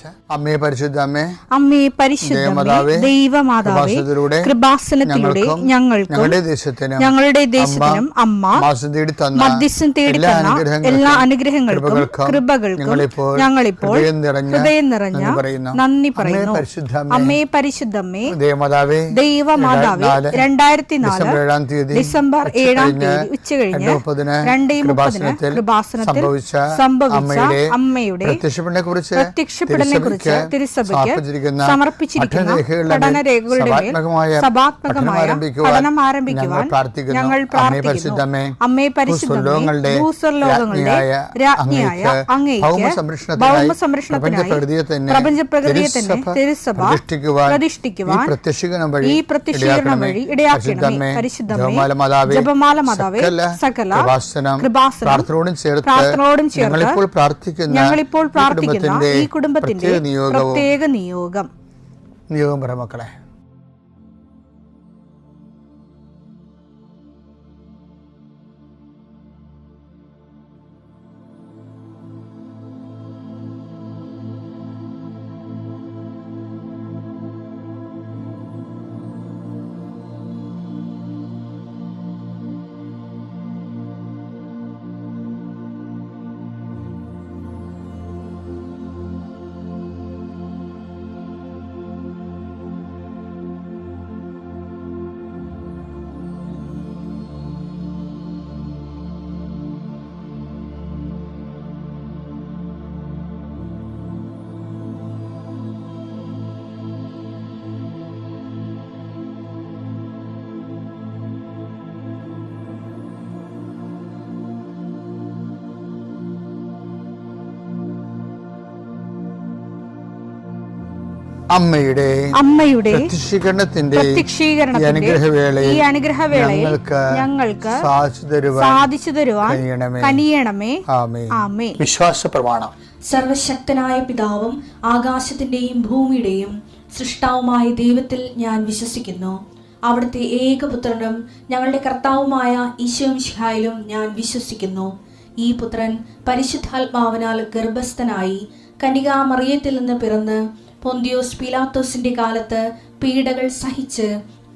പ്രാർത്ഥിച്ച്. അമ്മേ പരിശുദ്ധ അമ്മേ, അമ്മേ പരിശുദ്ധ ദൈവമാതാവേ, കൃപാസനത്തിലൂടെ ഞങ്ങൾക്കും ഞങ്ങളുടെ ദേശത്തിനും അമ്മ മധ്യസ്ഥം തേടി തന്ന എല്ലാ അനുഗ്രഹങ്ങൾക്കും കൃപകൾക്കും ഞങ്ങളിപ്പോൾ ഹൃദയം നിറഞ്ഞ നന്ദി പറയുന്നു. അമ്മേ പരിശുദ്ധമ്മേ ദൈവമാതാവേ, 2004 ഡിസംബർ 7 ഉച്ചകഴിഞ്ഞ് 2:30 കൃപാസനത്തിൽ സംഭവിച്ച അമ്മയുടെ പ്രത്യക്ഷപ്പെടലിനെ കുറിച്ച് തിരുസഭയ്ക്ക് സമർപ്പിച്ചിരിക്കുന്ന പഠനരേഖകളുടെ മേൽ സഭാത്മകമായ പഠനം ആരംഭിക്കുവാൻ ഞങ്ങൾ പ്രാർത്ഥിക്കുന്നു. അമ്മേ പരിശുദ്ധമേ, ഭൂസ്വർലോകങ്ങളുടെ രാജ്ഞിയായ അങ്ങേയ്ക്ക് ഭൗമസംരക്ഷണത്തിനായി പ്രപഞ്ചപ്രകൃതിയെ തന്നെ തിരുസഭ പ്രതിഷ്ഠിക്കുവാൻ ഈ പ്രത്യക്ഷീകരണം വഴി ഇടയാക്കണമേ. പരിശുദ്ധമേ, ജപമാല മാതാവേ, സകല കൃപാസനം പ്രാർത്ഥനയോടും ചേർത്ത് ഞങ്ങളിപ്പോൾ പ്രാർത്ഥിക്കുന്ന ഈ കുടുംബത്തിന്റെ പ്രത്യേക നിയോഗം പറ മക്കളെ. അമ്മയുടെ പ്രത്യക്ഷീകരണത്തിന്റെ ഈ അനുഗ്രഹവേളയിൽ ഞങ്ങൾക്ക് സാധിച്ചു തരുവാൻ കനിയണമേ. ആമേൻ. വിശ്വാസ പ്രമാണം. സർവശക്തനായ പിതാവും ആകാശത്തിന്റെയും ഭൂമിയുടെയും സൃഷ്ടാവുമായ ദൈവത്തിൽ ഞാൻ വിശ്വസിക്കുന്നു. അവിടുത്തെ ഏകപുത്രനും ഞങ്ങളുടെ കർത്താവുമായ ഈശോമിശിഹായിലും ഞാൻ വിശ്വസിക്കുന്നു. ഈ പുത്രൻ പരിശുദ്ധാത്മാവിനാൽ ഗർഭസ്ഥനായി കന്യകാമറിയത്തിൽ നിന്ന് പിറന്ന് പൊന്തിയോസ് പീലാത്തോസിന്റെ കാലത്ത് പീഡകൾ സഹിച്ച്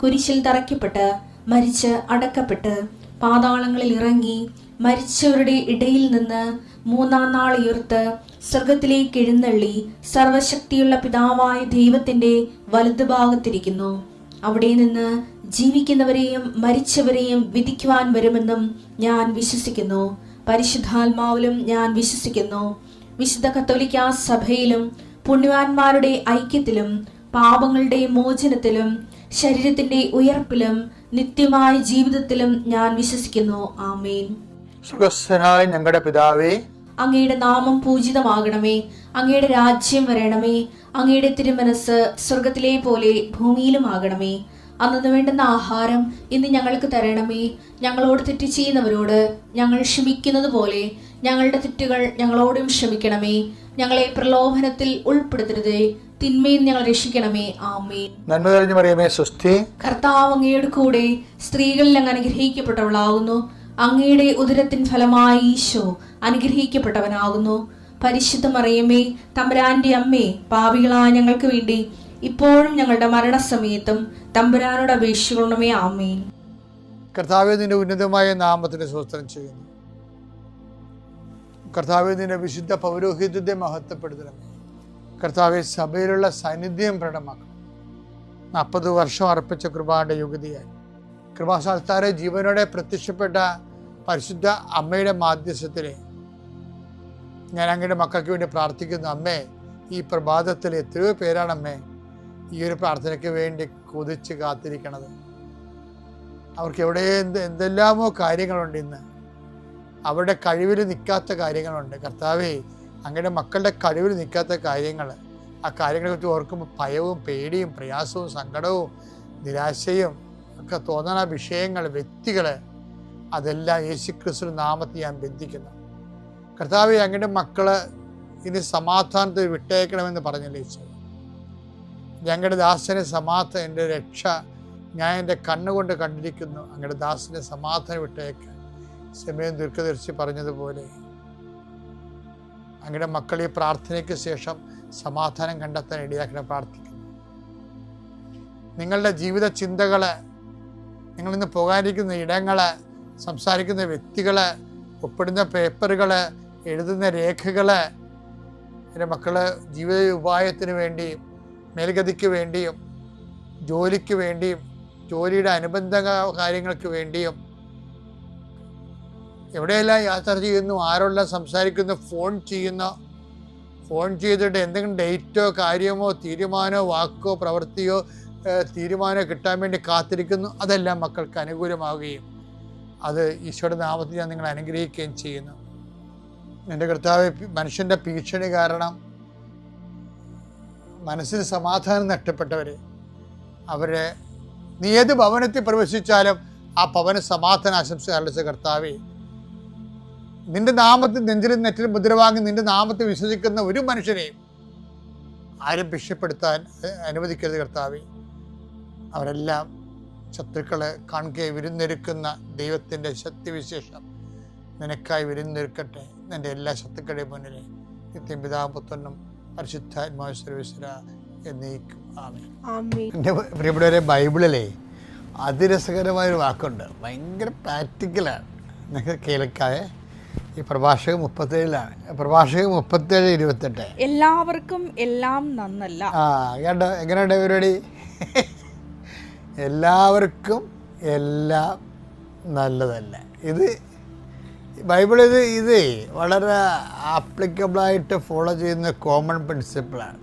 കുരിശിൽ തറയ്ക്കപ്പെട്ട് മരിച്ച് അടക്കപ്പെട്ട് പാതാളങ്ങളിൽ ഇറങ്ങി മരിച്ചവരുടെ ഇടയിൽ നിന്ന് 3-ാം നാൾ ഉയർത്ത് സ്വർഗത്തിലേക്ക് എഴുന്നള്ളി സർവശക്തിയുള്ള പിതാവായ ദൈവത്തിന്റെ വലതുഭാഗത്തിരിക്കുന്നു. അവിടെ നിന്ന് ജീവിക്കുന്നവരെയും മരിച്ചവരെയും വിധിക്കുവാൻ വരുമെന്നും ഞാൻ വിശ്വസിക്കുന്നു. പരിശുദ്ധാത്മാവിലും ഞാൻ വിശ്വസിക്കുന്നു. വിശുദ്ധ കത്തോലിക്കാ സഭയിലും പുണ്യവാന്മാരുടെ ഐക്യത്തിലും പാപങ്ങളുടെ മോചനത്തിലും ശരീരത്തിന്റെ ഉയർപ്പിലും നിത്യമായ ജീവിതത്തിലും ഞാൻ വിശ്വസിക്കുന്നു. ആമേൻ. സ്വർഗ്ഗസ്ഥനായ ഞങ്ങളുടെ പിതാവേ, അങ്ങയുടെ നാമം പൂജിതമാകണമേ. അങ്ങയുടെ രാജ്യം വരണമേ. അങ്ങയുടെ തിരുമനസ് സ്വർഗത്തിലെ പോലെ ഭൂമിയിലും ആകണമേ. അന്നു വേണ്ടുന്ന ആഹാരം ഇന്ന് ഞങ്ങൾക്ക് തരണമേ. ഞങ്ങളോട് തെറ്റ് ചെയ്യുന്നവരോട് ഞങ്ങൾ ക്ഷമിക്കുന്നത് പോലെ ഞങ്ങളുടെ തെറ്റുകൾ ഞങ്ങളോടും ക്ഷമിക്കണമേ. ഞങ്ങളെ പ്രലോഭനത്തിൽ ഉൾപ്പെടുത്തരുതേ, തിന്മയിൽ ഞങ്ങൾ രക്ഷിക്കണമേ. ആമേൻ. നന്മ നിറഞ്ഞ മറിയമേ, സ്വസ്തി. കർത്താവ് അങ്ങയുടെ കൂടെ സ്ത്രീകളിൽ അങ്ങ് അനുഗ്രഹിക്കപ്പെട്ടവളാകുന്നു. അങ്ങയുടെ ഉദരത്തിൻ ഫലമായി ഈശോ അനുഗ്രഹിക്കപ്പെട്ടവനാകുന്നു. പരിശുദ്ധ മറിയമേ, തമ്പുരാന്റെ അമ്മേ, പാപികളായ ഞങ്ങൾക്ക് വേണ്ടി ഇപ്പോഴും ഞങ്ങളുടെ മരണസമയത്തും തമ്പുരാനോട് അപേക്ഷിക്കണമേ. ആമേൻ. കർത്താവേ, നിന്റെ ഉന്നതമായ നാമത്തിന് സ്തോത്രം ചെയ്യുന്നു. കർത്താവേ, നിന്റെ വിശുദ്ധ പൗരോഹിത്യത്തെ മഹത്വപ്പെടുത്തണമേ. കർത്താവെ, സഭയിലുള്ള സാന്നിധ്യം പ്രകടമാക്കണം. 40 വർഷം അർപ്പിച്ച കൃപാന്റെ യുഗതിയായി കൃപാസ്ഥാനത്താരെ ജീവനോടെ പ്രത്യക്ഷപ്പെട്ട പരിശുദ്ധ അമ്മയുടെ മാധ്യസ്ഥത്തിലെ ഞാൻ അങ്ങയുടെ മക്കൾക്ക് വേണ്ടി പ്രാർത്ഥിക്കുന്നു. അമ്മേ, ഈ പ്രഭാതത്തിൽ എത്രയോ പേരാണ് അമ്മേ ഈ ഒരു പ്രാർത്ഥനയ്ക്ക് വേണ്ടി കൊതിച്ച് കാത്തിരിക്കണത്. അവർക്ക് എവിടെ എന്തെല്ലാമോ കാര്യങ്ങളുണ്ട്. ഇന്ന് അവരുടെ കഴിവിൽ നിൽക്കാത്ത കാര്യങ്ങളുണ്ട്. കർത്താവേ, അങ്ങയുടെ മക്കളുടെ കഴിവിൽ നിൽക്കാത്ത കാര്യങ്ങൾ, ആ കാര്യങ്ങളെ കുറിച്ച് ഓർക്കുമ്പോൾ ഭയവും പേടിയും പ്രയാസവും സങ്കടവും നിരാശയും ഒക്കെ തോന്നുന്ന വിഷയങ്ങൾ, വ്യക്തികൾ, അതെല്ലാം യേശുക്രിസ്തു നാമത്തിൽ ഞാൻ ബന്ധിക്കുന്നു. കർത്താവേ, അങ്ങയുടെ മക്കള് ഇനി സമാധാനത്തിൽ വിട്ടേക്കണമെന്ന് പറഞ്ഞില്ലേ ഈശോ. ഞങ്ങളുടെ ദാസനെ സമാധാനം, എൻ്റെ രക്ഷ ഞാൻ എൻ്റെ കണ്ണുകൊണ്ട് കണ്ടിരിക്കുന്നു. അങ്ങയുടെ ദാസനെ സമാധാനം വിട്ടേക്ക്. സമയം ദീർഘദർശി പറഞ്ഞതുപോലെ അങ്ങയുടെ മക്കൾ ഈ പ്രാർത്ഥനയ്ക്ക് ശേഷം സമാധാനം കണ്ടെത്താൻ ഇടയാക്കണം പ്രാർത്ഥിക്കുന്നു. നിങ്ങളുടെ ജീവിത ചിന്തകൾ, നിങ്ങളിന്ന് പോകാനിരിക്കുന്ന ഇടങ്ങൾ, സംസാരിക്കുന്ന വ്യക്തികൾ, ഒപ്പിടുന്ന പേപ്പറുകൾ, എഴുതുന്ന രേഖകൾ, എൻ്റെ മക്കൾ ജീവിത ഉപായത്തിന് വേണ്ടിയും മേൽഗതിക്ക് വേണ്ടിയും ജോലിക്ക് വേണ്ടിയും ജോലിയുടെ അനുബന്ധ കാര്യങ്ങൾക്ക് വേണ്ടിയും എവിടെയെല്ലാം യാത്ര ചെയ്യുന്നു, ആരോടെല്ലാം സംസാരിക്കുന്നു, ഫോൺ ചെയ്തിട്ട് എന്തെങ്കിലും ഡേറ്റോ കാര്യമോ തീരുമാനമോ വാക്കോ പ്രവൃത്തിയോ തീരുമാനമോ കിട്ടാൻ വേണ്ടി കാത്തിരിക്കുന്നു. അതെല്ലാം മക്കൾക്ക് അനുകൂലമാവുകയും അത് ഈശോയുടെ നാമത്തിൽ ഞാൻ നിങ്ങളെ അനുഗ്രഹിക്കുകയും ചെയ്യുന്നു. എൻ്റെ കർത്താവ്, മനുഷ്യൻ്റെ ഭീഷണി കാരണം മനസ്സിന് സമാധാനം നഷ്ടപ്പെട്ടവർ, അവരെ നീ ഏത് ഭവനത്തിൽ പ്രവേശിച്ചാലും ആ ഭവന സമാധാന ആശംസ അറിയിച്ച കർത്താവേ, നിന്റെ നാമത്തിൽ നെഞ്ചിലും നെറ്റിലും മുദ്രവാങ്ങി നിന്റെ നാമത്തിൽ വിശ്വസിക്കുന്ന ഒരു മനുഷ്യനെയും ആരും ഭിക്ഷപ്പെടുത്താൻ അനുവദിക്കരുത് കർത്താവേ. അവരെല്ലാം ശത്രുക്കളെ കാണുകയെ വിരുന്നൊരുക്കുന്ന ദൈവത്തിൻ്റെ ശക്തിവിശേഷം നിനക്കായി വിരുന്നൊരുക്കട്ടെ. നിൻ്റെ എല്ലാ ശത്രുക്കളുടെയും മുന്നിലെ നിത്യം പിതാവും പുത്രനും പരിശുദ്ധാത്മാവ് സർവീശ്വര എന്നേക്കും ആമേൻ. എൻ്റെ പ്രിയപ്പെട്ടവരെ, ബൈബിളിലെ അതിരസകരമായൊരു വാക്കുണ്ട്, ഭയങ്കര പ്രാക്ടിക്കലാണ്. നിങ്ങൾക്ക് കേൾക്കാതെ ഈ പ്രഭാഷകൻ 37 പ്രഭാഷകൻ 37:28 എല്ലാവർക്കും എല്ലാം നന്നല്ല. കേട്ടോ, എങ്ങനെയുണ്ട് പരിപാടി? എല്ലാവർക്കും എല്ലാം നല്ലതല്ല. ഇത് ബൈബിൾ ഇത് വളരെ ആപ്ലിക്കബിളായിട്ട് ഫോളോ ചെയ്യുന്ന കോമൺ പ്രിൻസിപ്പിളാണ്.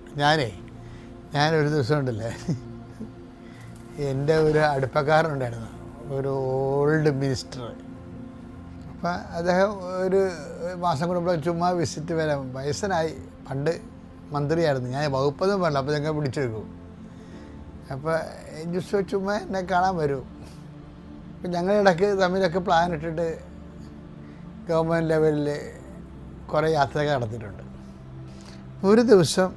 ഞാനൊരു ദിവസം ഉണ്ടല്ലേ, എൻ്റെ ഒരു അടുപ്പക്കാരനുണ്ടായിരുന്നു, ഒരു ഓൾഡ് മിനിസ്റ്റർ. അപ്പം അദ്ദേഹം ഒരു മാസം കൂടുമ്പോൾ ചുമ്മാ വിസിറ്റ് വരാൻ, വയസ്സനായി, പണ്ട് മന്ത്രിയായിരുന്നു, ഞാൻ വകുപ്പൊന്നും വേണ്ട, അപ്പോൾ ഞങ്ങൾ പിടിച്ചെടുക്കും. അപ്പോൾ ജസ്റ്റ് ചുമ്മാ എന്നെ കാണാൻ വരും. അപ്പം ഞങ്ങളിടയ്ക്ക് തമ്മിലൊക്കെ പ്ലാൻ ഇട്ടിട്ട് ഗവൺമെൻറ് ലെവലിൽ കുറേ യാത്രകൾ നടത്തിയിട്ടുണ്ട്. ഒരു ദിവസം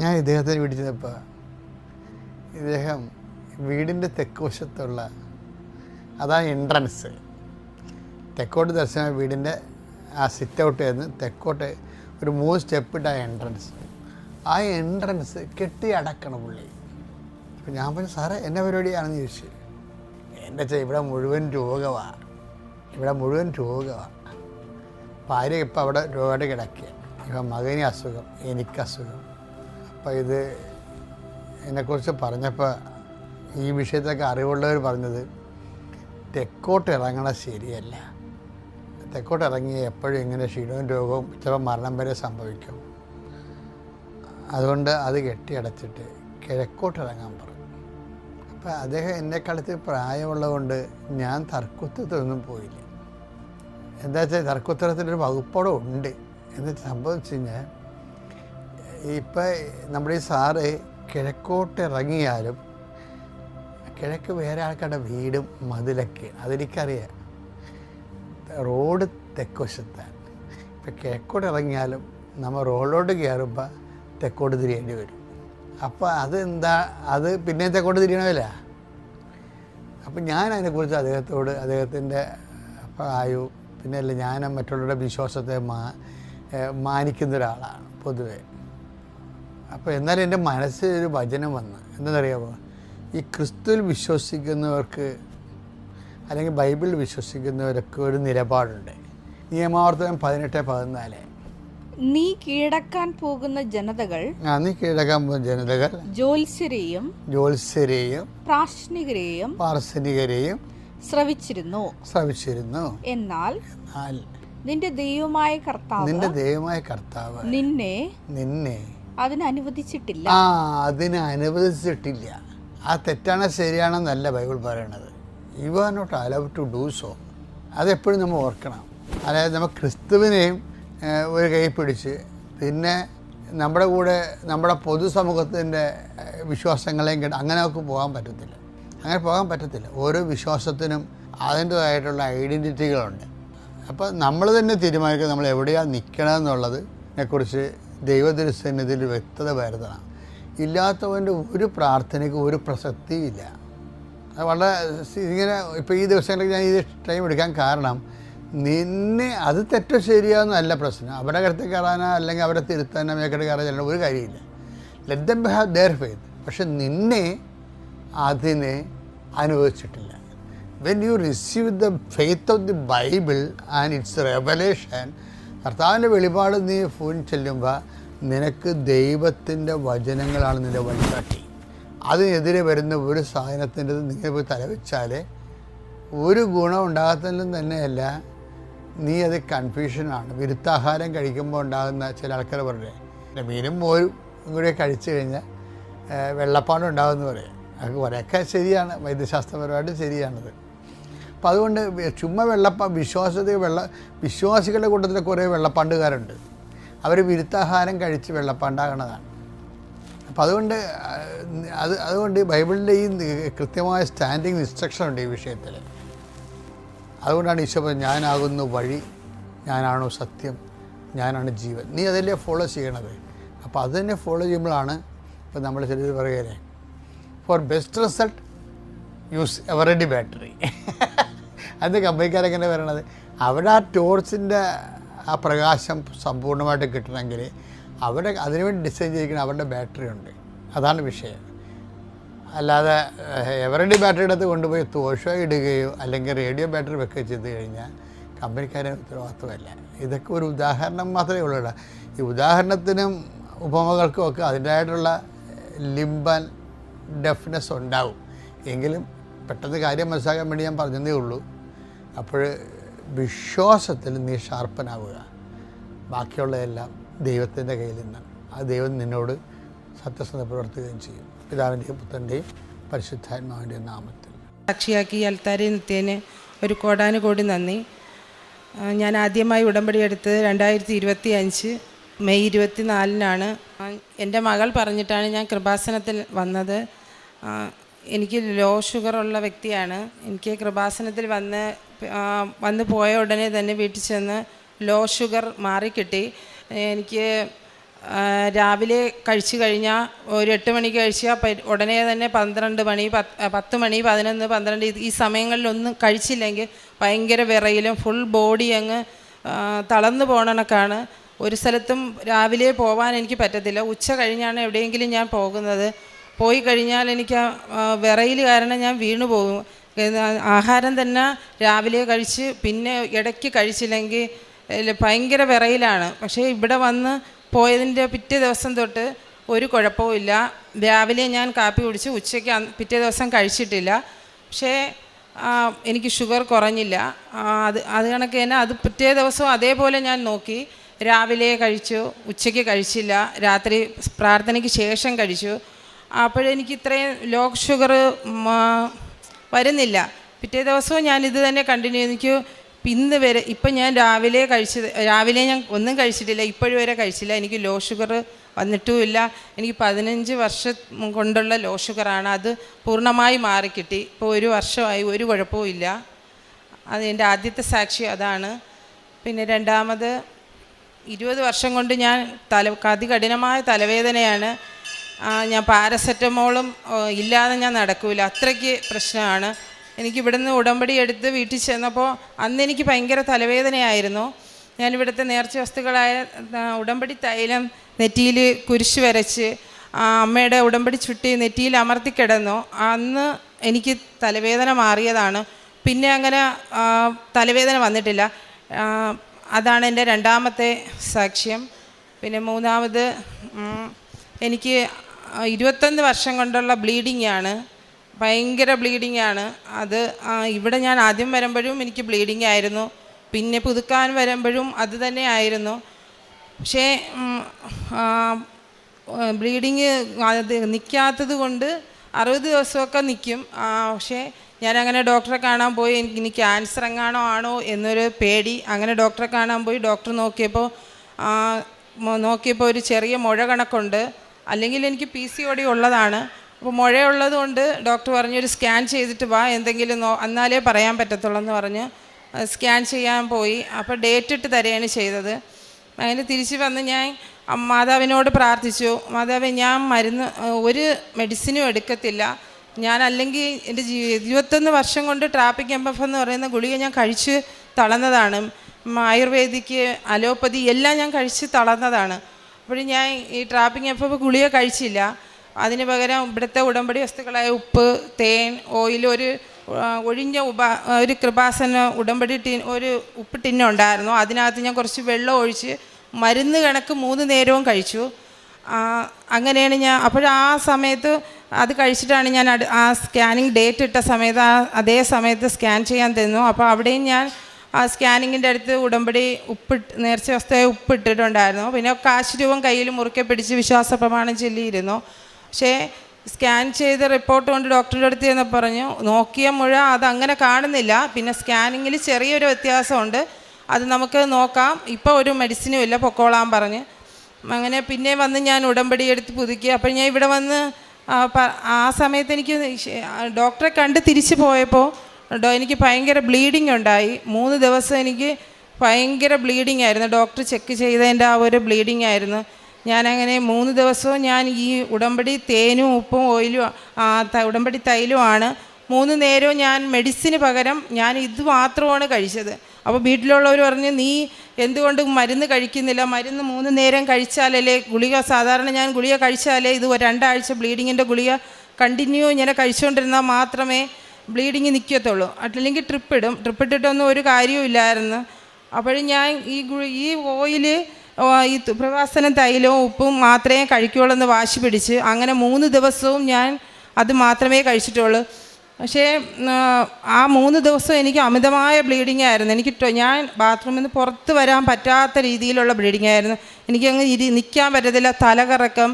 ഞാൻ ഇദ്ദേഹത്തിന് വീട്ടിൽ ചെന്നപ്പോൾ ഇദ്ദേഹം വീടിൻ്റെ തെക്കുവശത്തുള്ള, അതാണ് എൻട്രൻസ്, തെക്കോട്ട് ദർശനം, വീടിൻ്റെ ആ സിറ്റ് ഔട്ട് നിന്ന് തെക്കോട്ട് ഒരു 3 സ്റ്റെപ്പിട്ട എൻട്രൻസ്. ആ എൻട്രൻസ് കെട്ടി അടക്കണം പുള്ളി. അപ്പം ഞാൻ പറഞ്ഞു, സാറേ എന്നാ പരിപാടിയാണെന്ന് ചോദിച്ചു. എൻ്റെ ഇവിടെ മുഴുവൻ രോഗമാണ്, ഭാര്യ ഇപ്പം അവിടെ രോഗമായിട്ട് കിടക്കുക, ഇപ്പം മകന് അസുഖം, എനിക്ക് അസുഖം. അപ്പം ഇത് എന്നെക്കുറിച്ച് പറഞ്ഞപ്പോൾ ഈ വിഷയത്തൊക്കെ അറിവുള്ളവർ പറഞ്ഞത്, തെക്കോട്ട് ഇറങ്ങണത് ശരിയല്ല, തെക്കോട്ട് ഇറങ്ങി എപ്പോഴും ഇങ്ങനെ ക്ഷീണവും രോഗവും ചിലപ്പോൾ മരണം വരെ സംഭവിക്കും. അതുകൊണ്ട് അത് കെട്ടിയടച്ചിട്ട് കിഴക്കോട്ട് ഇറങ്ങാൻ പറഞ്ഞു. അപ്പം അദ്ദേഹം എന്നെക്കാലത്ത് പ്രായമുള്ളതുകൊണ്ട് ഞാൻ തർക്കുത്തരത്തിലൊന്നും പോയില്ല. എന്താ വെച്ചാൽ തർക്കുത്തരത്തിലൊരു വകുപ്പോടെ ഉണ്ട്. എന്നിട്ട് സംഭവിച്ചു കഴിഞ്ഞാൽ ഇപ്പം നമ്മുടെ ഈ സാറ് കിഴക്കോട്ട് ഇറങ്ങിയാലും കിഴക്ക് വേറെ ആൾക്കാരുടെ വീടും മതിലൊക്കെ, അതെനിക്കറിയാം. റോഡ് തെക്കുവശത്താണ്. ഇപ്പം കിഴക്കോട്ട് ഇറങ്ങിയാലും നമ്മൾ റോഡിലോട്ട് കയറുമ്പോൾ തെക്കോട്ട് തിരിയേണ്ടി വരും. അപ്പോൾ അതെന്താ, അത് പിന്നെ തെക്കോട്ട് തിരിയണമല്ല. അപ്പം ഞാൻ അതിനെക്കുറിച്ച് അദ്ദേഹത്തിൻ്റെ പ്രായവും പിന്നെ അല്ല, ഞാൻ മറ്റുള്ളവരുടെ വിശ്വാസത്തെ മാനിക്കുന്ന ഒരാളാണ് പൊതുവെ. അപ്പോൾ എന്നാലും എൻ്റെ മനസ്സിൽ ഒരു വചനം വന്ന്, എന്താണെന്നറിയാമോ, ഈ ക്രിസ്തുവിൽ വിശ്വസിക്കുന്നവർക്ക് അല്ലെങ്കിൽ ബൈബിളിൽ വിശ്വസിക്കുന്നവരൊക്കെ ഒരു നിലപാടുണ്ട്. നിയമാവർത്തനം 18:14 നീ കീഴടക്കാൻ പോകുന്ന ജനതകൾ ജ്യോത്സ്യരെയും പ്രാശ്നികരെയും ശ്രവിച്ചിരുന്നു. എന്നാൽ നിന്റെ ദൈവമായ കർത്താവ് നിന്നെ അതിന് അനുവദിച്ചിട്ടില്ല. ആ തെറ്റാണ് ശരിയാണെന്നല്ല ബൈബിൾ പറയണത്. You are not allowed to do so. അതെപ്പോഴും നമ്മൾ ഓർക്കണം. അതായത് നമ്മൾ ക്രിസ്തുവിനെയും ഒരു കൈ പിടിച്ച് പിന്നെ നമ്മുടെ കൂടെ നമ്മുടെ പൊതുസമൂഹത്തിൻ്റെ വിശ്വാസങ്ങളെയും അങ്ങനെ പോകാൻ പറ്റത്തില്ല. ഓരോ വിശ്വാസത്തിനും അതിൻ്റേതായിട്ടുള്ള ഐഡൻറ്റിറ്റികളുണ്ട്. അപ്പോൾ നമ്മൾ തന്നെ തീരുമാനിക്കുക നമ്മൾ എവിടെയാണ് നിൽക്കണമെന്നുള്ളതിനെക്കുറിച്ച് ദൈവത്തിരുസന്നിധിയിൽ വ്യക്തത വരുത്തണം. ഇല്ലാത്തവൻ്റെ ഒരു പ്രാർത്ഥനയ്ക്ക് ഒരു പ്രസക്തിയില്ല. അത് വളരെ ഇങ്ങനെ ഇപ്പോൾ ഈ ദിവസങ്ങളിൽ ഞാൻ ഈ ടൈം എടുക്കാൻ കാരണം, നിന്നെ അത് തെറ്റോ ശരിയാന്നല്ല പ്രശ്നം. അവരുടെ കരുത്ത് കയറാനോ അല്ലെങ്കിൽ അവരെ തിരുത്താനോ മേക്കട്ട് കയറാനോ ഒരു കാര്യമില്ല. Let them have their faith. പക്ഷെ നിന്നെ അതിനെ അനുവദിച്ചിട്ടില്ല. When you receive the faith of the Bible and its revelation, കർത്താവിൻ്റെ വെളിപാട് നീ ഫോൺ ചെല്ലുമ്പോൾ നിനക്ക് ദൈവത്തിൻ്റെ വചനങ്ങളാണ് നിൻ്റെ വഴികാട്ടി. അതിനെതിരെ വരുന്ന ഒരു സാധനത്തിൻ്റെ നിങ്ങൾ പോയി തലവെച്ചാൽ ഒരു ഗുണം ഉണ്ടാകത്തില്ലെന്ന് തന്നെയല്ല, നീ അത് കൺഫ്യൂഷനാണ്. വിരുദ്ധാഹാരം കഴിക്കുമ്പോൾ ഉണ്ടാകുന്ന ചില ആൾക്കാർ പറഞ്ഞേ മീനും മോരും കൂടെ കഴിച്ചു കഴിഞ്ഞാൽ വെള്ളപ്പാണ്ട് ഉണ്ടാകുമെന്ന് പറയും. അത് കുറേയൊക്കെ ശരിയാണ്, വൈദ്യശാസ്ത്രപരമായിട്ട് ശരിയാണത്. അപ്പം അതുകൊണ്ട് ചുമ്മാ വിശ്വാസികളുടെ കൂട്ടത്തിൽ കുറേ വെള്ളപ്പാണ്ടുകാരുണ്ട്. അവർ വിരുദ്ധാഹാരം കഴിച്ച് വെള്ളപ്പാണ്ടാകണതാണ്. അപ്പം അതുകൊണ്ട് ബൈബിളിൻ്റെ ഈ കൃത്യമായ സ്റ്റാൻഡിങ് ഇൻസ്ട്രക്ഷൻ ഉണ്ട് ഈ വിഷയത്തിൽ. അതുകൊണ്ടാണ് ഈശോ പറഞ്ഞത്, ഞാനാകുന്നു വഴി, ഞാനാണോ സത്യം, ഞാനാണ് ജീവൻ. നീ അതല്ലേ ഫോളോ ചെയ്യണത്. അപ്പോൾ അത് തന്നെ ഫോളോ ചെയ്യുമ്പോഴാണ് ഇപ്പോൾ നമ്മൾ ചിലർ പറയുകയല്ലേ, for best result use Eveready battery. അത് കമ്പനിക്കാരെങ്ങനെ പറയണത്, അവിടെ ആ ടോർച്ചിൻ്റെ ആ പ്രകാശം സമ്പൂർണ്ണമായിട്ട് കിട്ടണമെങ്കിൽ അതിനുവേണ്ടി ഡിസൈൻ ചെയ്തിരിക്കുന്ന അവരുടെ ബാറ്ററി ഉണ്ട്. അതാണ് വിഷയം. അല്ലാതെ എവറെഡി ബാറ്ററി എടുത്ത് കൊണ്ടുപോയി ദോഷം ഇടുകയോ അല്ലെങ്കിൽ റേഡിയോ ബാറ്ററി വെക്കുകയോ ചെയ്ത് കഴിഞ്ഞാൽ കമ്പനിക്കാരെ ഉത്തരവാദിത്വമല്ല. ഇതൊക്കെ ഒരു ഉദാഹരണം മാത്രമേ ഉള്ളൂ. ഈ ഉദാഹരണത്തിനും ഉപമകൾക്കും ഒക്കെ അതിൻ്റെതായിട്ടുള്ള ലിംബൻ ഡെഫ്നെസ് ഉണ്ടാവും. എങ്കിലും പെട്ടെന്ന് കാര്യം മനസ്സിലാക്കാൻ വേണ്ടി ഞാൻ പറഞ്ഞതേ ഉള്ളൂ. അപ്പോൾ വിശ്വാസത്തിൽ നീ ഷാർപ്പനാവുക. ബാക്കിയുള്ളതെല്ലാം ദൈവത്തിൻ്റെ കയ്യിൽ നിന്നാണ്. ആ ദൈവം നിന്നോട് സത്യസന്ധത പ്രവർത്തിക്കുകയും ചെയ്യും. പിതാവിൻ്റെയും പുത്രൻ്റെയും പരിശുദ്ധാത്മാവിൻ്റെയും നാമത്തിൽ. സാക്ഷിയാക്കി അൽത്താരി നിത്യേന് ഒരു കോടാനുകോടി നന്ദി. ഞാൻ ആദ്യമായി ഉടമ്പടി എടുത്തത് 2025 മെയ് 24-നാണ്. എൻ്റെ മകൾ പറഞ്ഞിട്ടാണ് ഞാൻ കൃപാസനത്തിൽ വന്നത്. എനിക്ക് ലോ ഷുഗറുള്ള വ്യക്തിയാണ്. എനിക്ക് കൃപാസനത്തിൽ വന്ന് പോയ ഉടനെ തന്നെ വീട്ടിൽ ചെന്ന് ലോ ഷുഗർ മാറിക്കിട്ടി. എനിക്ക് രാവിലെ കഴിച്ചു കഴിഞ്ഞാൽ ഒരു 8 മണിക്ക് കഴിച്ചാൽ ഉടനെ തന്നെ 12 മണി 10 മണി 11 12 ഈ സമയങ്ങളിലൊന്നും കഴിച്ചില്ലെങ്കിൽ ഭയങ്കര വിറയിലും ഫുൾ ബോഡി അങ്ങ് തളർന്നു പോകണക്കാണ്. ഒരു സ്ഥലത്തും രാവിലെ പോകാൻ എനിക്ക് പറ്റത്തില്ല. ഉച്ച കഴിഞ്ഞാണ് എവിടെയെങ്കിലും ഞാൻ പോകുന്നത്. പോയി കഴിഞ്ഞാൽ എനിക്ക് വിറയിൽ കാരണം ഞാൻ വീണു പോകും. ആഹാരം തന്നെ രാവിലെ കഴിച്ച് പിന്നെ ഇടയ്ക്ക് കഴിച്ചില്ലെങ്കിൽ ഭയങ്കര വിറയിലാണ്. പക്ഷേ ഇവിടെ വന്ന് പോയതിൻ്റെ പിറ്റേ ദിവസം തൊട്ട് ഒരു കുഴപ്പവുമില്ല. രാവിലെ ഞാൻ കാപ്പി കുടിച്ച് ഉച്ചയ്ക്ക് പിറ്റേ ദിവസം കഴിച്ചിട്ടില്ല. പക്ഷേ എനിക്ക് ഷുഗർ കുറഞ്ഞില്ല. അത് കണക്ക് തന്നെ അത് പിറ്റേ ദിവസവും അതേപോലെ ഞാൻ നോക്കി. രാവിലെ കഴിച്ചു, ഉച്ചയ്ക്ക് കഴിച്ചില്ല, രാത്രി പ്രാർത്ഥനയ്ക്ക് ശേഷം കഴിച്ചു. അപ്പോഴെനിക്ക് ഇത്രയും ലോ ഷുഗർ വരുന്നില്ല. പിറ്റേ ദിവസവും ഞാൻ ഇത് തന്നെ കണ്ടിന്യൂ. എനിക്ക് ഇന്ന് വരെ ഇപ്പം ഞാൻ രാവിലെ ഞാൻ ഒന്നും കഴിച്ചിട്ടില്ല, ഇപ്പോഴും വരെ കഴിച്ചില്ല. എനിക്ക് ലോ ഷുഗർ വന്നിട്ടുമില്ല. എനിക്ക് 15 വർഷം കൊണ്ടുള്ള ലോ ഷുഗറാണ്. അത് പൂർണ്ണമായി മാറിക്കിട്ടി. ഇപ്പോൾ 1 വർഷമായി, ഒരു കുഴപ്പവും ഇല്ല. അത് എൻ്റെ ആദ്യത്തെ സാക്ഷി അതാണ്. പിന്നെ രണ്ടാമത് 20 വർഷം കൊണ്ട് ഞാൻ അതികഠിനമായ തലവേദനയാണ്. ഞാൻ പാരസെറ്റമോളും ഇല്ലാതെ ഞാൻ നടക്കൂല, അത്രയ്ക്ക് പ്രശ്നമാണ്. എനിക്കിവിടുന്ന് ഉടമ്പടി എടുത്ത് വീട്ടിൽ ചെന്നപ്പോൾ അന്നെനിക്ക് ഭയങ്കര തലവേദനയായിരുന്നു. ഞാനിവിടുത്തെ നേർച്ച വസ്തുക്കളായ ഉടമ്പടി തൈലം നെറ്റിയിൽ കുരിശ് വരച്ച് അമ്മയുടെ ഉടമ്പടി ചുട്ടി നെറ്റിയിൽ അമർത്തിക്കിടന്നു. അന്ന് എനിക്ക് തലവേദന മാറിയതാണ്. പിന്നെ അങ്ങനെ തലവേദന വന്നിട്ടില്ല. അതാണ് എൻ്റെ രണ്ടാമത്തെ സാക്ഷ്യം. പിന്നെ മൂന്നാമത് എനിക്ക് 21 വർഷം കൊണ്ടുള്ള ബ്ലീഡിംഗ് ആണ്. ഭയങ്കര ബ്ലീഡിംഗ് ആണ്. അത് ഇവിടെ ഞാൻ ആദ്യം വരുമ്പോഴും എനിക്ക് ബ്ലീഡിംഗ് ആയിരുന്നു, പിന്നെ പുതുക്കാൻ വരുമ്പോഴും അത് തന്നെ ആയിരുന്നു. പക്ഷേ ബ്ലീഡിങ് അത് നിൽക്കാത്തത് കൊണ്ട് 60 ദിവസമൊക്കെ നിൽക്കും. പക്ഷേ ഞാനങ്ങനെ ഡോക്ടറെ കാണാൻ പോയി. ഇനി ക്യാൻസർ എങ്ങാനോ ആണോ എന്നൊരു പേടി. അങ്ങനെ ഡോക്ടറെ കാണാൻ പോയി. ഡോക്ടർ നോക്കിയപ്പോൾ ഒരു ചെറിയ മുഴ കണക്കുണ്ട്. അല്ലെങ്കിൽ എനിക്ക് PCOD ഉള്ളതാണ്. അപ്പോൾ മുഴയുള്ളത് കൊണ്ട് ഡോക്ടർ പറഞ്ഞു ഒരു സ്കാൻ ചെയ്തിട്ട് വാ, എന്തെങ്കിലും എന്നാലേ പറയാൻ പറ്റത്തുള്ളൂ എന്ന് പറഞ്ഞ് സ്കാൻ ചെയ്യാൻ പോയി. അപ്പോൾ ഡേറ്റ് ഇട്ട് തരികയാണ് ചെയ്തത്. അങ്ങനെ തിരിച്ച് വന്ന് ഞാൻ മാതാവിനോട് പ്രാർത്ഥിച്ചു, മാതാവേ ഞാൻ ഒരു മെഡിസിനും എടുക്കത്തില്ല. ഞാൻ അല്ലെങ്കിൽ എൻ്റെ 21 വർഷം കൊണ്ട് ട്രാപ്പിക് MF എന്ന് പറയുന്ന ഗുളിക ഞാൻ കഴിച്ച് തളർന്നതാണ്. ആയുർവേദിക്ക്, അലോപ്പതി എല്ലാം ഞാൻ കഴിച്ച് തളർന്നതാണ്. അപ്പോഴും ഞാൻ ഈ ട്രാപ്പിംഗ് എഫ് ഗുളിക കഴിച്ചില്ല. അതിന് പകരം ഇവിടുത്തെ ഉടമ്പടി വസ്തുക്കളായ ഉപ്പ്, തേൻ, ഓയിൽ, ഒഴിഞ്ഞ ഒരു കൃപാസന ഉടമ്പടി ഒരു ഉപ്പ് ടിന്നുണ്ടായിരുന്നു. അതിനകത്ത് ഞാൻ കുറച്ച് വെള്ളം ഒഴിച്ച് മരുന്ന് കണക്ക് 3 നേരവും കഴിച്ചു. അങ്ങനെയാണ് ഞാൻ. അപ്പോഴാ സമയത്ത് അത് കഴിച്ചിട്ടാണ് ഞാൻ ആ സ്കാനിങ് ഡേറ്റ് ഇട്ട സമയത്ത് അതേ സമയത്ത് സ്കാൻ ചെയ്യാൻ തന്നു. അപ്പോൾ അവിടെയും ഞാൻ ആ സ്കാനിങ്ങിൻ്റെ അടുത്ത് ഉടമ്പടി നേർച്ച വസ്തുവായി ഉപ്പിട്ടിട്ടുണ്ടായിരുന്നു. പിന്നെ കാശ് രൂപം കയ്യിൽ മുറുക്കെ പിടിച്ച് വിശ്വാസ പ്രമാണം ചൊല്ലിയിരുന്നു. പക്ഷേ സ്കാൻ ചെയ്ത റിപ്പോർട്ട് കൊണ്ട് ഡോക്ടറുടെ അടുത്ത് എന്ന് പറഞ്ഞു, നോക്കിയ മുഴ അതങ്ങനെ കാണുന്നില്ല, പിന്നെ സ്കാനിങ്ങിൽ ചെറിയൊരു വ്യത്യാസമുണ്ട്, അത് നമുക്ക് നോക്കാം, ഇപ്പോൾ ഒരു മെഡിസിനും ഇല്ല, പൊക്കോളാൻ പറഞ്ഞ്. അങ്ങനെ പിന്നെ വന്ന് ഞാൻ ഉടമ്പടി എടുത്ത് പുതുക്കി. അപ്പോൾ ഞാൻ ഇവിടെ വന്ന് ആ സമയത്ത് എനിക്ക് ഡോക്ടറെ കണ്ട് തിരിച്ചു പോയപ്പോൾ എനിക്ക് ഭയങ്കര ബ്ലീഡിങ് ഉണ്ടായി. 3 ദിവസം എനിക്ക് ഭയങ്കര ബ്ലീഡിങ് ആയിരുന്നു. ഡോക്ടർ ചെക്ക് ചെയ്തതിൻ്റെ ആ ഒരു ബ്ലീഡിങ് ആയിരുന്നു. ഞാനങ്ങനെ 3 ദിവസവും ഞാൻ ഈ ഉടമ്പടി തേനും ഉപ്പും ഓയിലും ഉടമ്പടി തൈലുമാണ് 3 നേരവും ഞാൻ മെഡിസിന് പകരം ഞാൻ ഇത് മാത്രമാണ് കഴിച്ചത്. അപ്പോൾ വീട്ടിലുള്ളവർ പറഞ്ഞ്, നീ എന്തുകൊണ്ട് മരുന്ന് കഴിക്കുന്നില്ല? മരുന്ന് 3 നേരം കഴിച്ചാലല്ലേ ഗുളിക, സാധാരണ ഞാൻ ഗുളിക കഴിച്ചാലേ ഇത് 2 ആഴ്ച ബ്ലീഡിങ്ങിൻ്റെ ഗുളിക കണ്ടിന്യൂ ഇങ്ങനെ കഴിച്ചുകൊണ്ടിരുന്നാൽ മാത്രമേ ബ്ലീഡിങ് നിൽക്കത്തുള്ളൂ, അല്ലെങ്കിൽ ട്രിപ്പിട്ടിട്ടൊന്നും ഒരു കാര്യവും ഇല്ലായിരുന്നു. അപ്പോഴും ഞാൻ ഈ ഓയിൽ, ഈ പ്രവാസന തൈലവും ഉപ്പും മാത്രമേ കഴിക്കുകയുള്ളൂ എന്ന് വാശി പിടിച്ച് അങ്ങനെ 3 ദിവസവും ഞാൻ അത് മാത്രമേ കഴിച്ചിട്ടുള്ളൂ. പക്ഷേ ആ 3 ദിവസം എനിക്ക് അമിതമായ ബ്ലീഡിങ് ആയിരുന്നു. ഞാൻ ബാത്റൂമിൽ നിന്ന് പുറത്ത് വരാൻ പറ്റാത്ത രീതിയിലുള്ള ബ്ലീഡിങ് ആയിരുന്നു. എനിക്കങ്ങ് നിൽക്കാൻ പറ്റത്തില്ല, തലകറക്കം,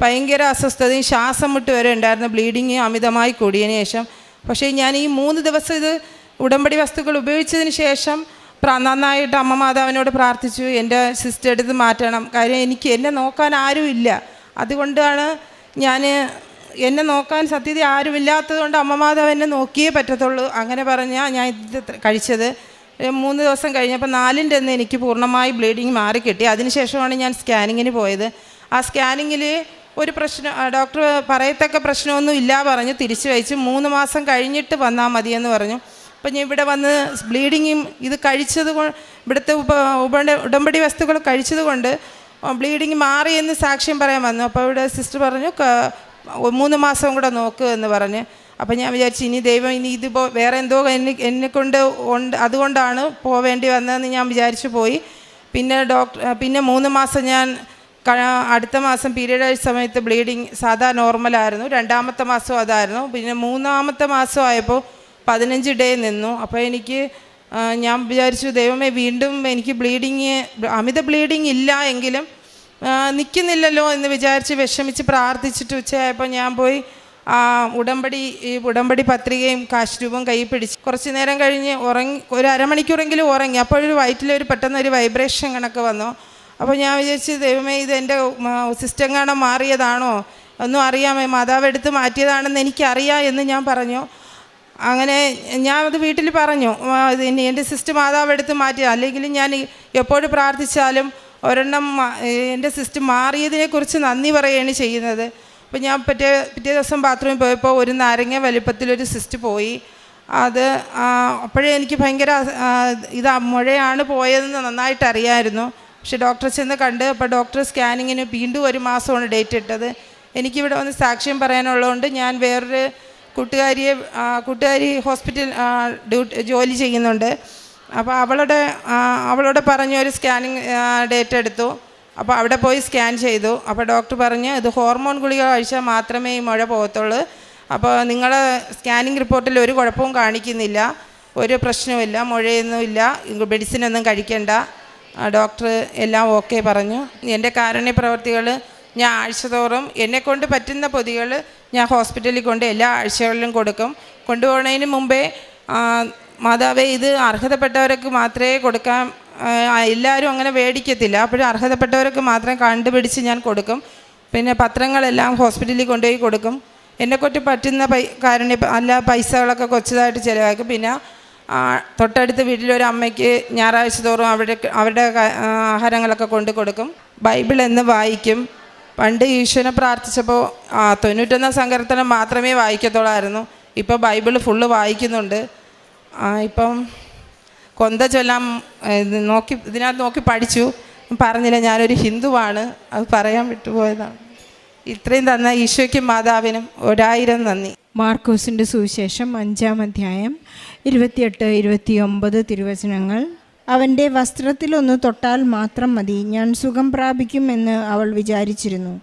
ഭയങ്കര അസ്വസ്ഥതയും ശ്വാസം മുട്ട് വരെ ഉണ്ടായിരുന്നു ബ്ലീഡിങ് അമിതമായി കൂടിയതിന് ശേഷം. പക്ഷേ ഞാൻ ഈ 3 ദിവസം ഇത് ഉടമ്പടി വസ്തുക്കൾ ഉപയോഗിച്ചതിന് ശേഷം നന്നായിട്ട് അമ്മ മാതാവിനോട് പ്രാർത്ഥിച്ചു, എൻ്റെ സിസ്റ്റർ എടുത്ത് മാറ്റണം. കാര്യം എന്നെ നോക്കാൻ ആരുമില്ല. അതുകൊണ്ടാണ് എന്നെ നോക്കാൻ സത്യത ആരുമില്ലാത്തത് കൊണ്ട് അമ്മ മാതാവ് എന്നെ നോക്കിയേ പറ്റത്തുള്ളൂ. അങ്ങനെ പറഞ്ഞാൽ ഞാൻ ഇത് കഴിച്ചത്. 3 ദിവസം കഴിഞ്ഞപ്പോൾ 4ൻ്റെ അന്ന് എനിക്ക് പൂർണ്ണമായി ബ്ലീഡിങ് മാറിക്കിട്ടി. അതിനുശേഷമാണ് ഞാൻ സ്കാനിങ്ങിന് പോയത്. ആ സ്കാനിങ്ങിൽ ഒരു പ്രശ്നം, ഡോക്ടർ പറയത്തക്ക പ്രശ്നമൊന്നും ഇല്ല പറഞ്ഞ് തിരിച്ചു വെച്ച് 3 മാസം കഴിഞ്ഞിട്ട് വന്നാൽ മതിയെന്ന് പറഞ്ഞു. അപ്പം ഞാൻ ഇവിടെ വന്ന് ബ്ലീഡിങ്ങും ഇത് കഴിച്ചത് ഇവിടുത്തെ ഉടമ്പടി വസ്തുക്കൾ കഴിച്ചത് കൊണ്ട് ബ്ലീഡിങ് മാറിയെന്ന് സാക്ഷ്യം പറയാൻ വന്നു. അപ്പോൾ ഇവിടെ സിസ്റ്റർ പറഞ്ഞു 3 മാസം കൂടെ നോക്ക് എന്ന് പറഞ്ഞ്. അപ്പം ഞാൻ വിചാരിച്ചു, ഇനി ദൈവം ഇനി ഇതിപ്പോൾ വേറെ എന്തോ എന്നെക്കൊണ്ട് അതുകൊണ്ടാണ് പോവേണ്ടി വന്നതെന്ന് ഞാൻ വിചാരിച്ചു പോയി. പിന്നെ 3 മാസം ഞാൻ അടുത്ത മാസം പീരീഡ് സമയത്ത് ബ്ലീഡിങ് സാധാ നോർമലായിരുന്നു. 2ാമത്തെ മാസം അതായിരുന്നു. പിന്നെ 3ാമത്തെ മാസം ആയപ്പോൾ 15 ഡേ നിന്നു. അപ്പോൾ ഞാൻ വിചാരിച്ചു, ദൈവമേ വീണ്ടും എനിക്ക് അമിത ബ്ലീഡിങ് ഇല്ല എങ്കിലും നിൽക്കുന്നില്ലല്ലോ എന്ന് വിചാരിച്ച് വിഷമിച്ച് പ്രാർത്ഥിച്ചിട്ട് ഉച്ചയായപ്പോൾ ഞാൻ പോയി ഉടമ്പടി പത്രികയും കാശ് രൂപം കയ്യിൽ പിടിച്ച് കുറച്ച് നേരം കഴിഞ്ഞ് ഒരു അരമണിക്കൂറെങ്കിലും ഉറങ്ങി. അപ്പോഴൊരു വയറ്റിലൊരു പെട്ടെന്നൊരു വൈബ്രേഷൻ കണക്ക് വന്നു. അപ്പോൾ ഞാൻ വിചാരിച്ചു, ദൈവമേ ഇത് എൻ്റെ സിസ്റ്റം കാണാൻ മാറിയതാണോ, ഒന്നും അറിയാമേ, മാതാവ് എടുത്ത് മാറ്റിയതാണെന്ന് എനിക്കറിയാം എന്ന് ഞാൻ പറഞ്ഞു. അങ്ങനെ ഞാൻ അത് വീട്ടിൽ പറഞ്ഞു, എൻ്റെ സിസ്റ്റർ മാതാവ് എടുത്ത് മാറ്റിയത്, അല്ലെങ്കിൽ ഞാൻ എപ്പോഴും പ്രാർത്ഥിച്ചാലും ഒരെണ്ണം എൻ്റെ സിസ്റ്റർ മാറിയതിനെക്കുറിച്ച് നന്ദി പറയുകയാണ് ചെയ്യുന്നത്. അപ്പോൾ ഞാൻ പിറ്റേ ദിവസം ബാത്റൂമിൽ പോയപ്പോൾ ഒരു നാരങ്ങ വലിപ്പത്തിലൊരു സിസ്റ്റ് പോയി. അപ്പോഴേ എനിക്ക് ഭയങ്കര മുഴയാണ് പോയതെന്ന് നന്നായിട്ട് അറിയാമായിരുന്നു. പക്ഷെ ഡോക്ടറെ ചെന്ന് കണ്ട്, അപ്പോൾ ഡോക്ടർ സ്കാനിങ്ങിന് വീണ്ടും 1 മാസമാണ് ഡേറ്റ് ഇട്ടത്. എനിക്കിവിടെ വന്ന് സാക്ഷ്യം പറയാനുള്ളതുകൊണ്ട് ഞാൻ വേറൊരു കൂട്ടുകാരി ഹോസ്പിറ്റൽ ജോലി ചെയ്യുന്നുണ്ട്. അപ്പോൾ അവളോട് പറഞ്ഞു ഒരു സ്കാനിങ് ഡേറ്റ് എടുത്തു. അപ്പോൾ അവിടെ പോയി സ്കാൻ ചെയ്തു. അപ്പോൾ ഡോക്ടർ പറഞ്ഞു, ഇത് ഹോർമോൺ ഗുളിക കഴിച്ചാൽ മാത്രമേ ഈ മുഴ പോകത്തുള്ളൂ. അപ്പോൾ നിങ്ങളെ സ്കാനിങ് റിപ്പോർട്ടിൽ ഒരു കുഴപ്പവും കാണിക്കുന്നില്ല, ഒരു പ്രശ്നവുമില്ല, മുഴയൊന്നുമില്ല, മെഡിസിനൊന്നും കഴിക്കണ്ട, ഡോക്ടർ എല്ലാം ഓക്കെ പറഞ്ഞു. എൻ്റെ കാരുണ്യ പ്രവർത്തികൾ ഞാൻ ആഴ്ചതോറും എന്നെക്കൊണ്ട് പറ്റുന്ന പൊതികൾ ഞാൻ ഹോസ്പിറ്റലിൽ കൊണ്ട് എല്ലാ ആഴ്ചകളിലും കൊടുക്കും. കൊണ്ടുപോകുന്നതിന് മുമ്പേ മാതാവേ ഇത് അർഹതപ്പെട്ടവർക്ക് മാത്രമേ കൊടുക്കാൻ, എല്ലാവരും അങ്ങനെ മേടിക്കത്തില്ല, അപ്പോഴും അർഹതപ്പെട്ടവർക്ക് മാത്രം കണ്ടുപിടിച്ച് ഞാൻ കൊടുക്കും. പിന്നെ പത്രങ്ങളെല്ലാം ഹോസ്പിറ്റലിൽ കൊണ്ടുപോയി കൊടുക്കും. എന്നെക്കൊണ്ട് പറ്റുന്ന പൈസകളൊക്കെ കൊച്ചതായിട്ട് ചിലവാക്കും. പിന്നെ തൊട്ടടുത്ത വീട്ടിലൊരു അമ്മയ്ക്ക് ഞായറാഴ്ച തോറും അവരുടെ ആഹാരങ്ങളൊക്കെ കൊണ്ട് കൊടുക്കും. ബൈബിൾ എന്ന് വായിക്കും. പണ്ട് ഈശ്വരനെ പ്രാർത്ഥിച്ചപ്പോൾ 91 സങ്കീർത്തനം മാത്രമേ വായിക്കത്തുള്ളായിരുന്നു. ഇപ്പോൾ ബൈബിൾ ഫുള്ള് വായിക്കുന്നുണ്ട്. ഇപ്പം കൊന്ത ചൊല്ലാൻ ഇതിനകത്ത് നോക്കി പഠിച്ചു. പറഞ്ഞില്ല, ഞാനൊരു ഹിന്ദുവാണ്, അത് പറയാൻ വിട്ടുപോയതാണ്. ഇത്രയും തന്ന ഈശോയ്ക്കും മാതാവിനും 1000 നന്ദി. മാർക്കോസിൻ്റെ സുവിശേഷം 5-ാം അധ്യായം 28-29 തിരുവചനങ്ങൾ. അവൻ്റെ വസ്ത്രത്തിലൊന്ന് തൊട്ടാൽ മാത്രം മതി, ഞാൻ സുഖം പ്രാപിക്കുമെന്ന് അവൾ വിചാരിച്ചിരുന്നു.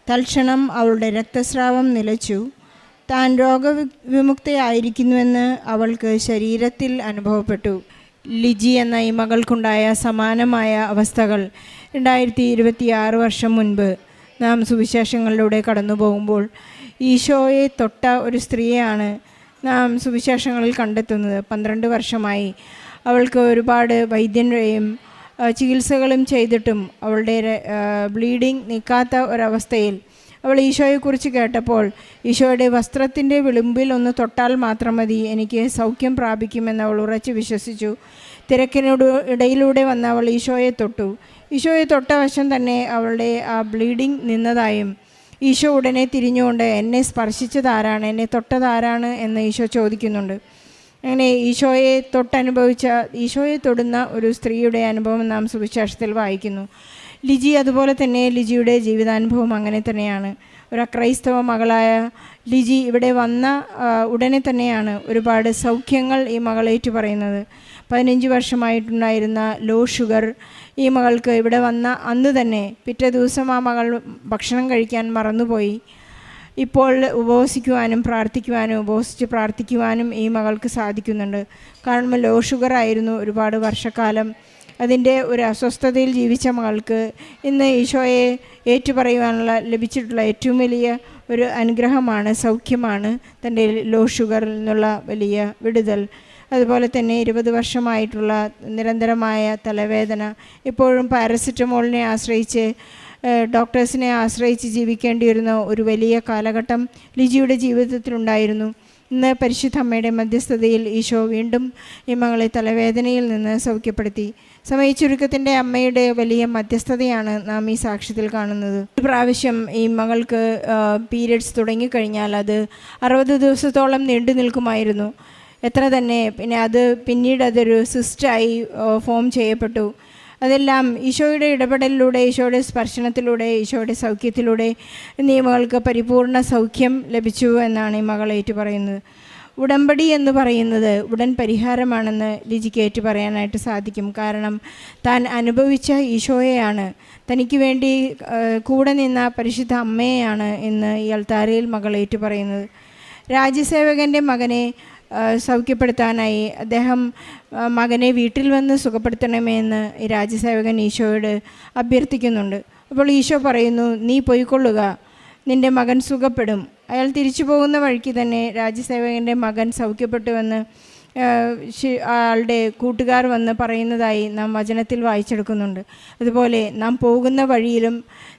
തൽക്ഷണം അവളുടെ രക്തസ്രാവം നിലച്ചു. താൻ രോഗവിമുക്തയായിരിക്കുന്നുവെന്ന് അവൾക്ക് ശരീരത്തിൽ അനുഭവപ്പെട്ടു. ലിജി എന്ന ഈ മകൾക്കുണ്ടായ സമാനമായ അവസ്ഥകൾ 2026 വർഷം മുൻപ് നാം സുവിശേഷങ്ങളിലൂടെ കടന്നു പോകുമ്പോൾ ഈശോയെ തൊട്ട ഒരു സ്ത്രീയാണ് നാം സുവിശേഷങ്ങളിൽ കണ്ടെത്തുന്നത്. 12 വർഷമായി അവൾക്ക് ഒരുപാട് വൈദ്യരെയും ചികിത്സകളും ചെയ്തിട്ടും അവളുടെ ബ്ലീഡിങ് നിൽക്കാത്ത ഒരവസ്ഥയിൽ അവൾ ഈശോയെക്കുറിച്ച് കേട്ടപ്പോൾ ഈശോയുടെ വസ്ത്രത്തിൻ്റെ വിളിമ്പിൽ ഒന്ന് തൊട്ടാൽ മാത്രം മതി, എനിക്ക് സൗഖ്യം പ്രാപിക്കുമെന്ന് അവൾ ഉറച്ചു വിശ്വസിച്ചു. തിരക്കിനോട് ഇടയിലൂടെ വന്ന് അവൾ ഈശോയെ തൊട്ടു. ഈശോയെ തൊട്ട വശം തന്നെ അവളുടെ ആ ബ്ലീഡിങ് നിന്നതായും ഈശോ ഉടനെ തിരിഞ്ഞുകൊണ്ട് എന്നെ സ്പർശിച്ചതാരാണ്, എന്നെ തൊട്ടതാരാണ് എന്ന് ഈശോ ചോദിക്കുന്നുണ്ട്. അങ്ങനെ ഈശോയെ ഈശോയെ തൊടുന്ന ഒരു സ്ത്രീയുടെ അനുഭവം നാം സുവിശേഷത്തിൽ വായിക്കുന്നു. ലിജി അതുപോലെ തന്നെ, ലിജിയുടെ ജീവിതാനുഭവം അങ്ങനെ തന്നെയാണ്. ഒരു അക്രൈസ്തവ മകളായ ലിജി ഇവിടെ വന്ന ഉടനെ തന്നെയാണ് ഒരുപാട് സൗഖ്യങ്ങൾ ഈ മകളേറ്റു പറയുന്നത്. 15 വർഷമായിട്ടുണ്ടായിരുന്ന ലോ ഷുഗർ ഈ മകൾക്ക് ഇവിടെ വന്ന അന്ന് തന്നെ പിറ്റേ ദിവസം ആ മകൾ ഭക്ഷണം കഴിക്കാൻ മറന്നുപോയി. ഇപ്പോൾ ഉപവസിക്കുവാനും ഉപവസിച്ച് പ്രാർത്ഥിക്കുവാനും ഈ മകൾക്ക് സാധിക്കുന്നുണ്ട്. കാരണം ലോ ഷുഗർ ആയിരുന്നു ഒരുപാട് വർഷക്കാലം. അതിൻ്റെ ഒരു അസ്വസ്ഥതയിൽ ജീവിച്ച മകൾക്ക് ഇന്ന് ഈശോയെ ഏറ്റുപറയുവാനുള്ള ലഭിച്ചിട്ടുള്ള ഏറ്റവും വലിയ ഒരു അനുഗ്രഹമാണ്, സൗഖ്യമാണ് തൻ്റെ ലോ ഷുഗറിൽ നിന്നുള്ള വലിയ വിടുതൽ. അതുപോലെ തന്നെ 20 വർഷമായിട്ടുള്ള നിരന്തരമായ തലവേദന, ഇപ്പോഴും പാരസിറ്റമോളിനെ ആശ്രയിച്ച് ഡോക്ടേഴ്സിനെ ആശ്രയിച്ച് ജീവിക്കേണ്ടി വരുന്ന ഒരു വലിയ കാലഘട്ടം ലിജിയുടെ ജീവിതത്തിലുണ്ടായിരുന്നു. ഇന്ന് പരിശുദ്ധ അമ്മയുടെ മധ്യസ്ഥതയിൽ ഈശോ വീണ്ടും ഈ മകളെ തലവേദനയിൽ നിന്ന് സൗഖ്യപ്പെടുത്തി. സമയച്ചുരുക്കത്തിൻ്റെ അമ്മയുടെ വലിയ മധ്യസ്ഥതയാണ് നാം ഈ സാക്ഷ്യത്തിൽ കാണുന്നത്. ഒരു പ്രാവശ്യം ഈ മകൾക്ക് പീരിയഡ്സ് തുടങ്ങിക്കഴിഞ്ഞാൽ അത് 60 ദിവസത്തോളം നീണ്ടു നിൽക്കുമായിരുന്നു. എത്ര തന്നെ പിന്നീട് അതൊരു സിസ്റ്റായി ഫോം ചെയ്യപ്പെട്ടു. അതെല്ലാം ഈശോയുടെ ഇടപെടലിലൂടെ, ഈശോയുടെ സ്പർശനത്തിലൂടെ, ഈശോയുടെ സൗഖ്യത്തിലൂടെ ഈ മകൾക്ക് പരിപൂർണ സൗഖ്യം ലഭിച്ചു എന്നാണ് ഈ മകൾ ഏറ്റു പറയുന്നത്. ഉടമ്പടി എന്ന് പറയുന്നത് ഉടൻ പരിഹാരമാണെന്ന് ലിജിക്ക് ഏറ്റു പറയാനായിട്ട് സാധിക്കും. കാരണം താൻ അനുഭവിച്ച ഈശോയെയാണ്, തനിക്ക് വേണ്ടി കൂടെ നിന്ന പരിശുദ്ധ അമ്മയെയാണ് ഇന്ന് ഈ അൾത്താരയിൽ മകൾ ഏറ്റു പറയുന്നത്. രാജ്യസേവകൻ്റെ മകനെ സൗഖ്യപ്പെടുത്താനായി അദ്ദേഹം മകനെ വീട്ടിൽ വന്ന് സുഖപ്പെടുത്തണമെന്ന് ഈ രാജ്യസേവകൻ ഈശോയോട് അഭ്യർത്ഥിക്കുന്നുണ്ട്. അപ്പോൾ ഈശോ പറയുന്നു, നീ പോയിക്കൊള്ളുക, നിൻ്റെ മകൻ സുഖപ്പെടും. അയാൾ തിരിച്ചു പോകുന്ന വഴിക്ക് തന്നെ രാജ്യസേവകൻ്റെ മകൻ സൗഖ്യപ്പെട്ടുവെന്ന് ആളുടെ കൂട്ടുകാർ വന്ന് പറയുന്നതായി നാം വചനത്തിൽ വായിച്ചെടുക്കുന്നുണ്ട്. അതുപോലെ നാം പോകുന്ന വഴിയിലും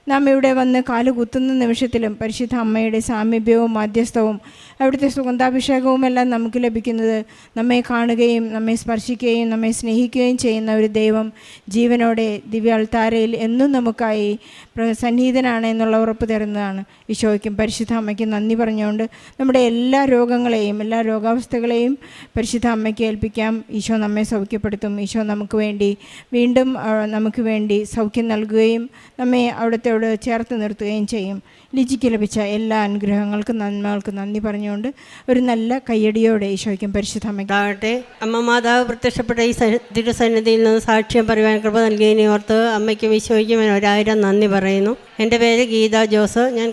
നാം ഇവിടെ വന്ന് കാലുകുത്തുന്ന നിമിഷത്തിലും പരിശുദ്ധ അമ്മയുടെ സാമീപ്യവും മാധ്യസ്ഥവും അവിടുത്തെ സുഗന്ധാഭിഷേകവും എല്ലാം നമുക്ക് ലഭിക്കുന്നത് നമ്മെ കാണുകയും നമ്മെ സ്പർശിക്കുകയും നമ്മെ സ്നേഹിക്കുകയും ചെയ്യുന്ന ഒരു ദൈവം ജീവനോടെ ദിവ്യ അൾത്താരയിൽ എന്നും നമുക്കായി സന്നിഹിതനാണ് എന്നുള്ള ഉറപ്പ് തരുന്നതാണ്. ഈശോയ്ക്കും പരിശുദ്ധ അമ്മയ്ക്കും നന്ദി പറഞ്ഞുകൊണ്ട് നമ്മുടെ എല്ലാ രോഗങ്ങളെയും, എല്ലാ രോഗാവസ്ഥകളെയും പരിശുദ്ധ അമ്മയ്ക്ക് ഏൽപ്പിക്കാം. ഈശോ നമ്മെ സൗഖ്യപ്പെടുത്തും. ഈശോ നമുക്ക് വേണ്ടി വീണ്ടും നമുക്ക് വേണ്ടി സൗഖ്യം നൽകുകയും നമ്മെ അവിടുത്തോട് ചേർത്ത് നിർത്തുകയും ചെയ്യും. ലിജിക്ക് ലഭിച്ച എല്ലാ അനുഗ്രഹങ്ങൾക്കും നന്മകൾക്കും നന്ദി പറഞ്ഞുകൊണ്ട് ഒരു നല്ല കയ്യടിയോടെ ഈശോയ്ക്കും പരിശുദ്ധ അമ്മയ്ക്കാകട്ടെ. അമ്മ മാതാവ് പ്രത്യക്ഷപ്പെട്ട ഈ തിരുസന്നിധിയിൽ നിന്ന് സാക്ഷ്യം പറയുവാൻ കൃപ നൽകിയതിനെ ഓർത്ത് അമ്മയ്ക്കും ഈശോയ്ക്കും 1000 നന്ദി പറയുന്നു. എൻ്റെ പേര് ഗീത ജോസ്. ഞാൻ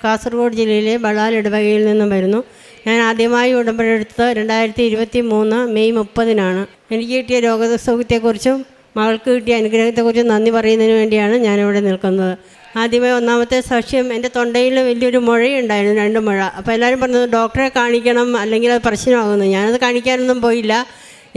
കാസർഗോഡ് ജില്ലയിലെ ബളാൽ ഇടവകയിൽ നിന്നും വരുന്നു. ഞാൻ ആദ്യമായി ഉടമ്പടി എടുത്തത് 2023 മെയ് 30-നാണ്. എനിക്ക് കിട്ടിയ രോഗസൗഖ്യത്തെക്കുറിച്ചും മകൾക്ക് കിട്ടിയ അനുഗ്രഹത്തെക്കുറിച്ചും നന്ദി പറയുന്നതിന് വേണ്ടിയാണ് ഞാനിവിടെ നിൽക്കുന്നത്. ആദ്യമായി ഒന്നാമത്തെ സാക്ഷ്യം, എൻ്റെ തൊണ്ടയിൽ വലിയൊരു മുഴയുണ്ടായിരുന്നു, 2 മുഴ. അപ്പോൾ എല്ലാവരും പറഞ്ഞത് ഡോക്ടറെ കാണിക്കണം, അല്ലെങ്കിൽ അത് പ്രശ്നമാകുന്നു. ഞാനത് കാണിക്കാനൊന്നും പോയില്ല.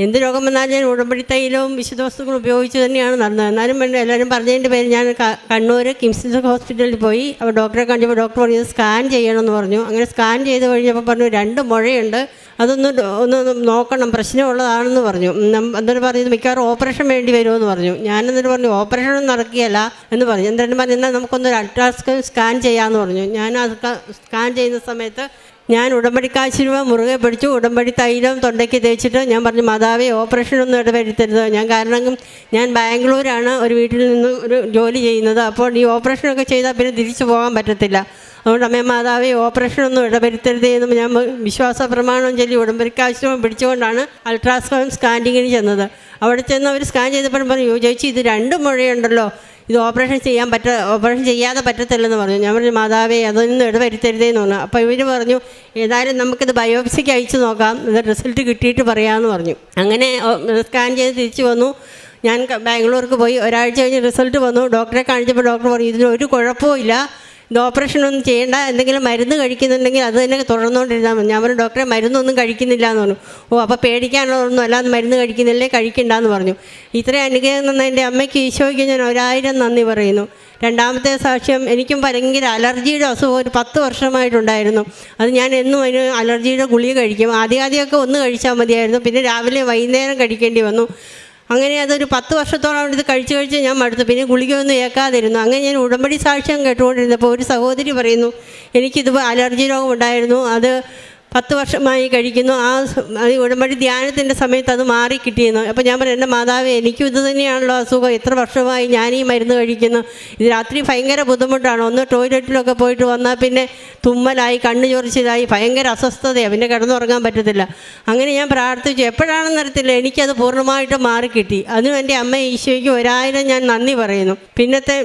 എന്ത് രോഗം വന്നാലും ഞാൻ ഉടമ്പടി തൈലവും വിശുദ്ധ വസ്തുക്കളും ഉപയോഗിച്ച് തന്നെയാണ് നടന്നത്. എന്നാലും എല്ലാവരും പറഞ്ഞതിൻ്റെ പേര് ഞാൻ കണ്ണൂർ കിംസ് ഹോസ്പിറ്റലിൽ പോയി. അപ്പോൾ ഡോക്ടറെ കാണിച്ചപ്പോൾ ഡോക്ടർ പറഞ്ഞത് സ്കാൻ ചെയ്യണമെന്ന് പറഞ്ഞു. അങ്ങനെ സ്കാൻ ചെയ്ത് കഴിഞ്ഞപ്പോൾ പറഞ്ഞു 2 മുഴയുണ്ട്, ഒന്ന് നോക്കണം, പ്രശ്നമുള്ളതാണെന്ന് പറഞ്ഞു. എന്നിട്ട് പറഞ്ഞത് മിക്കവാറും ഓപ്പറേഷൻ വേണ്ടി വരുമെന്ന് പറഞ്ഞു. ഞാനെന്നിട്ട് പറഞ്ഞു ഓപ്പറേഷനൊന്നും നടക്കുകയല്ല എന്ന് പറഞ്ഞു. എന്നിട്ട് പറഞ്ഞാൽ നമുക്കൊന്നൊരു അൾട്രാസ്കാൻ സ്കാൻ ചെയ്യാമെന്ന് പറഞ്ഞു. ഞാൻ അത് സ്കാൻ ചെയ്യുന്ന സമയത്ത് ഞാൻ ഉടമ്പടി കാശ് രൂപ മുറുകെ പിടിച്ചു. ഉടമ്പടി തൈലം തൊണ്ടയ്ക്ക് തേച്ചിട്ട് ഞാൻ പറഞ്ഞു, മാതാവേ ഓപ്പറേഷനൊന്നും ഇടവരുത്തരുത്. ഞാൻ ബാംഗ്ലൂരാണ് ഒരു വീട്ടിൽ നിന്ന് ഒരു ജോലി ചെയ്യുന്നത്. അപ്പോൾ ഈ ഓപ്പറേഷനൊക്കെ ചെയ്താൽ പിന്നെ തിരിച്ചു പോകാൻ പറ്റത്തില്ല. അതുകൊണ്ട് അമ്മേ മാതാവേ ഓപ്പറേഷനൊന്നും ഇടവരുത്തരുതേ എന്ന് ഞാൻ വിശ്വാസ പ്രമാണം ചൊല്ലി ഉടമ്പടിക്കാശ്രമം പിടിച്ചുകൊണ്ടാണ് അൾട്രാസൗണ്ട് സ്കാനിങ്ങിന് ചെന്നത്. അവിടെ ചെന്ന് അവർ സ്കാൻ ചെയ്തപ്പോഴും പറഞ്ഞു, ചേച്ചി ഇത് 2 മുഴയുണ്ടല്ലോ, ഇത് ഓപ്പറേഷൻ ചെയ്യാതെ പറ്റത്തില്ലെന്ന് പറഞ്ഞു. ഞാൻ പറഞ്ഞു, മാതാവേ അതൊന്നും ഇടവരുത്തരുതേന്ന് പറഞ്ഞു. അപ്പോൾ ഇവർ പറഞ്ഞു, ഏതായാലും നമുക്കിത് ബയോപ്സിക്ക് അയച്ചു നോക്കാം, ഇത് റിസൾട്ട് കിട്ടിയിട്ട് പറയാമെന്ന് പറഞ്ഞു. അങ്ങനെ സ്കാൻ ചെയ്ത് തിരിച്ചു വന്നു. ഞാൻ ബാംഗ്ലൂർക്ക് പോയി. ഒരാഴ്ച കഴിഞ്ഞ് റിസൾട്ട് വന്നു. ഡോക്ടറെ കാണിച്ചപ്പോൾ ഡോക്ടർ പറഞ്ഞു, ഇതിനൊരു കുഴപ്പമില്ല, ഇത് ഓപ്പറേഷനൊന്നും ചെയ്യേണ്ട, എന്തെങ്കിലും മരുന്ന് കഴിക്കുന്നുണ്ടെങ്കിൽ അത് തന്നെ തുടർന്നുകൊണ്ടിരുന്നാൽ മതി. ഞാൻ പറഞ്ഞു, ഡോക്ടറെ മരുന്നൊന്നും കഴിക്കുന്നില്ല എന്ന് പറഞ്ഞു. അപ്പോൾ പേടിക്കാനുള്ളതൊന്നും അല്ലാതെ മരുന്ന് കഴിക്കുന്നില്ലേ, കഴിക്കണ്ടെന്ന് പറഞ്ഞു. ഇത്രയും അനുഗ്രഹം തന്ന എൻ്റെ അമ്മയ്ക്ക് ഈശോയ്ക്ക് ഞാൻ 1000 നന്ദി പറയുന്നു. രണ്ടാമത്തെ സാക്ഷ്യം, എനിക്കും ഭയങ്കര അലർജിയുടെ അസുഖം ഒരു 10 വർഷമായിട്ടുണ്ടായിരുന്നു. അത് ഞാൻ എന്നും അതിന് അലർജിയുടെ ഗുളിക കഴിക്കും. ആദ്യമൊക്കെ ഒന്ന് കഴിച്ചാൽ മതിയായിരുന്നു, പിന്നെ രാവിലെ വൈകുന്നേരം കഴിക്കേണ്ടി വന്നു. അങ്ങനെ അതൊരു 10 വർഷത്തോളം ഇത് കഴിച്ച് ഞാൻ മടുത്തു. പിന്നെ ഗുളികയൊന്നും ഏൽക്കാതിരുന്നു. അങ്ങനെ ഞാൻ ഉടമ്പടി സാക്ഷ്യം കേട്ടുകൊണ്ടിരുന്നപ്പോൾ ഒരു സഹോദരി പറയുന്നു, എനിക്കിത് അലർജി രോഗം ഉണ്ടായിരുന്നു, അത് 10 വർഷമായി കഴിക്കുന്നു. ആ ഉടമ്പടി ധ്യാനത്തിൻ്റെ സമയത്ത് അത് മാറി കിട്ടിയെന്നു. അപ്പോൾ ഞാൻ പറഞ്ഞു, എൻ്റെ മാതാവേ എനിക്കും ഇത് തന്നെയാണല്ലോ അസുഖം, എത്ര വർഷമായി ഞാനീ മരുന്ന് കഴിക്കുന്നു. ഇത് രാത്രി ഭയങ്കര ബുദ്ധിമുട്ടാണ്. ഒന്ന് ടോയ്ലറ്റിലൊക്കെ പോയിട്ട് വന്നാൽ പിന്നെ തുമ്മലായി, കണ്ണ് ചൊറിച്ചിലായി, ഭയങ്കര അസ്വസ്ഥതയാണ്, പിന്നെ കിടന്നുറങ്ങാൻ പറ്റത്തില്ല. അങ്ങനെ ഞാൻ പ്രാർത്ഥിച്ചു. എപ്പോഴാണെന്ന് അറിയത്തില്ല, എനിക്കത് പൂർണ്ണമായിട്ട് മാറിക്കിട്ടി. അതിനും എൻ്റെ അമ്മ ഈശോയ്ക്ക് 1000 ഞാൻ നന്ദി പറയുന്നു. പിന്നത്തെ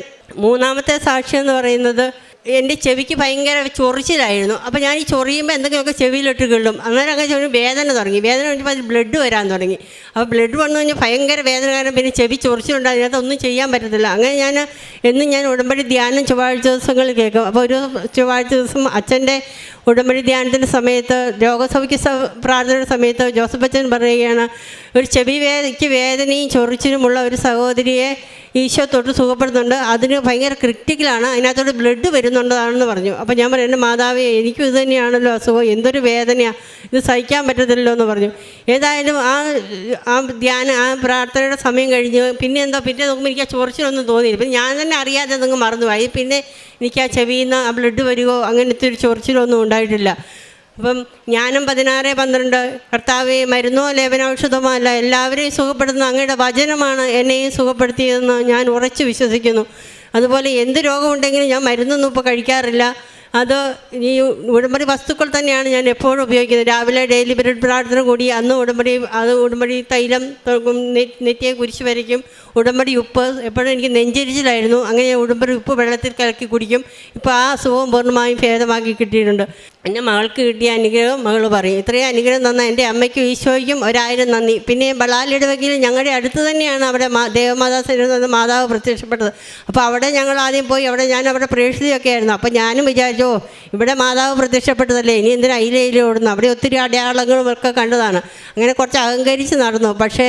3ാമത്തെ സാക്ഷ്യം എന്ന് പറയുന്നത്, എൻ്റെ ചെവിക്ക് ഭയങ്കര ചൊറിച്ചിലായിരുന്നു. അപ്പോൾ ഞാൻ ഈ ചൊറിയുമ്പോൾ എന്തെങ്കിലുമൊക്കെ ചെവിയിലിട്ട് കിള്ളും. അന്നേരം അങ്ങനെ വേദന കഴിഞ്ഞപ്പോൾ അതിൽ ബ്ലഡ് വരാൻ തുടങ്ങി. അപ്പോൾ ബ്ലഡ് വന്നു കഴിഞ്ഞാൽ ഭയങ്കര വേദന, കാരണം പിന്നെ ചെവി ചൊറിച്ചിലുണ്ട്, അതിനകത്ത് ഒന്നും ചെയ്യാൻ പറ്റത്തില്ല. അങ്ങനെ ഞാൻ ഉടമ്പടി ധ്യാനം ചൊവ്വാഴ്ച ദിവസങ്ങളിൽ കേൾക്കും. അപ്പോൾ ഒരു ചൊവ്വാഴ്ച ദിവസം അച്ഛൻ്റെ ഉടമ്പടി ധ്യാനത്തിൻ്റെ സമയത്ത്, രോഗസൗഖ്യ പ്രാർത്ഥനയുടെ സമയത്ത് ജോസഫ് അച്ഛൻ പറയുകയാണ്, ഒരു ചെവി വേദനയും ചൊറിച്ചിലുമുള്ള ഒരു സഹോദരിയെ ഈശോ തൊട്ട് സുഖപ്പെടുന്നുണ്ട്, അതിന് ഭയങ്കര ക്രിട്ടിക്കലാണ്, അതിനകത്തോട്ട് ബ്ലഡ് വരുന്നുണ്ടെന്നാണെന്ന് പറഞ്ഞു. അപ്പോൾ ഞാൻ പറഞ്ഞു, എൻ്റെ മാതാവേ എനിക്കും ഇത് തന്നെയാണല്ലോ അസുഖം, എന്തൊരു വേദനയാണ്, ഇത് സഹിക്കാൻ പറ്റത്തില്ലല്ലോ എന്ന് പറഞ്ഞു. ഏതായാലും ആ പ്രാർത്ഥനയുടെ സമയം കഴിഞ്ഞ് പിറ്റേ നോക്കുമ്പോൾ എനിക്ക് ആ ചൊറിച്ചിലൊന്നും തോന്നിയില്ല. പിന്നെ ഞാൻ തന്നെ അറിയാതെ അതങ്ങ് മറന്നുപോയി. പിന്നെ എനിക്ക് ആ ചെവിയിൽ നിന്ന് ആ ബ്ലഡ് വരികയോ അങ്ങനത്തെ ഒരു ചൊറിച്ചിലൊന്നും ഉണ്ടായിട്ടില്ല. അപ്പം ജ്ഞാനം 16:12, കർത്താവേ മരുന്നോ ലേപനൌഷധമോ അല്ല, എല്ലാവരെയും സുഖപ്പെടുത്തുന്ന അങ്ങയുടെ വചനമാണ് എന്നെയും സുഖപ്പെടുത്തിയതെന്ന് ഞാൻ ഉറച്ചു വിശ്വസിക്കുന്നു. അതുപോലെ എന്ത് രോഗമുണ്ടെങ്കിലും ഞാൻ മരുന്നൊന്നും ഇപ്പോൾ കഴിക്കാറില്ല. അത് ഈ ഉടമ്പടി വസ്തുക്കൾ തന്നെയാണ് ഞാൻ എപ്പോഴും ഉപയോഗിക്കുന്നത്. രാവിലെ ഡെയിലി ബ്രെഡ് പ്രാർത്ഥന കൂടി അന്ന് ഉടമ്പടി തൈലം നെറ്റിയെ കുരിശ് വരയ്ക്കും. ഉടമ്പടി ഉപ്പ്, എപ്പോഴും എനിക്ക് നെഞ്ചരിച്ചിലായിരുന്നു, അങ്ങനെ ഞാൻ ഉടമ്പടി ഉപ്പ് വെള്ളത്തിൽ കലക്കി കുടിക്കും. ഇപ്പോൾ ആ അസുഖവും പൂർണ്ണമായും ഭേദമാക്കി കിട്ടിയിട്ടുണ്ട്. എൻ്റെ മകൾക്ക് കിട്ടിയ അനുഗ്രഹം മകൾ പറയും. ഇത്രയും അനുഗ്രഹം തന്ന എൻ്റെ അമ്മയ്ക്കും ഈശോയ്ക്കും 1000 നന്ദി. പിന്നെ ബളാലിടവകയിൽ ഞങ്ങളുടെ അടുത്ത് തന്നെയാണ് അവിടെ ദേവമാതാ സന്നിധിയിൽ മാതാവ് പ്രത്യക്ഷപ്പെട്ടത്. അപ്പോൾ അവിടെ ഞങ്ങൾ ആദ്യം പോയി, ഞാൻ അവിടെ പ്രേക്ഷിതയൊക്കെ ആയിരുന്നു. അപ്പോൾ ഞാനും വിചാരിച്ചു, ഇവിടെ മാതാവ് പ്രത്യക്ഷപ്പെട്ടതല്ലേ, ഇനി എന്തിനാ അയിലയിൽ ഓടുന്നു, അവിടെ ഒത്തിരി അടയാളങ്ങളും ഒക്കെ കണ്ടതാണ്. അങ്ങനെ കുറച്ച് അഹങ്കരിച്ച് നടന്നു. പക്ഷേ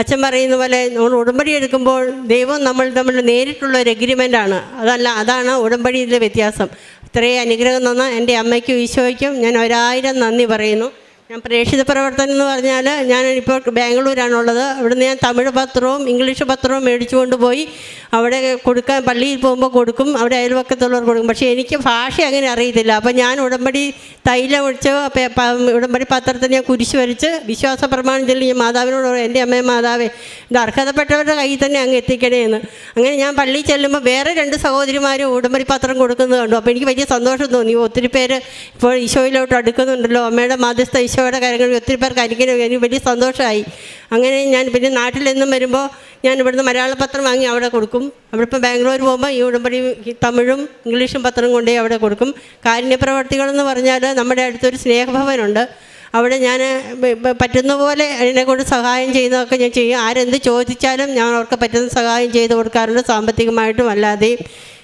അച്ഛൻ പറയുന്ന പോലെ നമ്മൾ ഉടമ്പടി എടുക്കുമ്പോൾ ദൈവം നമ്മൾ നേരിട്ടുള്ള ഒരു എഗ്രിമെൻ്റാണ്, അതാണ് ഉടമ്പടിയിലെ വ്യത്യാസം. ഇത്രയും അനുഗ്രഹം തന്ന എൻ്റെ അമ്മയ്ക്കും ഈശോയ്ക്കും ഞാൻ 1000 നന്ദി പറയുന്നു. ഞാൻ പ്രേക്ഷിത പ്രവർത്തനം എന്ന് പറഞ്ഞാൽ, ഞാനിപ്പോൾ ബാംഗ്ലൂരാണുള്ളത്. അവിടുന്ന് ഞാൻ തമിഴ് പത്രവും ഇംഗ്ലീഷ് പത്രവും മേടിച്ചുകൊണ്ട് പോയി അവിടെ കൊടുക്കാൻ, പള്ളിയിൽ പോകുമ്പോൾ കൊടുക്കും, അവിടെ അയൽവക്കത്തുള്ളവർ കൊടുക്കും. പക്ഷേ എനിക്ക് ഭാഷ അങ്ങനെ അറിയത്തില്ല. അപ്പോൾ ഞാൻ ഉടമ്പടി തൈലം ഒഴിച്ച് ഉടമ്പടി പത്രത്തിൽ ഞാൻ കുരിശ് വരച്ച് വിശ്വാസ പ്രമാണം ചൊല്ലി മാതാവിനോട്, എൻ്റെ അമ്മയെ മാതാവേ ഇത് അർഹതപ്പെട്ടവരുടെ കയ്യിൽ തന്നെ അങ്ങ് എത്തിക്കണേ എന്ന്. അങ്ങനെ ഞാൻ പള്ളിയിൽ ചെല്ലുമ്പോൾ വേറെ 2 സഹോദരിമാരും ഉടമ്പടി പത്രം കൊടുക്കുന്നത് കണ്ടു. അപ്പോൾ എനിക്ക് വലിയ സന്തോഷം തോന്നി. ഒത്തിരി പേര് ഇപ്പോൾ ഈശോയിലോട്ട് അടുക്കുന്നുണ്ടല്ലോ, അമ്മയുടെ മാധ്യസ്ഥ ഈശോയുടെ കാര്യങ്ങളിൽ ഒത്തിരി പേർക്ക് അനുഗ്രഹം, എനിക്ക് വലിയ സന്തോഷമായി. അങ്ങനെ ഞാൻ പിന്നെ നാട്ടിലെന്നും വരുമ്പോൾ ഞാൻ ഇവിടുന്ന് മലയാള പത്രം വാങ്ങി അവിടെ കൊടുക്കും. അവിടെ ഇപ്പോൾ ബാംഗ്ലൂർ പോകുമ്പോൾ ഈ ഉടമ്പടി തമിഴും ഇംഗ്ലീഷും പത്രം കൊണ്ടേ അവിടെ കൊടുക്കും. കാരുണ്യപ്രവർത്തികളെന്ന് പറഞ്ഞാൽ നമ്മുടെ അടുത്തൊരു സ്നേഹഭവനുണ്ട്. അവിടെ ഞാൻ പറ്റുന്ന പോലെ അതിനെക്കൊണ്ട് സഹായം ചെയ്യുന്നതൊക്കെ ഞാൻ ചെയ്യും. ആരെന്ത് ചോദിച്ചാലും ഞാൻ അവർക്ക് പറ്റുന്ന സഹായം ചെയ്ത് കൊടുക്കാറുണ്ട്, സാമ്പത്തികമായിട്ടും അല്ലാതെയും.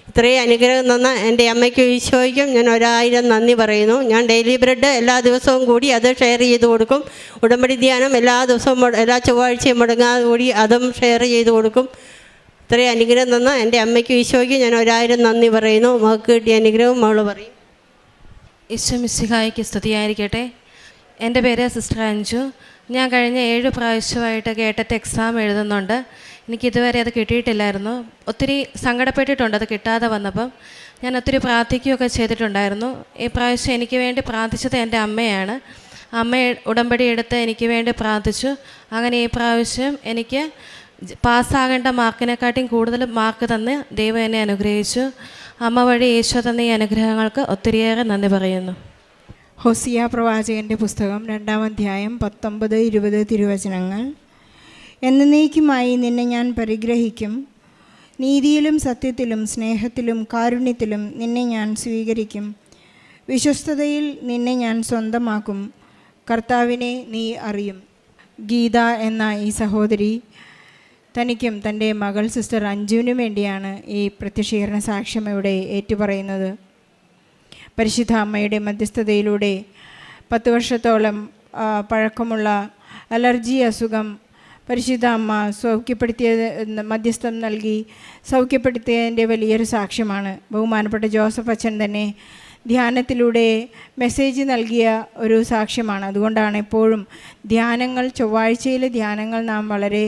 ഇത്രയും അനുഗ്രഹം തന്ന എൻ്റെ അമ്മയ്ക്കും ഈശോയ്ക്കും ഞാൻ 1000 നന്ദി പറയുന്നു. ഞാൻ ഡെയിലി ബ്രെഡ് എല്ലാ ദിവസവും കൂടി അത് ഷെയർ ചെയ്ത് കൊടുക്കും. ഉടമ്പടി ധ്യാനം എല്ലാ ദിവസവും എല്ലാ ചൊവ്വാഴ്ചയും മുടങ്ങാതെ കൂടി അതും ഷെയർ ചെയ്ത് കൊടുക്കും. ഇത്രയും അനുഗ്രഹം തന്ന എൻ്റെ അമ്മയ്ക്കും ഈശോയ്ക്കും ഞാൻ 1000 നന്ദി പറയുന്നു. മകൾക്ക് കിട്ടിയ അനുഗ്രഹം മകൾ പറയും. ഈശോ മിശിഹായ്ക്ക് സ്തുതിയായിരിക്കട്ടെ. എൻ്റെ പേര് സിസ്റ്റർ അഞ്ജു. ഞാൻ കഴിഞ്ഞ 7 പ്രാവശ്യമായിട്ട് കേട്ടറ്റ് എക്സാം എഴുതുന്നുണ്ട്. എനിക്കിതുവരെ അത് കിട്ടിയിട്ടില്ലായിരുന്നു. ഒത്തിരി സങ്കടപ്പെട്ടിട്ടുണ്ട് അത് കിട്ടാതെ വന്നപ്പം. ഞാൻ ഒത്തിരി പ്രാർത്ഥിക്കുകയൊക്കെ ചെയ്തിട്ടുണ്ടായിരുന്നു. ഈ പ്രാവശ്യം എനിക്ക് വേണ്ടി പ്രാർത്ഥിച്ചത് എൻ്റെ അമ്മയാണ്. അമ്മ ഉടമ്പടി എടുത്ത് എനിക്ക് വേണ്ടി പ്രാർത്ഥിച്ചു. അങ്ങനെ ഈ പ്രാവശ്യം എനിക്ക് പാസ്സാകേണ്ട മാർക്കിനെക്കാട്ടിയും കൂടുതൽ മാർക്ക് തന്ന് ദൈവം എന്നെ അനുഗ്രഹിച്ചു. അമ്മ വഴി ഈശോ തന്ന ഈ അനുഗ്രഹങ്ങൾക്ക് ഒത്തിരിയേറെ നന്ദി പറയുന്നു. ഹോസിയ പ്രവാചകൻ്റെ പുസ്തകം 2-ാം അധ്യായം 19-20 തിരുവചനങ്ങൾ. എന്നേക്കുമായി നിന്നെ ഞാൻ പരിഗ്രഹിക്കും, നീതിയിലും സത്യത്തിലും സ്നേഹത്തിലും കാരുണ്യത്തിലും നിന്നെ ഞാൻ സ്വീകരിക്കും, വിശ്വസ്തതയിൽ നിന്നെ ഞാൻ സ്വന്തമാക്കും, കർത്താവിനെ നീ അറിയും. ഗീത എന്ന ഈ സഹോദരി തനിക്കും തൻ്റെ മകൾ സിസ്റ്റർ അഞ്ജുവിനും വേണ്ടിയാണ് ഈ പ്രത്യക്ഷീകരണ സാക്ഷ്യം ഇവിടെ ഏറ്റുപറയുന്നത്. പരിശുദ്ധ അമ്മയുടെ മധ്യസ്ഥതയിലൂടെ 10 വർഷത്തോളം പഴക്കമുള്ള അലർജി അസുഖം പരിശുദ്ധ അമ്മ മധ്യസ്ഥം നൽകി സൗഖ്യപ്പെടുത്തിയതിൻ്റെ വലിയൊരു സാക്ഷ്യമാണ്. ബഹുമാനപ്പെട്ട ജോസഫ് അച്ഛൻ തന്നെ ധ്യാനത്തിലൂടെ മെസ്സേജ് നൽകിയ ഒരു സാക്ഷ്യമാണ്. അതുകൊണ്ടാണ് എപ്പോഴും ധ്യാനങ്ങൾ, ചൊവ്വാഴ്ചയിലെ ധ്യാനങ്ങൾ നാം വളരെ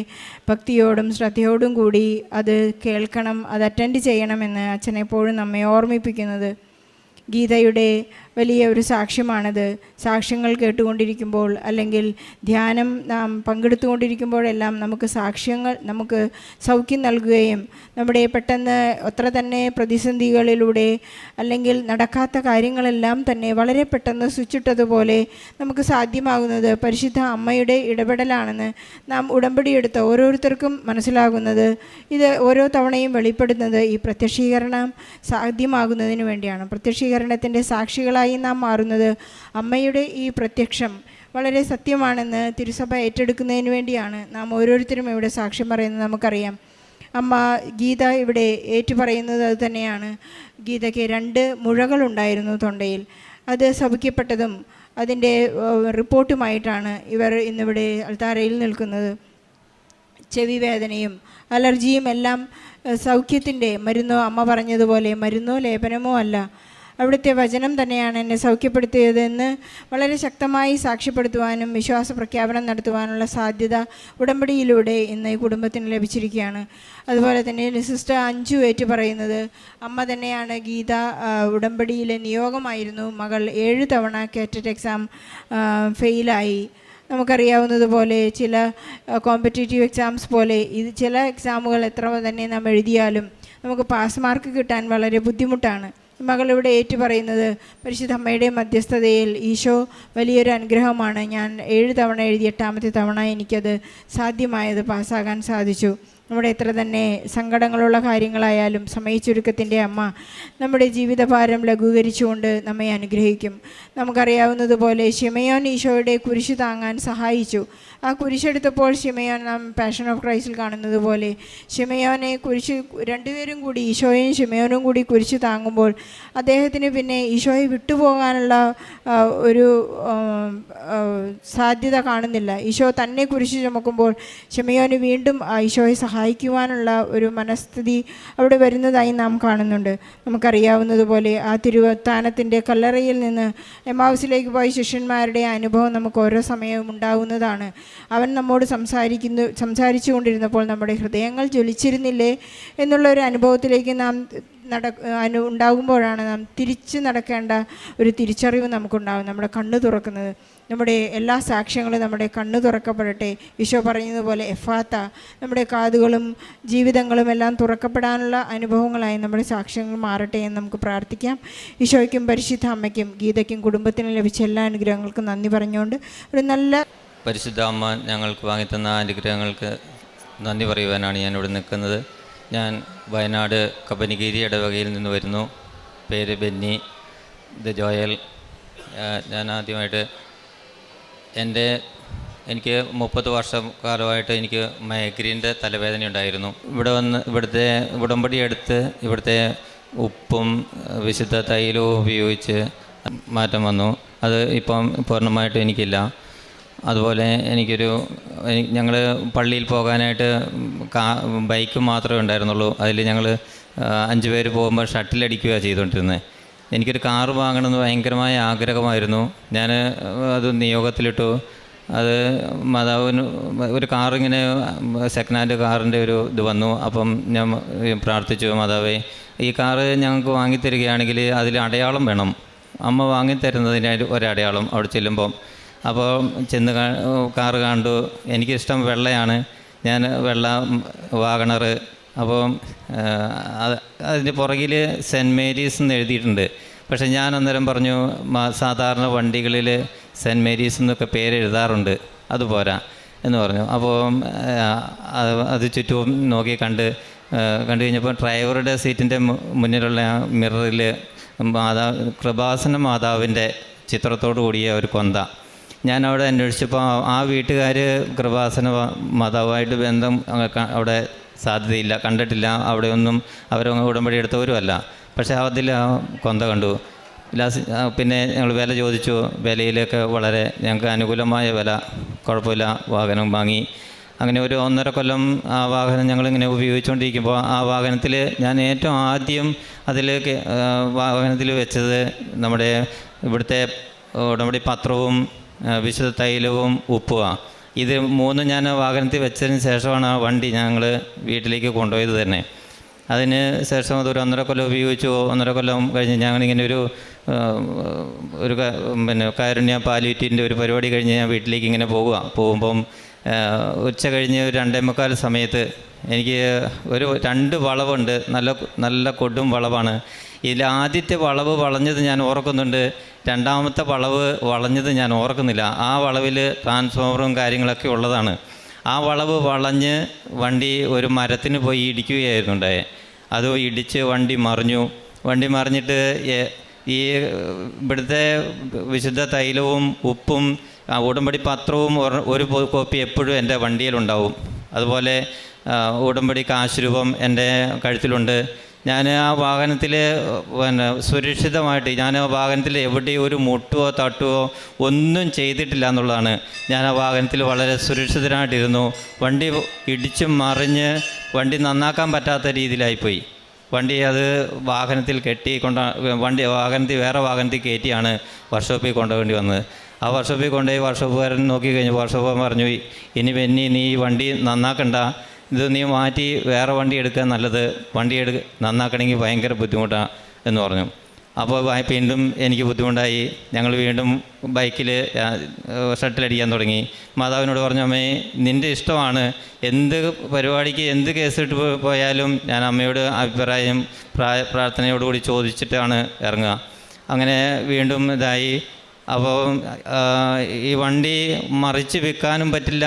ഭക്തിയോടും ശ്രദ്ധയോടും കൂടി അത് കേൾക്കണം, അത് അറ്റൻഡ് ചെയ്യണമെന്ന് അച്ഛൻ എപ്പോഴും നമ്മെ ഓർമ്മിപ്പിക്കുന്നത്. ഗീതയുടെ വലിയ ഒരു സാക്ഷ്യമാണത്. സാക്ഷ്യങ്ങൾ കേട്ടുകൊണ്ടിരിക്കുമ്പോൾ അല്ലെങ്കിൽ ധ്യാനം നാം പങ്കെടുത്തുകൊണ്ടിരിക്കുമ്പോഴെല്ലാം നമുക്ക് സൗഖ്യം നൽകുകയും നമ്മുടെ പെട്ടെന്ന് അത്ര തന്നെ പ്രതിസന്ധികളിലൂടെ അല്ലെങ്കിൽ നടക്കാത്ത കാര്യങ്ങളെല്ലാം തന്നെ വളരെ പെട്ടെന്ന് സ്വിച്ചിട്ടതുപോലെ നമുക്ക് സാധ്യമാകുന്നത് പരിശുദ്ധ അമ്മയുടെ ഇടപെടലാണെന്ന് നാം ഉടമ്പടിയെടുത്ത ഓരോരുത്തർക്കും മനസ്സിലാകുന്നത്. ഇത് ഓരോ തവണയും വെളിപ്പെടുന്നത് ഈ പ്രത്യക്ഷീകരണം സാധ്യമാകുന്നതിന് വേണ്ടിയാണ്. പ്രത്യക്ഷീകരണത്തിൻ്റെ സാക്ഷികളായി നാം മാറുന്നത് അമ്മയുടെ ഈ പ്രത്യക്ഷം വളരെ സത്യമാണെന്ന് തിരുസഭ ഏറ്റെടുക്കുന്നതിന് വേണ്ടിയാണ് നാം ഓരോരുത്തരും ഇവിടെ സാക്ഷ്യം പറയുന്നത്. നമുക്കറിയാം, അമ്മ ഗീത ഇവിടെ ഏറ്റുപറയുന്നത് അത് തന്നെയാണ്. ഗീതയ്ക്ക് 2 മുഴകളുണ്ടായിരുന്നു തൊണ്ടയിൽ. അത് സൗഖ്യപ്പെട്ടതും അതിൻ്റെ റിപ്പോർട്ടുമായിട്ടാണ് ഇവർ ഇന്നിവിടെ അൾത്താരയിൽ നിൽക്കുന്നത്. ചെവി വേദനയും അലർജിയും എല്ലാം സൗഖ്യത്തിൻ്റെ മരുന്നോ, അമ്മ പറഞ്ഞതുപോലെ മരുന്നോ ലേപനമോ അല്ല, അവിടുത്തെ വചനം തന്നെയാണ് എന്നെ സൗഖ്യപ്പെടുത്തിയതെന്ന് വളരെ ശക്തമായി സാക്ഷ്യപ്പെടുത്തുവാനും വിശ്വാസ പ്രഖ്യാപനം നടത്തുവാനുള്ള സാധ്യത ഉടമ്പടിയിലൂടെ ഇന്ന് ഈ കുടുംബത്തിന് ലഭിച്ചിരിക്കുകയാണ്. അതുപോലെ തന്നെ സിസ്റ്റർ അഞ്ജു ഏറ്റു പറയുന്നത് അമ്മ തന്നെയാണ്. ഗീത ഉടമ്പടിയിലെ നിയോഗമായിരുന്നു. മകൾ 7 തവണ കാറ്ററ്റ് എക്സാം ഫെയിലായി. നമുക്കറിയാവുന്നതുപോലെ ചില കോമ്പറ്റേറ്റീവ് എക്സാംസ് പോലെ ഇത് ചില എക്സാമുകൾ എത്ര തന്നെ നാം എഴുതിയാലും നമുക്ക് പാസ് മാർക്ക് കിട്ടാൻ വളരെ ബുദ്ധിമുട്ടാണ്. മകളിവിടെ ഏറ്റു പറയുന്നത് പരിശുദ്ധ അമ്മയുടെ മധ്യസ്ഥതയിൽ ഈശോ വലിയൊരു അനുഗ്രഹമാണ്. ഞാൻ 7 തവണ എഴുതി 8ാമത്തെ തവണ എനിക്കത് സാധ്യമായത്, പാസ്സാകാൻ സാധിച്ചു. നമ്മുടെ എത്ര തന്നെ സങ്കടങ്ങളുള്ള കാര്യങ്ങളായാലും സമയച്ചുരുക്കത്തിൻ്റെ അമ്മ നമ്മുടെ ജീവിതഭാരം ലഘൂകരിച്ചുകൊണ്ട് നമ്മെ അനുഗ്രഹിക്കും. നമുക്കറിയാവുന്നതുപോലെ ശിമയോൻ ഈശോയുടെ കുരിശ് താങ്ങാൻ സഹായിച്ചു. ആ കുരിശെടുത്തപ്പോൾ ശിമയോൻ നാം പാഷൻ ഓഫ് ക്രൈസ്റ്റിൽ കാണുന്നത് പോലെ ശിമയോനെ കുരിശ് 2 പേരും കൂടി ഈശോയും ശിമയോനും കൂടി കുരിശ് താങ്ങുമ്പോൾ അദ്ദേഹത്തിന് പിന്നെ ഈശോയെ വിട്ടുപോകാനുള്ള ഒരു സാധ്യത കാണുന്നില്ല. ഈശോ തന്നെ കുരിശ് ചുമക്കുമ്പോൾ ശിമയോന് വീണ്ടും ഈശോയെ സഹായിക്കുവാനുള്ള ഒരു മനസ്ഥിതി അവിടെ വരുന്നതായി നാം കാണുന്നുണ്ട്. നമുക്കറിയാവുന്നതുപോലെ ആ തിരുവത്താനത്തിൻ്റെ കല്ലറയിൽ നിന്ന് എമ്മാവുസിലേക്ക് പോയ ശിഷ്യന്മാരുടെ അനുഭവം നമുക്ക് ഓരോ സമയവും ഉണ്ടാകുന്നതാണ്. അവൻ നമ്മോട് സംസാരിച്ചു കൊണ്ടിരുന്നപ്പോൾ നമ്മുടെ ഹൃദയങ്ങൾ ജ്വലിച്ചിരുന്നില്ലേ എന്നുള്ളൊരു അനുഭവത്തിലേക്ക് നാം ഉണ്ടാകുമ്പോഴാണ് നാം തിരിച്ച് നടക്കേണ്ട ഒരു തിരിച്ചറിവ് നമുക്കുണ്ടാകും. നമ്മുടെ കണ്ണ് തുറക്കുന്നത്, നമ്മുടെ എല്ലാ സാക്ഷ്യങ്ങളും നമ്മുടെ കണ്ണ് തുറക്കപ്പെടട്ടെ. ഈശോ പറയുന്നതുപോലെ എഫാത്ത, നമ്മുടെ കാതുകളും ജീവിതങ്ങളും എല്ലാം തുറക്കപ്പെടാനുള്ള അനുഭവങ്ങളായി നമ്മുടെ സാക്ഷ്യങ്ങൾ മാറട്ടെ എന്ന് നമുക്ക് പ്രാർത്ഥിക്കാം. ഈശോയ്ക്കും പരിശുദ്ധ അമ്മയ്ക്കും ഗീതയ്ക്കും കുടുംബത്തിനും ലഭിച്ച എല്ലാ അനുഗ്രഹങ്ങൾക്കും നന്ദി പറഞ്ഞുകൊണ്ട് ഒരു നല്ല പരിശുദ്ധ അമ്മ ഞങ്ങൾക്ക് വാങ്ങിത്തന്ന അനുഗ്രഹങ്ങൾക്ക് നന്ദി പറയുവാനാണ് ഞാനിവിടെ നിൽക്കുന്നത്. ഞാൻ വയനാട് കബനിഗിരി ഇടവകയിൽ നിന്ന് വരുന്നു. പേര് ബെന്നി ജോയൽ. ഞാൻ ആദ്യമായിട്ട് എനിക്ക് 30 വർഷക്കാലമായിട്ട് എനിക്ക് മൈഗ്രീൻ്റെ തലവേദന ഉണ്ടായിരുന്നു. ഇവിടുത്തെ ഉടമ്പടി എടുത്ത് ഇവിടുത്തെ ഉപ്പും വിശുദ്ധ തൈലവും ഉപയോഗിച്ച് മാറ്റം വന്നു. അത് ഇപ്പം പൂർണ്ണമായിട്ട് എനിക്കില്ല. അതുപോലെ ഞങ്ങൾ പള്ളിയിൽ പോകാനായിട്ട് ബൈക്ക് മാത്രമേ ഉണ്ടായിരുന്നുള്ളൂ. അതിൽ ഞങ്ങൾ 5 പേര് പോകുമ്പോൾ ഷട്ടിലടിക്കുകയാണ് ചെയ്തുകൊണ്ടിരുന്നത്. എനിക്കൊരു കാറ് വാങ്ങണമെന്ന് ഭയങ്കരമായ ആഗ്രഹമായിരുന്നു. ഞാൻ അത് നിയോഗത്തിലിട്ടു. അത് മാതാവിന് ഒരു കാറിങ്ങനെ സെക്കൻഡ് ഹാൻഡ് കാറിൻ്റെ ഒരു ഇത് വന്നു. അപ്പം ഞാൻ പ്രാർത്ഥിച്ചു, മാതാവേ ഈ കാറ് ഞങ്ങൾക്ക് വാങ്ങിത്തരികയാണെങ്കിൽ അതിൽ അടയാളം വേണം. അമ്മ വാങ്ങിത്തരുന്നതിന് ഒരടയാളം അവിടെ ചെല്ലുമ്പം. അപ്പോൾ ചെന്ന് കാറ് കണ്ടു. എനിക്കിഷ്ടം വെള്ളയാണ്. ഞാൻ വെള്ള വാഗണർ. അപ്പോൾ അതിൻ്റെ പുറകിൽ സെൻറ്റ് മേരീസ് എന്ന് എഴുതിയിട്ടുണ്ട്. പക്ഷേ ഞാൻ അന്നേരം പറഞ്ഞു, സാധാരണ വണ്ടികളിൽ സെൻറ്റ് മേരീസ് എന്നൊക്കെ പേര് എഴുതാറുണ്ട്, അതുപോരാ എന്ന് പറഞ്ഞു. അപ്പോൾ അത് ചുറ്റും നോക്കി കണ്ടു കഴിഞ്ഞപ്പോൾ ഡ്രൈവറുടെ സീറ്റിൻ്റെ മുന്നിലുള്ള മിററിൽ കൃപാസന മാതാവിൻ്റെ ചിത്രത്തോടു കൂടിയ ഒരു കൊന്ത. ഞാനവിടെ അന്വേഷിച്ചപ്പോൾ ആ വീട്ടുകാർ കൃപാസന മാതാവുമായിട്ട് ബന്ധം അവിടെ സാധ്യതയില്ല, കണ്ടിട്ടില്ല. അവിടെയൊന്നും അവർ ഉടമ്പടി എടുത്തവരുമല്ല. പക്ഷേ അതിൽ ആ കൊന്ത കണ്ടു. പിന്നെ ഞങ്ങൾ വില ചോദിച്ചു. വിലയിലൊക്കെ വളരെ ഞങ്ങൾക്ക് അനുകൂലമായ വില, കുഴപ്പമില്ല, വാഹനം വാങ്ങി. അങ്ങനെ ഒരു 1.5 കൊല്ലം ആ വാഹനം ഞങ്ങളിങ്ങനെ ഉപയോഗിച്ചുകൊണ്ടിരിക്കുമ്പോൾ ആ വാഹനത്തിൽ ഞാൻ ഏറ്റവും ആദ്യം അതിലേക്ക് വാഹനത്തിൽ വെച്ചത് നമ്മുടെ ഇവിടുത്തെ ഉടമ്പടി പത്രവും വിശുദ്ധ തൈലവും ഉപ്പുമാണ്. ഇത് 3 ഞാൻ വാഹനത്തിൽ വെച്ചതിന് ശേഷമാണ് ആ വണ്ടി ഞങ്ങൾ വീട്ടിലേക്ക് കൊണ്ടുപോയത് തന്നെ. അതിന് ശേഷം അതൊരു 1.5 കൊല്ലം ഉപയോഗിച്ചു. 1.5 കൊല്ലം കഴിഞ്ഞ് ഞങ്ങളിങ്ങനെ ഒരു പിന്നെ കാരുണ്യ പാലിയേറ്റീവിൻ്റെ ഒരു പരിപാടി കഴിഞ്ഞ് ഞാൻ വീട്ടിലേക്ക് ഇങ്ങനെ പോകുമ്പം ഉച്ച കഴിഞ്ഞ് 2:45 സമയത്ത് എനിക്ക് ഒരു 2 വളവുണ്ട്. നല്ല കൊടും വളവാണ്. ഇതിൽ ആദ്യത്തെ വളവ് വളഞ്ഞത് ഞാൻ ഓർക്കുന്നുണ്ട്, രണ്ടാമത്തെ വളവ് വളഞ്ഞത് ഞാൻ ഓർക്കുന്നില്ല. ആ വളവിൽ ട്രാൻസ്ഫോമറും കാര്യങ്ങളൊക്കെ ഉള്ളതാണ്. ആ വളവ് വളഞ്ഞ് വണ്ടി ഒരു മരത്തിന് പോയി ഇടിക്കുകയായിരുന്നു ഉണ്ടായത്. അത് ഇടിച്ച് വണ്ടി മറിഞ്ഞു. വണ്ടി മറിഞ്ഞിട്ട് ഈ ഇവിടുത്തെ വിശുദ്ധ തൈലവും ഉപ്പും ഉടമ്പടി പത്രവും ഒരു കോപ്പി എപ്പോഴും എൻ്റെ വണ്ടിയിലുണ്ടാവും. അതുപോലെ ഉടമ്പടി കാശുരൂപം എൻ്റെ കഴുത്തിലുണ്ട്. ഞാൻ ആ വാഹനത്തിൽ പിന്നെ സുരക്ഷിതമായിട്ട് ഞാൻ ആ വാഹനത്തിൽ എവിടെയും ഒരു മുട്ടുവോ തട്ടുവോ ഒന്നും ചെയ്തിട്ടില്ല എന്നുള്ളതാണ്. ഞാൻ ആ വാഹനത്തിൽ വളരെ സുരക്ഷിതനായിട്ടിരുന്നു. വണ്ടി ഇടിച്ച് മറിഞ്ഞ് വണ്ടി നന്നാക്കാൻ പറ്റാത്ത രീതിയിലായിപ്പോയി. വണ്ടി അത് വാഹനത്തിൽ വാഹനത്തിൽ വേറെ വാഹനത്തിൽ കയറ്റിയാണ് വർക്ക്ഷോപ്പിൽ കൊണ്ടുപോകേണ്ടി വന്നത്. ആ വർക്ക്ഷോപ്പിൽ കൊണ്ടുപോയി വർക്ക്ഷോപ്പുകാരൻ നോക്കി കഴിഞ്ഞു. വർക്ക്ഷോപ്പ് പറഞ്ഞു, ഇനി നീ ഈ വണ്ടി നന്നാക്കണ്ട, ഇത് നീ മാറ്റി വേറെ വണ്ടി എടുക്കാൻ നല്ലത്, വണ്ടി നന്നാക്കണമെങ്കിൽ ഭയങ്കര ബുദ്ധിമുട്ടാണ് എന്ന് പറഞ്ഞു. അപ്പോൾ വീണ്ടും എനിക്ക് ബുദ്ധിമുട്ടായി. ഞങ്ങൾ വീണ്ടും ബൈക്കിൽ ഷട്ടിലടിക്കാൻ തുടങ്ങി. മാതാവിനോട് പറഞ്ഞു, അമ്മേ നിൻ്റെ ഇഷ്ടമാണ്, എന്ത് പരിപാടിക്ക് എന്ത് കേസിട്ട് പോയാലും ഞാൻ അമ്മയോട് അഭിപ്രായം പ്രാർത്ഥനയോടുകൂടി ചോദിച്ചിട്ടാണ് ഇറങ്ങുക. അങ്ങനെ വീണ്ടും ഇതായി. അപ്പോൾ ഈ വണ്ടി മറിച്ച് വിൽക്കാനും പറ്റില്ല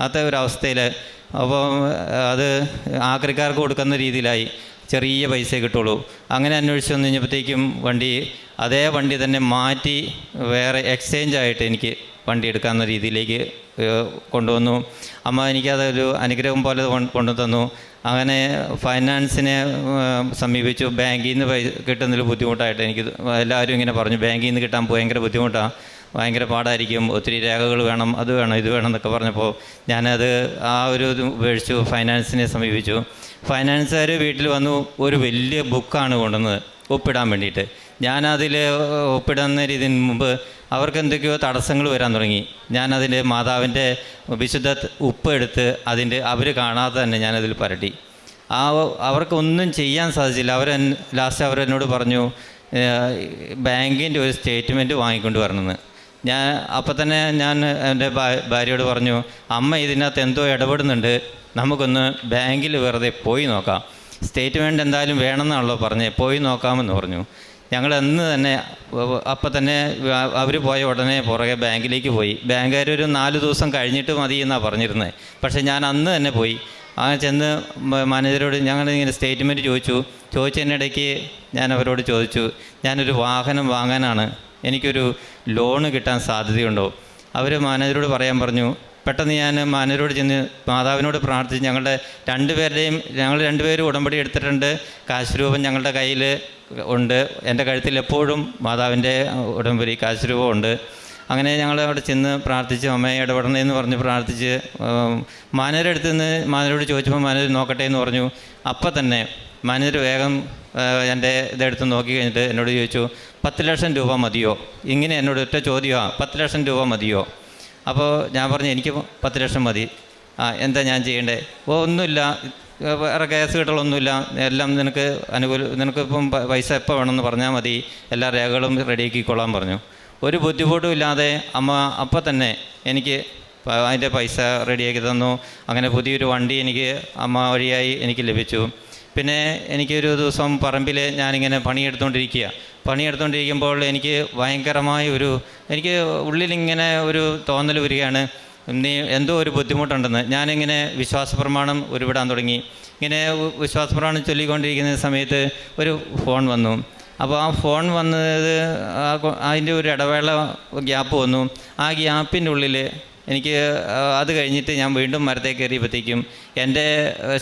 അത്ത ഒരവസ്ഥയിൽ. അപ്പോൾ അത് ആക്രിക്കാർക്ക് കൊടുക്കുന്ന രീതിയിലായി. ചെറിയ പൈസ കിട്ടുള്ളൂ. അങ്ങനെ അന്വേഷിച്ച് വന്നു കഴിഞ്ഞപ്പോഴത്തേക്കും അതേ വണ്ടി തന്നെ മാറ്റി വേറെ എക്സ്ചേഞ്ച് ആയിട്ട് എനിക്ക് വണ്ടി എടുക്കാവുന്ന രീതിയിലേക്ക് കൊണ്ടുവന്നു. അമ്മ എനിക്കതൊരു അനുഗ്രഹം പോലെ കൊണ്ടു തന്നു. അങ്ങനെ ഫൈനാൻസിനെ സമീപിച്ചു. ബാങ്കിൽ നിന്ന് കിട്ടുന്നതിൽ ബുദ്ധിമുട്ടായിട്ട് എനിക്ക് എല്ലാവരും ഇങ്ങനെ പറഞ്ഞു, ബാങ്കിൽ നിന്ന് കിട്ടാൻ ഭയങ്കര ബുദ്ധിമുട്ടാണ്, ഭയങ്കര പാടായിരിക്കും, ഒത്തിരി രേഖകൾ വേണം, അത് വേണം ഇത് വേണം എന്നൊക്കെ പറഞ്ഞപ്പോൾ ഞാനത് ആ ഒരു ഇത് ഉപേക്ഷിച്ചു. ഫൈനാൻസിനെ സമീപിച്ചു. ഫൈനാൻസുകാർ വീട്ടിൽ വന്നു ഒരു വലിയ ബുക്കാണ് കൊണ്ടുവന്നത് ഒപ്പിടാൻ വേണ്ടിയിട്ട്. ഞാനതിൽ ഒപ്പിടുന്ന രീതിന് മുമ്പ് അവർക്ക് എന്തൊക്കെയോ തടസ്സങ്ങൾ വരാൻ തുടങ്ങി. ഞാനതിൻ്റെ മാതാവിൻ്റെ വിശുദ്ധ ഉപ്പ് എടുത്ത് അവർ കാണാതെ തന്നെ ഞാനതിൽ പുരട്ടി. അവർക്കൊന്നും ചെയ്യാൻ സാധിച്ചില്ല. ലാസ്റ്റ് അവരെന്നോട് പറഞ്ഞു, ബാങ്കിൻ്റെ ഒരു സ്റ്റേറ്റ്മെൻറ്റ് വാങ്ങിക്കൊണ്ട് വരണമെന്ന്. അപ്പോൾ തന്നെ ഞാൻ എൻ്റെ ഭാര്യയോട് പറഞ്ഞു, അമ്മ ഇതിനകത്ത് എന്തോ ഇടപെടുന്നുണ്ട്, നമുക്കൊന്ന് ബാങ്കിൽ വെറുതെ പോയി നോക്കാം, സ്റ്റേറ്റ്മെൻറ്റ് എന്തായാലും വേണമെന്നാണല്ലോ പറഞ്ഞത്, പോയി നോക്കാമെന്ന് പറഞ്ഞു. ഞങ്ങൾ അന്ന് തന്നെ അപ്പം തന്നെ അവർ പോയ ഉടനെ പുറകെ ബാങ്കിലേക്ക് പോയി. ബാങ്കുകാർ ഒരു 4 ദിവസം കഴിഞ്ഞിട്ട് മതി എന്നാണ് പറഞ്ഞിരുന്നത്. പക്ഷേ ഞാൻ അന്ന് തന്നെ പോയി. ചെന്ന് മാനേജരോട് ഞങ്ങളിങ്ങനെ സ്റ്റേറ്റ്മെൻറ്റ് ചോദിച്ചതിനിടയ്ക്ക് ഞാൻ അവരോട് ചോദിച്ചു, ഞാനൊരു വാഹനം വാങ്ങാനാണ്, എനിക്കൊരു ലോണ് കിട്ടാൻ സാധ്യതയുണ്ടോ? അവർ മാനേജരോട് പറയാൻ പറഞ്ഞു. പെട്ടെന്ന് ഞാൻ മാനേജരോട് ചെന്ന് മാതാവിനോട് പ്രാർത്ഥിച്ച് ഞങ്ങൾ രണ്ടുപേരും ഉടമ്പടി എടുത്തിട്ടുണ്ട്. കാശ് രൂപം ഞങ്ങളുടെ കയ്യിൽ ഉണ്ട്. എൻ്റെ കഴുത്തിൽ എപ്പോഴും മാതാവിൻ്റെ ഉടമ്പടി കാശ് രൂപം ഉണ്ട്. അങ്ങനെ ഞങ്ങൾ അവിടെ ചെന്ന് പ്രാർത്ഥിച്ച് അമ്മയെ ഇടപെടണമെന്ന് പറഞ്ഞ് പ്രാർത്ഥിച്ച് മാനേജരുടെ അടുത്ത് നിന്ന് മാനേജരോട് ചോദിച്ചപ്പോൾ മാനേജർ നോക്കട്ടെ എന്ന് പറഞ്ഞു. അപ്പം തന്നെ മാനേജർ വേഗം എൻ്റെ ഇതെടുത്ത് നോക്കി കഴിഞ്ഞിട്ട് എന്നോട് ചോദിച്ചു, 10 ലക്ഷം രൂപ മതിയോ? ഇങ്ങനെ എന്നോട് ഒറ്റ ചോദ്യമാണ്, 10 ലക്ഷം രൂപ മതിയോ? അപ്പോൾ ഞാൻ പറഞ്ഞു, എനിക്ക് 10 ലക്ഷം മതി. എന്താ ഞാൻ ചെയ്യേണ്ടത്? ഒന്നുമില്ല, വേറെ കേസുകെട്ടുകളൊന്നുമില്ല, എല്ലാം നിനക്ക് നിനക്കിപ്പം പൈസ എപ്പോൾ വേണമെന്ന് പറഞ്ഞാൽ മതി, എല്ലാ രേഖകളും റെഡിയാക്കിക്കൊള്ളാൻ പറഞ്ഞു. ഒരു ബുദ്ധിമുട്ടും ഇല്ലാതെ അമ്മ അപ്പം തന്നെ എനിക്ക് അതിൻ്റെ പൈസ റെഡിയാക്കി തന്നു. അങ്ങനെ പുതിയൊരു വണ്ടി എനിക്ക് അമ്മ വഴിയായി എനിക്ക് ലഭിച്ചു. പിന്നെ എനിക്കൊരു ദിവസം പറമ്പിൽ ഞാനിങ്ങനെ പണിയെടുത്തുകൊണ്ടിരിക്കുമ്പോൾ എനിക്ക് ഭയങ്കരമായ എനിക്ക് ഉള്ളിലിങ്ങനെ ഒരു തോന്നൽ വരികയാണ്, എന്തോ ഒരു ബുദ്ധിമുട്ടുണ്ടെന്ന്. ഞാനിങ്ങനെ വിശ്വാസപ്രമാണം ഉരുവിടാൻ തുടങ്ങി. ഇങ്ങനെ വിശ്വാസപ്രമാണം ചൊല്ലിക്കൊണ്ടിരിക്കുന്ന സമയത്ത് ഒരു ഫോൺ വന്നു. അപ്പോൾ ആ ഫോൺ വന്നത് അതിൻ്റെ ഒരു ഇടവേള ഗ്യാപ്പ് വന്നു. ആ ഗ്യാപ്പിൻ്റെ ഉള്ളിൽ എനിക്ക് അത് കഴിഞ്ഞിട്ട് ഞാൻ വീണ്ടും മരത്തെ കയറിയപ്പോഴത്തേക്കും എൻ്റെ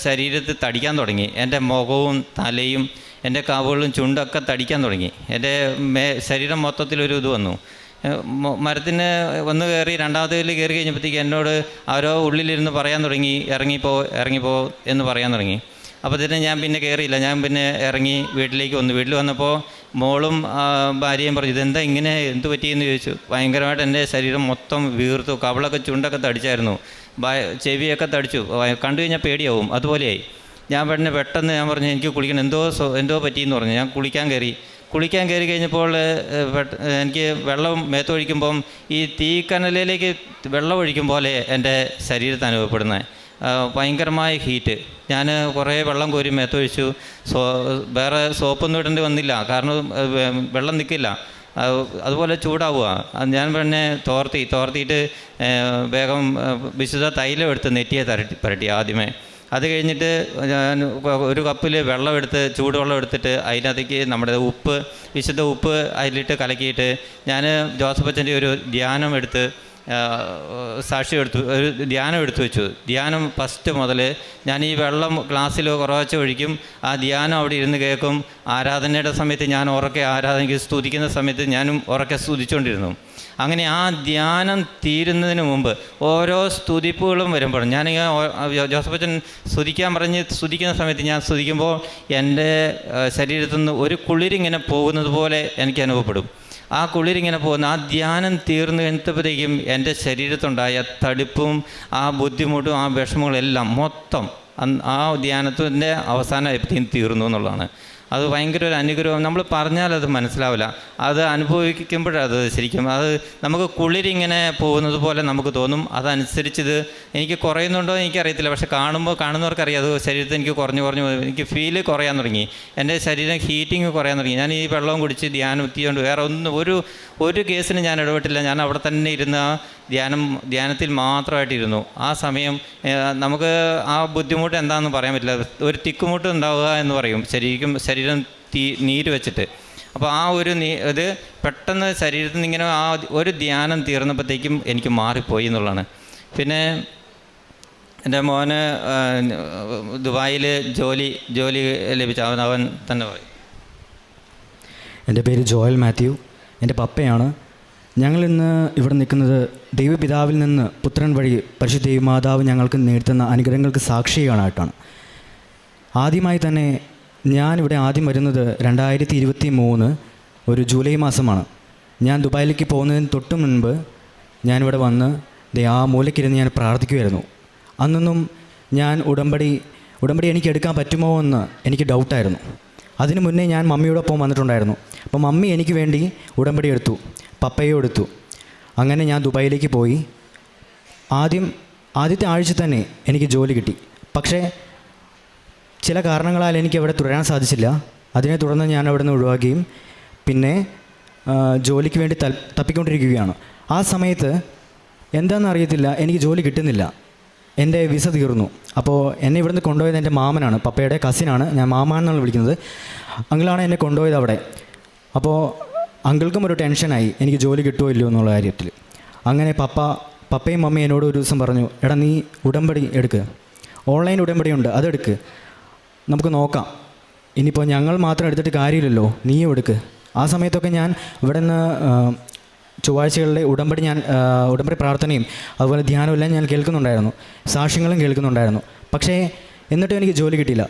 ശരീരത്തിൽ തടിക്കാൻ തുടങ്ങി. എൻ്റെ മുഖവും തലയും എൻ്റെ കാവുകളും ചുണ്ടൊക്കെ തടിക്കാൻ തുടങ്ങി. എൻ്റെ ശരീരം മൊത്തത്തിലൊരു ഇത് വന്നു. മരത്തിന് വന്ന് കയറി രണ്ടാമത്തേതിൽ കയറി കഴിഞ്ഞപ്പോഴത്തേക്ക് എന്നോട് ആരോ ഉള്ളിലിരുന്ന് പറയാൻ തുടങ്ങി, ഇറങ്ങിപ്പോ എന്ന് പറയാൻ തുടങ്ങി. അപ്പോൾ തന്നെ ഞാൻ പിന്നെ കയറിയില്ല. ഞാൻ പിന്നെ ഇറങ്ങി വീട്ടിലേക്ക് വന്നു. വീട്ടിൽ വന്നപ്പോൾ മോളും ഭാര്യയും പറഞ്ഞു, ഇതെന്താ ഇങ്ങനെ, എന്ത് പറ്റിയെന്ന് ചോദിച്ചു. ഭയങ്കരമായിട്ട് എൻ്റെ ശരീരം മൊത്തം വീർത്തു, കവിളൊക്കെ ചുണ്ടൊക്കെ തടിച്ചായിരുന്നു, ചെവിയൊക്കെ തടിച്ചു, കണ്ടു കഴിഞ്ഞാൽ പേടിയാവും, അതുപോലെയായി. ഞാൻ പെട്ടെന്ന് ഞാൻ പറഞ്ഞു എനിക്ക് കുളിക്കണം, എന്തോ പറ്റിയെന്ന് പറഞ്ഞു. ഞാൻ കുളിക്കാൻ കയറി കഴിഞ്ഞപ്പോൾ എനിക്ക് വെള്ളം മേത്തൊഴിക്കുമ്പം ഈ തീക്കനലിലേക്ക് വെള്ളം ഒഴിക്കും പോലെ എൻ്റെ ശരീരത്തിൽ അനുഭവപ്പെടുന്നത് ഭയങ്കരമായ ഹീറ്റ്. ഞാൻ കുറേ വെള്ളം കോരി മേത്തൊഴിച്ചു. വേറെ സോപ്പൊന്നും ഇടേണ്ടി വന്നില്ല, കാരണം വെള്ളം നിൽക്കില്ല, അതുപോലെ ചൂടാവുക. ഞാൻ പിന്നെ തോർത്തിയിട്ട് വേഗം വിശുദ്ധ തൈലം എടുത്ത് നെറ്റിയെ പുരട്ടി ആദ്യമേ. അത് കഴിഞ്ഞിട്ട് ഞാൻ ഒരു കപ്പിൽ ചൂടുവെള്ളം എടുത്തിട്ട് അതിനകത്തേക്ക് നമ്മുടെ വിശുദ്ധ ഉപ്പ് അതിലിട്ട് കലക്കിയിട്ട് ഞാൻ ജോസഫ് അച്ഛൻ്റെ ഒരു ധ്യാനം എടുത്ത് ഒരു ധ്യാനം എടുത്തു വെച്ചു. ധ്യാനം ഫസ്റ്റ് മുതൽ ഞാൻ ഈ വെള്ളം ഗ്ലാസ്സിൽ കുറച്ച് ഒഴിക്കും, ആ ധ്യാനം അവിടെ ഇരുന്ന് കേൾക്കും. ആരാധനയുടെ സമയത്ത് ഞാൻ ഉറക്കെ ആരാധനയ്ക്ക് സ്തുതിക്കുന്ന സമയത്ത് ഞാനും ഉറക്കെ സ്തുതിച്ചുകൊണ്ടിരുന്നു. അങ്ങനെ ആ ധ്യാനം തീരുന്നതിന് മുമ്പ് ഓരോ സ്തുതിപ്പുകളും വരുമ്പോൾ ഞാനിങ്ങനെ ജോസഫ് അച്ഛൻ സ്തുതിക്കുന്ന സമയത്ത് ഞാൻ സ്തുതിക്കുമ്പോൾ എൻ്റെ ശരീരത്തു നിന്ന് ഒരു കുളിരിങ്ങനെ പോകുന്നത് പോലെ എനിക്ക് അനുഭവപ്പെടും. ആ കുളിരിങ്ങനെ പോകുന്ന ആ ധ്യാനം തീർന്നു കഴിഞ്ഞപ്പോഴത്തേക്കും എൻ്റെ ശരീരത്തുണ്ടായ തടുപ്പും ആ ബുദ്ധിമുട്ടും ആ വിഷമങ്ങളെല്ലാം മൊത്തം ആ ധ്യാനത്തിൻ്റെ അവസാനം തീർന്നു എന്നുള്ളതാണ്. അത് ഭയങ്കര ഒരു അനുഗ്രഹം. നമ്മൾ പറഞ്ഞാൽ അത് മനസ്സിലാവില്ല, അത് അനുഭവിക്കുമ്പോഴത് ശരിക്കും അത് നമുക്ക് കുളിരിങ്ങനെ പോകുന്നത് പോലെ നമുക്ക് തോന്നും. അതനുസരിച്ചത് എനിക്ക് കുറയുന്നുണ്ടോ എനിക്കറിയത്തില്ല, പക്ഷെ കാണുന്നവർക്കറിയാം അത് ശരീരത്തിൽ എനിക്ക് കുറഞ്ഞു എനിക്ക് ഫീല് കുറയാൻ തുടങ്ങി. എൻ്റെ ശരീരം ഹീറ്റിങ് കുറയാൻ തുടങ്ങി. ഞാൻ ഈ വെള്ളവും കുടിച്ച് ധ്യാനം എത്തിയോണ്ട് വേറെ ഒരു കേസിന് ഞാൻ ഇടപെട്ടില്ല. ഞാൻ അവിടെ തന്നെ ഇരുന്ന് ആ ധ്യാനത്തിൽ മാത്രമായിട്ടിരുന്നു. ആ സമയം നമുക്ക് ആ ബുദ്ധിമുട്ട് എന്താണെന്ന് പറയാൻ പറ്റില്ല. ഒരു തിക്കുമുട്ട് ഉണ്ടാവുക എന്ന് പറയും, ശരീരം നീര് വെച്ചിട്ട്. അപ്പോൾ ആ ഇത് പെട്ടെന്ന് ശരീരത്തിൽ നിന്ന് ഇങ്ങനെ ആ ഒരു ധ്യാനം തീർന്നപ്പോഴത്തേക്കും എനിക്ക് മാറിപ്പോയി എന്നുള്ളതാണ്. പിന്നെ എൻ്റെ മോന് ദുബായിൽ ജോലി ലഭിച്ച അവൻ തന്നെ പറയും. എൻ്റെ പേര് ജോയൽ മാത്യു, എൻ്റെ പപ്പയാണ്. ഞങ്ങളിന്ന് ഇവിടെ നിൽക്കുന്നത് ദൈവപിതാവിൽ നിന്ന് പുത്രൻ വഴി പരിശുദ്ധ ദൈവമാതാവ് ഞങ്ങൾക്ക് നേടുന്ന അനുഗ്രഹങ്ങൾക്ക് സാക്ഷികളായിട്ടാണ്. ആദ്യമായി തന്നെ ഞാനിവിടെ ആദ്യം വരുന്നത് 2023 ഒരു ജൂലൈ മാസമാണ്. ഞാൻ ദുബായിലേക്ക് പോകുന്നതിന് തൊട്ട് മുൻപ് ഞാനിവിടെ വന്ന് ആ മൂലയ്ക്കിരുന്ന് ഞാൻ പ്രാർത്ഥിക്കുമായിരുന്നു. അന്നൊന്നും ഞാൻ ഉടമ്പടി എനിക്ക് എടുക്കാൻ പറ്റുമോ എന്ന് എനിക്ക് ഡൗട്ടായിരുന്നു. അതിനു മുന്നേ ഞാൻ മമ്മിയോടൊപ്പം വന്നിട്ടുണ്ടായിരുന്നു. അപ്പോൾ മമ്മി എനിക്ക് വേണ്ടി ഉടമ്പടി എടുത്തു, പപ്പയും എടുത്തു. അങ്ങനെ ഞാൻ ദുബായിലേക്ക് പോയി. ആദ്യത്തെ ആഴ്ച തന്നെ എനിക്ക് ജോലി കിട്ടി. പക്ഷേ ചില കാരണങ്ങളാൽ എനിക്ക് അവിടെ തുടരാൻ സാധിച്ചില്ല. അതിനെ തുടർന്ന് ഞാൻ അവിടെ നിന്ന് ഒഴിവാക്കുകയും പിന്നെ ജോലിക്ക് വേണ്ടി തപ്പിക്കൊണ്ടിരിക്കുകയാണ്. ആ സമയത്ത് എന്താണെന്ന് അറിയത്തില്ല, എനിക്ക് ജോലി കിട്ടുന്നില്ല. എൻ്റെ വിസ തീർന്നു. അപ്പോൾ എന്നെ ഇവിടുന്ന് കൊണ്ടുപോയത് എൻ്റെ മാമനാണ്, പപ്പയുടെ കസിനാണ്. ഞാൻ മാമാണെന്നാണ് വിളിക്കുന്നത്. അങ്കിളാണ് എന്നെ കൊണ്ടുപോയത് അവിടെ. അപ്പോൾ അങ്കിൾക്കും ഒരു ടെൻഷനായി, എനിക്ക് ജോലി കിട്ടുമോ ഇല്ലയോ എന്നുള്ള കാര്യത്തിൽ. അങ്ങനെ പപ്പയും മമ്മയും എന്നോട് ഒരു ദിവസം പറഞ്ഞു, എടാ നീ ഉടമ്പടി എടുക്ക്, ഓൺലൈൻ ഉടമ്പടി ഉണ്ട്, അതെടുക്ക്, നമുക്ക് നോക്കാം. ഇനിയിപ്പോൾ ഞങ്ങൾ മാത്രം എടുത്തിട്ട് കാര്യമില്ലല്ലോ, നീയും എടുക്ക്. ആ സമയത്തൊക്കെ ഞാൻ ഇവിടെ നിന്ന് ചൊവ്വാഴ്ചകളിലെ ഉടമ്പടി പ്രാർത്ഥനയും അതുപോലെ ധ്യാനമെല്ലാം ഞാൻ കേൾക്കുന്നുണ്ടായിരുന്നു, സാക്ഷ്യങ്ങളും കേൾക്കുന്നുണ്ടായിരുന്നു. പക്ഷേ എന്നിട്ടും എനിക്ക് ജോലി കിട്ടിയില്ല.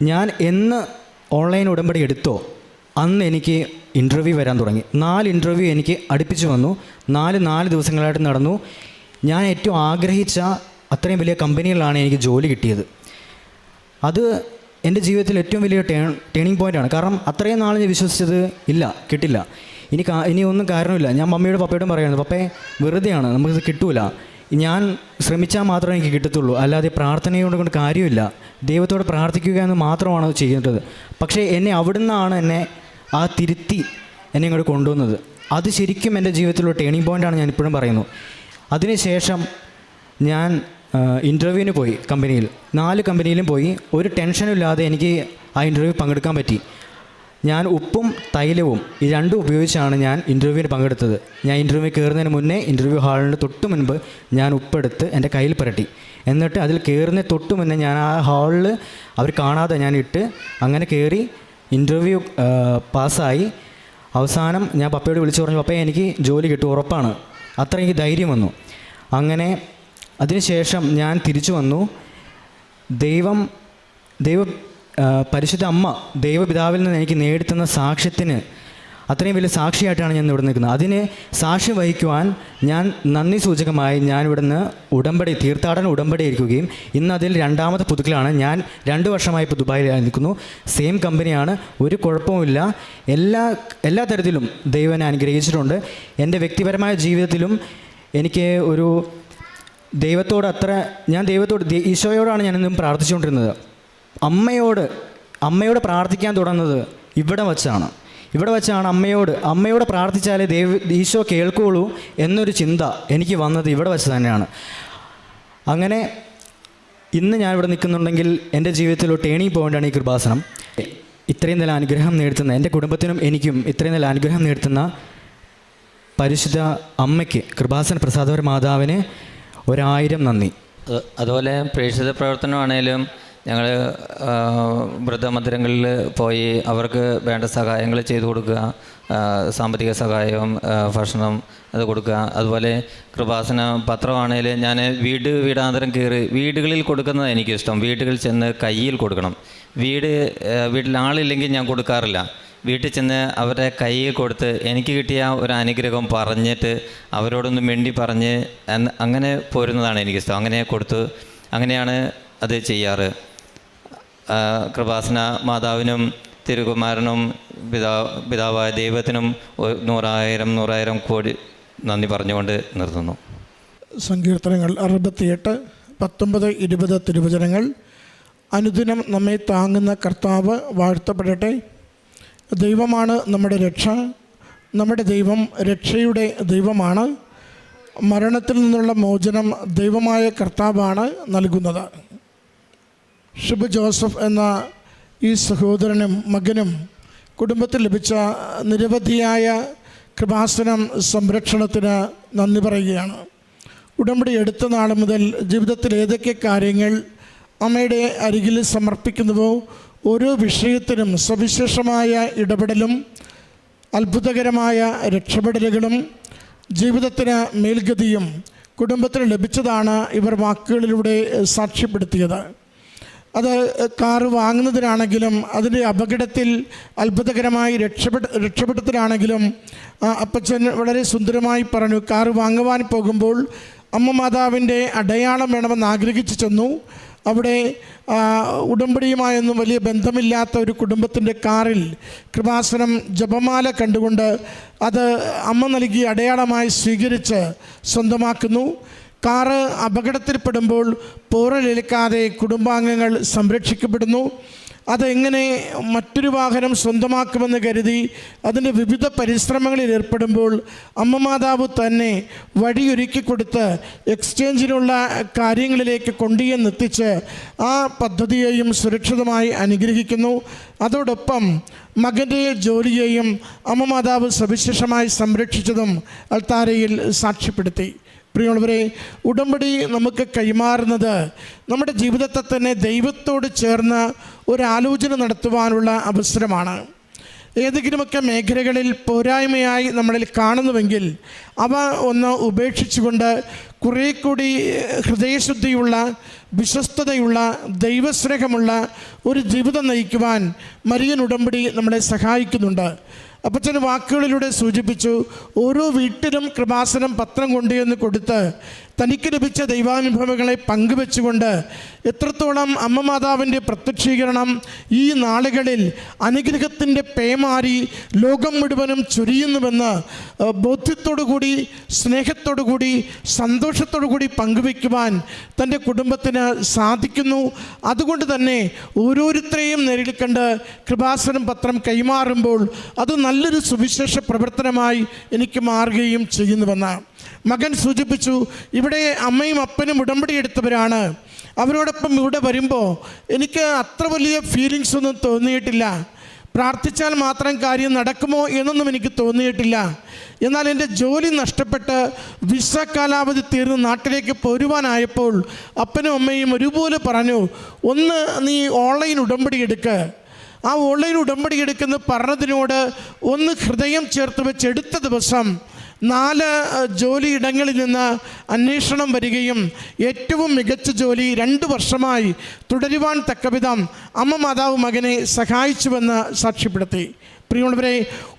ഞാൻ എന്ന് ഓൺലൈൻ ഉടമ്പടി എടുത്തോ അന്ന് എനിക്ക് ഇൻ്റർവ്യൂ വരാൻ തുടങ്ങി. 4 ഇൻ്റർവ്യൂ എനിക്ക് അടുപ്പിച്ച് വന്നു. 4 ദിവസങ്ങളായിട്ട് നടന്നു. ഞാൻ ഏറ്റവും ആഗ്രഹിച്ച അത്രയും വലിയ കമ്പനികളിലാണ് എനിക്ക് ജോലി കിട്ടിയത്. അത് എൻ്റെ ജീവിതത്തിൽ ഏറ്റവും വലിയ ടേണിംഗ് പോയിൻ്റാണ്. കാരണം അത്രയും നാൾ ഞാൻ വിശ്വസിച്ചത് ഇല്ല, കിട്ടില്ല, ഇനി ഒന്നും കാരണമില്ല. ഞാൻ മമ്മിയോടും പപ്പയോടും പറയുന്നത്, പപ്പേ വെറുതെയാണ്, നമുക്കിത് കിട്ടൂല, ഞാൻ ശ്രമിച്ചാൽ മാത്രമേ എനിക്ക് കിട്ടത്തുള്ളൂ, അല്ലാതെ പ്രാർത്ഥനയോട് കാര്യമില്ല, ദൈവത്തോട് പ്രാർത്ഥിക്കുക എന്ന് മാത്രമാണ് ചെയ്യേണ്ടത്. പക്ഷേ എന്നെ അവിടുന്നാണ് എന്നെ ആ തിരുത്തി എന്നെ ഇങ്ങോട്ട് കൊണ്ടുവന്നത്. അത് ശരിക്കും എൻ്റെ ജീവിതത്തിലുള്ള ടേണിംഗ് പോയിൻ്റാണ് ഞാൻ ഇപ്പോഴും പറയുന്നു. അതിനുശേഷം ഞാൻ ഇൻ്റർവ്യൂവിന് പോയി കമ്പനിയിൽ, 4 കമ്പനിയിലും പോയി. ഒരു ടെൻഷനും ഇല്ലാതെ എനിക്ക് ആ ഇൻ്റർവ്യൂ പങ്കെടുക്കാൻ പറ്റി. ഞാൻ ഉപ്പും തൈലവും ഈ രണ്ടും ഉപയോഗിച്ചാണ് ഞാൻ ഇൻ്റർവ്യൂവിന് പങ്കെടുത്തത്. ഞാൻ ഇൻ്റർവ്യൂ കയറുന്നതിന് മുന്നേ ഇൻ്റർവ്യൂ ഹാളിന് തൊട്ട് മുൻപ് ഞാൻ ഉപ്പെടുത്ത് എൻ്റെ കയ്യിൽ പുരട്ടി. എന്നിട്ട് അതിൽ കയറുന്നതിന് തൊട്ട് മുന്നേ ഞാൻ ആ ഹാളിൽ അവർ കാണാതെ ഞാൻ ഇട്ട് അങ്ങനെ കയറി ഇൻ്റർവ്യൂ പാസ്സായി. അവസാനം ഞാൻ പപ്പയോട് വിളിച്ചു പറഞ്ഞു, പപ്പയെ എനിക്ക് ജോലി കിട്ടും, ഉറപ്പാണ്. അത്ര എനിക്ക് ധൈര്യം വന്നു. അങ്ങനെ അതിനുശേഷം ഞാൻ തിരിച്ചു വന്നു. പരിശുദ്ധ അമ്മ ദൈവപിതാവിൽ നിന്ന് എനിക്ക് നേടിത്തന്ന സാക്ഷ്യത്തിന് അത്രയും വലിയ സാക്ഷിയായിട്ടാണ് ഞാൻ ഇവിടെ നിൽക്കുന്നത്. അതിന് സാക്ഷ്യം വഹിക്കുവാൻ ഞാൻ നന്ദി സൂചകമായി ഞാൻ ഇവിടുന്ന് തീർത്ഥാടന ഉടമ്പടി ഇരിക്കുകയും ഇന്ന് അതിൽ 2ാമത്തെ പുതുക്കലാണ്. ഞാൻ 2 വർഷമായി ഇപ്പോൾ ദുബായിൽ നിൽക്കുന്നു. സെയിം കമ്പനിയാണ്, ഒരു കുഴപ്പവുമില്ല. എല്ലാ തരത്തിലും ദൈവം അനുഗ്രഹിച്ചിട്ടുണ്ട്. എൻ്റെ വ്യക്തിപരമായ ജീവിതത്തിലും എനിക്ക് ഒരു ദൈവത്തോട് ഈശോയോടാണ് ഞാനെന്നും പ്രാർത്ഥിച്ചുകൊണ്ടിരുന്നത്. അമ്മയോട് പ്രാർത്ഥിക്കാൻ തുടങ്ങുന്നത് ഇവിടെ വച്ചാണ് അമ്മയോട് പ്രാർത്ഥിച്ചാലേ ഈശോ കേൾക്കുകയുള്ളൂ എന്നൊരു ചിന്ത എനിക്ക് വന്നത് ഇവിടെ വച്ച് തന്നെയാണ്. അങ്ങനെ ഇന്ന് ഞാൻ ഇവിടെ നിൽക്കുന്നുണ്ടെങ്കിൽ എൻ്റെ ജീവിതത്തിലൊരു ടേണിംഗ് പോയിൻ്റാണ് ഈ കൃപാസനം. ഇത്രയും നല്ല അനുഗ്രഹം നേടുത്തുന്ന എൻ്റെ കുടുംബത്തിനും എനിക്കും ഇത്രയും നല്ല അനുഗ്രഹം നേടുത്തുന്ന പരിശുദ്ധ അമ്മയ്ക്ക്, കൃപാസന പ്രസാദപര മാതാവിന് 1000 നന്ദി. അതുപോലെ പ്രേക്ഷിത പ്രവർത്തനമാണേലും ഞങ്ങൾ വൃദ്ധമന്ദിരങ്ങളിൽ പോയി അവർക്ക് വേണ്ട സഹായങ്ങൾ ചെയ്തു കൊടുക്കുക, സാമ്പത്തിക സഹായം, ഭക്ഷണം അത് കൊടുക്കുക. അതുപോലെ കൃപാസന പത്രമാണേൽ ഞാൻ വീടാന്തരം കയറി വീടുകളിൽ കൊടുക്കുന്നത് എനിക്കിഷ്ടം. വീടുകളിൽ ചെന്ന് കയ്യിൽ കൊടുക്കണം. വീട്ടിൽ ആളില്ലെങ്കിൽ ഞാൻ കൊടുക്കാറില്ല. വീട്ടിൽ ചെന്ന് അവരുടെ കയ്യിൽ കൊടുത്ത് എനിക്ക് കിട്ടിയ ഒരു അനുഗ്രഹം പറഞ്ഞിട്ട് അവരോടൊന്ന് മിണ്ടി പറഞ്ഞ് അങ്ങനെ പോരുന്നതാണ് എനിക്കിഷ്ടം. അങ്ങനെ കൊടുത്ത് അങ്ങനെയാണ് അത് ചെയ്യാറ്. കൃപാസന മാതാവിനും തിരുകുമാരനും പിതാവായ ദൈവത്തിനും 100,000 കോടി നന്ദി പറഞ്ഞുകൊണ്ട് നിർത്തുന്നു. സങ്കീർത്തനങ്ങൾ 68, 19, 20 തിരുവചനങ്ങൾ. അനുദിനം നമ്മെ താങ്ങുന്ന കർത്താവ് വാഴ്ത്തപ്പെടട്ടെ. ദൈവമാണ് നമ്മുടെ രക്ഷ. നമ്മുടെ ദൈവം രക്ഷയുടെ ദൈവമാണ്. മരണത്തിൽ നിന്നുള്ള മോചനം ദൈവമായ കർത്താവാണ് നൽകുന്നത്. ഷിബു ജോസഫ് എന്ന ഈ സഹോദരനും മകനും കുടുംബത്തിൽ ലഭിച്ച നിരവധിയായ കൃപാസനം സംരക്ഷണത്തിന് നന്ദി പറയുകയാണ്. ഉടമ്പടി എടുത്ത നാൾ മുതൽ ജീവിതത്തിൽ ഏതൊക്കെ കാര്യങ്ങൾ അമ്മയുടെ അരികിൽ സമർപ്പിക്കുന്നുവോ ഓരോ വിഷയത്തിനും സവിശേഷമായ ഇടപെടലും അത്ഭുതകരമായ രക്ഷപ്പെടലുകളും ജീവിതത്തിന് മേൽഗതിയും കുടുംബത്തിന് ലഭിച്ചതാണ് ഇവർ വാക്കുകളിലൂടെ സാക്ഷ്യപ്പെടുത്തിയത്. അത് കാറ് വാങ്ങുന്നതിനാണെങ്കിലും അതിൻ്റെ അപകടത്തിൽ അത്ഭുതകരമായി രക്ഷപ്പെടുത്തലാണെങ്കിലും അപ്പച്ചൻ വളരെ സുന്ദരമായി പറഞ്ഞു. കാറ് വാങ്ങുവാൻ പോകുമ്പോൾ അമ്മ മാതാവിൻ്റെ അടയാളം വേണമെന്ന് ആഗ്രഹിച്ചു ചെന്നു. അവിടെ ഉടമ്പടിയുമായൊന്നും വലിയ ബന്ധമില്ലാത്ത ഒരു കുടുംബത്തിൻ്റെ കാറിൽ കൃപാസനം ജപമാല കണ്ടുകൊണ്ട് അത് അമ്മ നൽകിയ അടയാളമായി സ്വീകരിച്ച് സ്വന്തമാക്കുന്നു. കാറ് അപകടത്തിൽപ്പെടുമ്പോൾ പോറലേൽക്കാതെ കുടുംബാംഗങ്ങൾ സംരക്ഷിക്കപ്പെടുന്നു. അതെങ്ങനെ മറ്റൊരു വാഹനം സ്വന്തമാക്കുമെന്ന് കരുതി അതിൻ്റെ വിവിധ പരിശ്രമങ്ങളിൽ ഏർപ്പെടുമ്പോൾ അമ്മ മാതാവ് തന്നെ വഴിയൊരുക്കി കൊടുത്ത് എക്സ്ചേഞ്ചിനുള്ള കാര്യങ്ങളിലേക്ക് കൊണ്ടുചെന്നെത്തിച്ച് ആ പദ്ധതിയെയും സുരക്ഷിതമായി അനുഗ്രഹിക്കുന്നു. അതോടൊപ്പം മകൻ്റെ ജോലിയെയും അമ്മ മാതാവ് സവിശേഷമായി സംരക്ഷിച്ചതും അൾത്താരയിൽ സാക്ഷ്യപ്പെടുത്തി. പ്രിയമുള്ളവരെ, ഉടമ്പടി നമുക്ക് കൈമാറുന്നത് നമ്മുടെ ജീവിതത്തെ തന്നെ ദൈവത്തോട് ചേർന്ന് ഒരാലോചന നടത്തുവാനുള്ള അവസരമാണ്. ഏതെങ്കിലുമൊക്കെ മേഖലകളിൽ പോരായ്മയായി നമ്മളിൽ കാണുന്നുവെങ്കിൽ അവ ഒന്ന് ഉപേക്ഷിച്ചുകൊണ്ട് കുറേ കൂടി ഹൃദയശുദ്ധിയുള്ള, വിശ്വസ്തതയുള്ള, ദൈവസ്നേഹമുള്ള ഒരു ജീവിതം നയിക്കുവാൻ മരിയൻ ഉടമ്പടി നമ്മളെ സഹായിക്കുന്നുണ്ട്. അപ്പച്ചൻ വാക്കുകളിലൂടെ സൂചിപ്പിച്ചു, ഓരോ വീട്ടിലും കൃപാസനം പത്രം കൊണ്ടുവന്ന് കൊടുത്ത് തനിക്ക് ലഭിച്ച ദൈവാനുഭവങ്ങളെ പങ്കുവെച്ചുകൊണ്ട് എത്രത്തോളം അമ്മ മാതാവിൻ്റെ പ്രത്യക്ഷീകരണം ഈ നാളുകളിൽ അനുഗ്രഹത്തിൻ്റെ പേമാരി ലോകം മുഴുവനും ചൊരിയുന്നുവെന്ന് ബോധ്യത്തോടുകൂടി, സ്നേഹത്തോടുകൂടി, സന്തോഷത്തോടുകൂടി പങ്കുവയ്ക്കുവാൻ തൻ്റെ കുടുംബത്തിന് സാധിക്കുന്നു. അതുകൊണ്ട് തന്നെ ഓരോരുത്തരെയും നേരിൽ കണ്ട് കൃപാസനം പത്രം കൈമാറുമ്പോൾ അത് നല്ലൊരു സുവിശേഷ പ്രവർത്തനമായി എനിക്ക് മാറുകയും ചെയ്യുന്നുവെന്നാണ്. മകൻ സൂചിപ്പിച്ചു, ഇവിടെ അമ്മയും അപ്പനും ഉടമ്പടി എടുത്തവരാണ്. അവരോടൊപ്പം ഇവിടെ വരുമ്പോൾ എനിക്ക് അത്ര വലിയ ഫീലിങ്സ് ഒന്നും തോന്നിയിട്ടില്ല. പ്രാർത്ഥിച്ചാൽ മാത്രം കാര്യം നടക്കുമോ എന്നൊന്നും എനിക്ക് തോന്നിയിട്ടില്ല. എന്നാൽ എൻ്റെ ജോലി നഷ്ടപ്പെട്ട് വിസ കാലാവധി തീർന്ന് നാട്ടിലേക്ക് പോരുവാനായപ്പോൾ അപ്പനും അമ്മയും ഒരുപോലെ പറഞ്ഞു, ഒന്ന് നീ ഓൺലൈൻ ഉടമ്പടി എടുക്ക്. ആ ഓൺലൈൻ ഉടമ്പടി എടുക്കുന്ന പറഞ്ഞതിനോട് ഒന്ന് ഹൃദയം ചേർത്ത് വെച്ച് എടുത്ത ദിവസം 4 ജോലിയിടങ്ങളിൽ നിന്ന് അന്വേഷണം വരികയും ഏറ്റവും മികച്ച ജോലി 2 വർഷമായി തുടരുവാൻ തക്കവിധം അമ്മ മാതാവ് മകനെ സഹായിച്ചുവെന്ന് സാക്ഷ്യപ്പെടുത്തി. പ്രിയമുള്ളവരെ,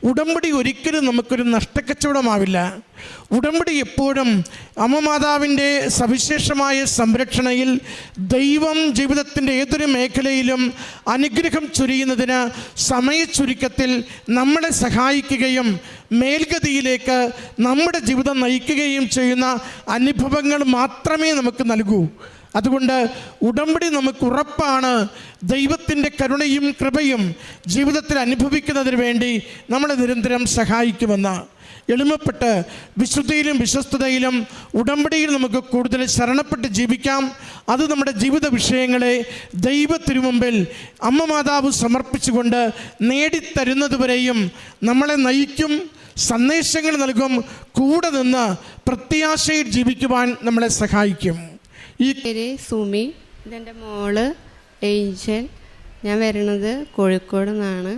ഉടമ്പടി ഒരിക്കലും നമുക്കൊരു നഷ്ടക്കച്ചവടമാവില്ല. ഉടമ്പടി എപ്പോഴും അമ്മ മാതാവിൻ്റെ സവിശേഷമായ സംരക്ഷണയിൽ ദൈവം ജീവിതത്തിൻ്റെ ഏതൊരു മേഖലയിലും അനുഗ്രഹം ചൊരിയുന്നതിന് സമയച്ചുരുക്കത്തിൽ നമ്മളെ സഹായിക്കുകയും മേൽഗതിയിലേക്ക് നമ്മുടെ ജീവിതം നയിക്കുകയും ചെയ്യുന്ന അനുഭവങ്ങൾ മാത്രമേ നമുക്ക് നൽകൂ. അതുകൊണ്ട് ഉടമ്പടി നമുക്ക് ഉറപ്പാണ് ദൈവത്തിൻ്റെ കരുണയും കൃപയും ജീവിതത്തിൽ അനുഭവിക്കുന്നതിന് വേണ്ടി നമ്മളെ നിരന്തരം സഹായിക്കുമെന്ന്. എളിമപ്പെട്ട് വിശുദ്ധിയിലും വിശ്വസ്തതയിലും ഉടമ്പടിയിൽ നമുക്ക് കൂടുതൽ ശരണപ്പെട്ട് ജീവിക്കാം. അത് നമ്മുടെ ജീവിത വിഷയങ്ങളെ ദൈവത്തിരുമുമ്പിൽ അമ്മ മാതാവ് സമർപ്പിച്ചുകൊണ്ട് നേടിത്തരുന്നതുവരെയും നമ്മളെ നയിക്കും, സന്ദേശങ്ങൾ നൽകും, കൂടെ നിന്ന് പ്രത്യാശയിൽ ജീവിക്കുവാൻ നമ്മളെ സഹായിക്കും. ഈ പേര് സുമി, ഇതെൻ്റെ മോള് ഏഞ്ചൽ. ഞാൻ വരുന്നത് കോഴിക്കോട് നിന്നാണ്.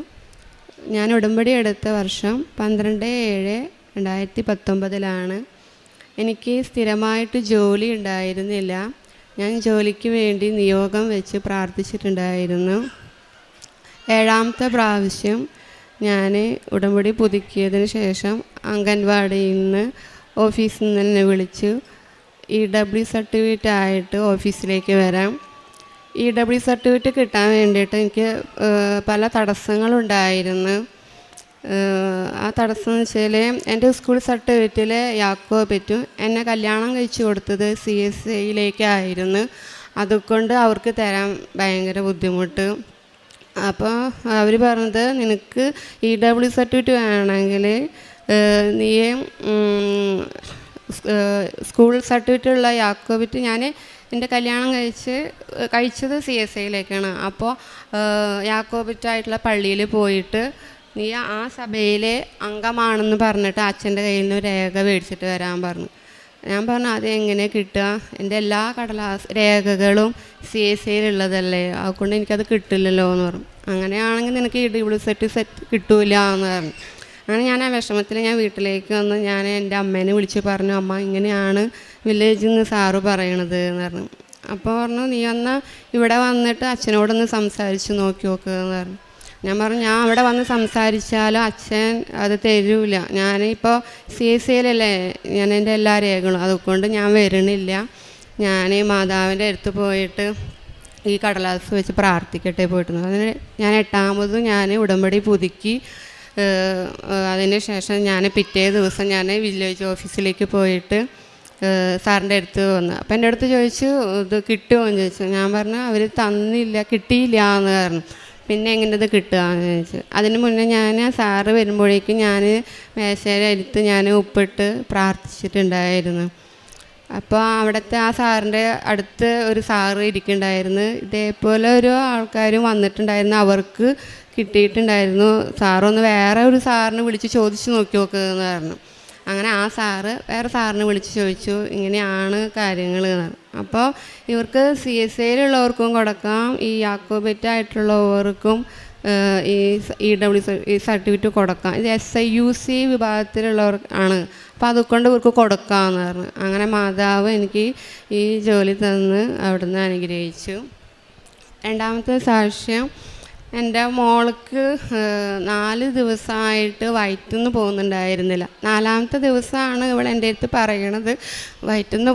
ഞാൻ ഉടമ്പടി എടുത്ത വർഷം 12/7/2019 എനിക്ക് സ്ഥിരമായിട്ട് ജോലി ഉണ്ടായിരുന്നില്ല. ഞാൻ ജോലിക്ക് വേണ്ടി നിയോഗം വെച്ച് പ്രാർത്ഥിച്ചിട്ടുണ്ടായിരുന്നു. 7ാമത്തെ പ്രാവശ്യം ഞാൻ ഉടമ്പടി പുതുക്കിയതിന് ശേഷം അംഗൻവാടിയിൽ നിന്ന് ഓഫീസിൽ നിന്ന് തന്നെ വിളിച്ചു, EW സർട്ടിഫിക്കറ്റ് ആയിട്ട് ഓഫീസിലേക്ക് വരാം. EW സർട്ടിഫിക്കറ്റ് കിട്ടാൻ വേണ്ടിയിട്ട് എനിക്ക് പല തടസ്സങ്ങളുണ്ടായിരുന്നു. ആ തടസ്സം എന്ന് വെച്ചാൽ എൻ്റെ സ്കൂൾ സർട്ടിഫിക്കറ്റിൽ യാക്കോബറ്റും എന്നെ കല്യാണം കഴിച്ചു കൊടുത്തത് CSIയിലേക്കായിരുന്നു. അതുകൊണ്ട് അവർക്ക് തരാൻ ഭയങ്കര ബുദ്ധിമുട്ട്. അപ്പോൾ അവർ പറഞ്ഞത്, നിനക്ക് EW സർട്ടിഫിക്കറ്റ് വേണമെങ്കിൽ നീ സ്കൂൾ സർട്ടിഫിക്കറ്റുള്ള യാക്കോബറ്റ്, ഞാൻ എൻ്റെ കല്യാണം കഴിച്ചത് CSIയിലേക്കാണ്. അപ്പോൾ യാക്കോബറ്റായിട്ടുള്ള പള്ളിയിൽ പോയിട്ട് നീ ആ സഭയിലെ അംഗമാണെന്ന് പറഞ്ഞിട്ട് അച്ഛൻ്റെ കയ്യിൽ നിന്ന് രേഖ മേടിച്ചിട്ട് വരാൻ പറഞ്ഞു. ഞാൻ പറഞ്ഞു, അതെങ്ങനെ കിട്ടുക? എൻ്റെ എല്ലാ രേഖകളും CSIയിലുള്ളതല്ലേ, അതുകൊണ്ട് എനിക്കത് കിട്ടില്ലല്ലോ എന്ന് പറഞ്ഞു. അങ്ങനെയാണെങ്കിൽ നിനക്ക് EW സർട്ടിഫിക്കറ്റ് കിട്ടൂല എന്ന് പറഞ്ഞു. അങ്ങനെ ഞാൻ ആ വിഷമത്തിൽ ഞാൻ വീട്ടിലേക്ക് വന്ന് ഞാൻ എൻ്റെ അമ്മേനെ വിളിച്ച് പറഞ്ഞു, അമ്മ ഇങ്ങനെയാണ് വില്ലേജിൽ നിന്ന് സാറ് പറയണത് എന്ന് പറഞ്ഞു. അപ്പോൾ പറഞ്ഞു, നീ എന്നാൽ ഇവിടെ വന്നിട്ട് അച്ഛനോടൊന്ന് സംസാരിച്ച് നോക്കി നോക്കുക എന്ന് പറഞ്ഞു. ഞാൻ പറഞ്ഞു, ഞാൻ അവിടെ വന്ന് സംസാരിച്ചാലും അച്ഛൻ അത് തരൂല. ഞാനിപ്പോൾ CSIയിലല്ലേ ഞാൻ എൻ്റെ എല്ലാ രേഖകളും, അതുകൊണ്ട് ഞാൻ വരണില്ല. ഞാൻ മാതാവിൻ്റെ അടുത്ത് പോയിട്ട് ഈ കടലാസ് വെച്ച് പ്രാർത്ഥിക്കട്ടെ പോയിട്ടുണ്ട്. അതിന് ഞാൻ 8ാമത് ഞാൻ ഉടമ്പടി പുതുക്കി. അതിന് ശേഷം ഞാൻ പിറ്റേ ദിവസം ഞാൻ വില്ലേജ് ഓഫീസിലേക്ക് പോയിട്ട് സാറിൻ്റെ അടുത്ത് വന്നു. അപ്പം എൻ്റെ അടുത്ത് ചോദിച്ചു, ഇത് കിട്ടുമോ എന്ന് ചോദിച്ചു. ഞാൻ പറഞ്ഞു, അവർ തന്നില്ല, കിട്ടിയില്ല എന്ന് പറഞ്ഞു. പിന്നെ എങ്ങനെ ഇത് കിട്ടുകയെന്ന് ചോദിച്ചു. അതിന് മുന്നേ ഞാൻ സാറ് വരുമ്പോഴേക്കും ഞാൻ മേശയുടെ അടുത്ത് ഞാൻ ഉപ്പിട്ട് പ്രാർത്ഥിച്ചിട്ടുണ്ടായിരുന്നു. അപ്പോൾ അവിടുത്തെ ആ സാറിൻ്റെ അടുത്ത് ഒരു സാറ് ഇരിക്കുന്നുണ്ടായിരുന്നു. ഇതേപോലെ ഒരു ആൾക്കാരും വന്നിട്ടുണ്ടായിരുന്നു, അവർക്ക് കിട്ടിയിട്ടുണ്ടായിരുന്നു. സാറൊന്ന് വേറെ ഒരു സാറിനെ വിളിച്ച് ചോദിച്ച് നോക്കി നോക്കുകയെന്ന് പറഞ്ഞു. അങ്ങനെ ആ സാറ് വേറെ സാറിനെ വിളിച്ച് ചോദിച്ചു, ഇങ്ങനെയാണ് കാര്യങ്ങൾ എന്ന് പറഞ്ഞു. അപ്പോൾ ഇവർക്ക് CSIയിലുള്ളവർക്കും കൊടുക്കാം, ഈ യാക്കോബറ്റായിട്ടുള്ളവർക്കും ഈ EW സർട്ടിഫിക്കറ്റ് കൊടുക്കാം. ഇത് SIUC വിഭാഗത്തിലുള്ളവർ ആണ്. അപ്പോൾ അതുകൊണ്ട് ഇവർക്ക് കൊടുക്കാമെന്ന് പറഞ്ഞു. അങ്ങനെ മാതാവ് എനിക്ക് ഈ ജോലി തന്ന് അവിടുന്ന് അനുഗ്രഹിച്ചു. 2ാമത്തെ സാക്ഷ്യം, എൻ്റെ മോൾക്ക് 4 ദിവസമായിട്ട് വയറ്റിന്ന് പോകുന്നുണ്ടായിരുന്നില്ല. 4ാമത്തെ ദിവസമാണ് ഇവൾ എൻ്റെ അടുത്ത് പറയണത് വയറ്റിന്ന്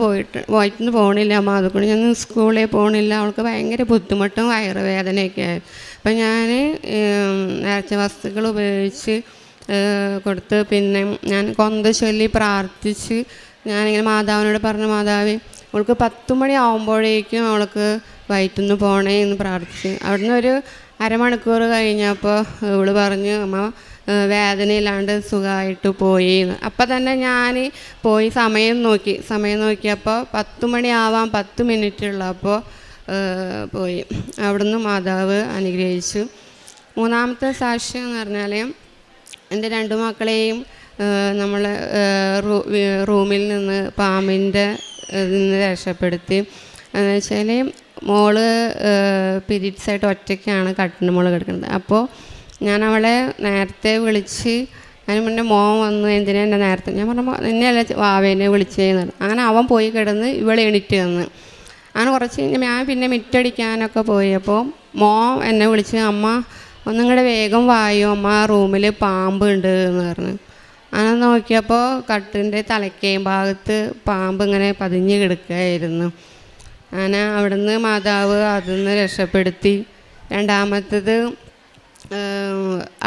പോകണില്ല അമ്മ, അതുകൊണ്ട് ഞാൻ സ്കൂളിൽ പോകണില്ല, അവൾക്ക് ഭയങ്കര ബുദ്ധിമുട്ടും വയറുവേദനയൊക്കെ ആയി. അപ്പം ഞാൻ നേർച്ച വസ്തുക്കൾ ഉപയോഗിച്ച് കൊടുത്ത് പിന്നെ ഞാൻ കൊന്ത ചൊല്ലി പ്രാർത്ഥിച്ച് ഞാനിങ്ങനെ മാതാവിനോട് പറഞ്ഞു, മാതാവേ അവൾക്ക് 10 മണി ആകുമ്പോഴേക്കും അവൾക്ക് വയറ്റിന്ന് പോകണേ എന്ന് പ്രാർത്ഥിച്ചു. അവിടുന്ന് ഒരു അരമണിക്കൂർ കഴിഞ്ഞപ്പോൾ ഇവൾ പറഞ്ഞു, അമ്മ വേദനയില്ലാണ്ട് സുഖമായിട്ട് പോയി. അപ്പം തന്നെ ഞാൻ പോയി സമയം നോക്കിയപ്പോൾ 10 മണിയാവാൻ 10 മിനിറ്റ് ഉള്ളപ്പോൾ പോയി. അവിടുന്ന് മാതാവ് അനുഗ്രഹിച്ചു. 3ാമത്തെ സാക്ഷ്യം എന്ന് പറഞ്ഞാൽ എൻ്റെ 2 മക്കളെയും നമ്മൾ റൂമിൽ നിന്ന് പാമ്പിൻ്റെ നിന്ന് രക്ഷപ്പെടുത്തി. എന്ന് വെച്ചാൽ മോള് പീരീഡ്സായിട്ട് ഒറ്റയ്ക്കാണ് കട്ടിന് മോള് കിടക്കുന്നത്. അപ്പോൾ ഞാൻ അവളെ നേരത്തെ വിളിച്ച്, അതിന് മുന്നേ മോൻ വന്നു, എന്തിനാ എന്നെ നേരത്തെ, ഞാൻ പറഞ്ഞു നിന്നെയല്ല വാവേനെ വിളിച്ചേന്ന്. അങ്ങനെ അവൻ പോയി കിടന്ന് ഇവൾ എണീറ്റ് വന്ന്. അങ്ങനെ കുറച്ച് കഴിഞ്ഞ് ഞാൻ പിന്നെ മിറ്റടിക്കാനൊക്കെ പോയി. അപ്പോൾ മോൻ എന്നെ വിളിച്ച്, അമ്മ ഒന്നിങ്ങടെ വേഗം വായോ അമ്മ, റൂമിൽ പാമ്പ് ഉണ്ട് എന്ന് പറഞ്ഞു. അങ്ങനെ നോക്കിയപ്പോൾ കട്ടിൻ്റെ തലക്കേം ഭാഗത്ത് പാമ്പ് ഇങ്ങനെ പതിഞ്ഞ് കിടക്കുകയായിരുന്നു. അങ്ങനെ അവിടുന്ന് മാതാവ് അതിൽ നിന്ന് രക്ഷപ്പെടുത്തി. 2ാമത്തത്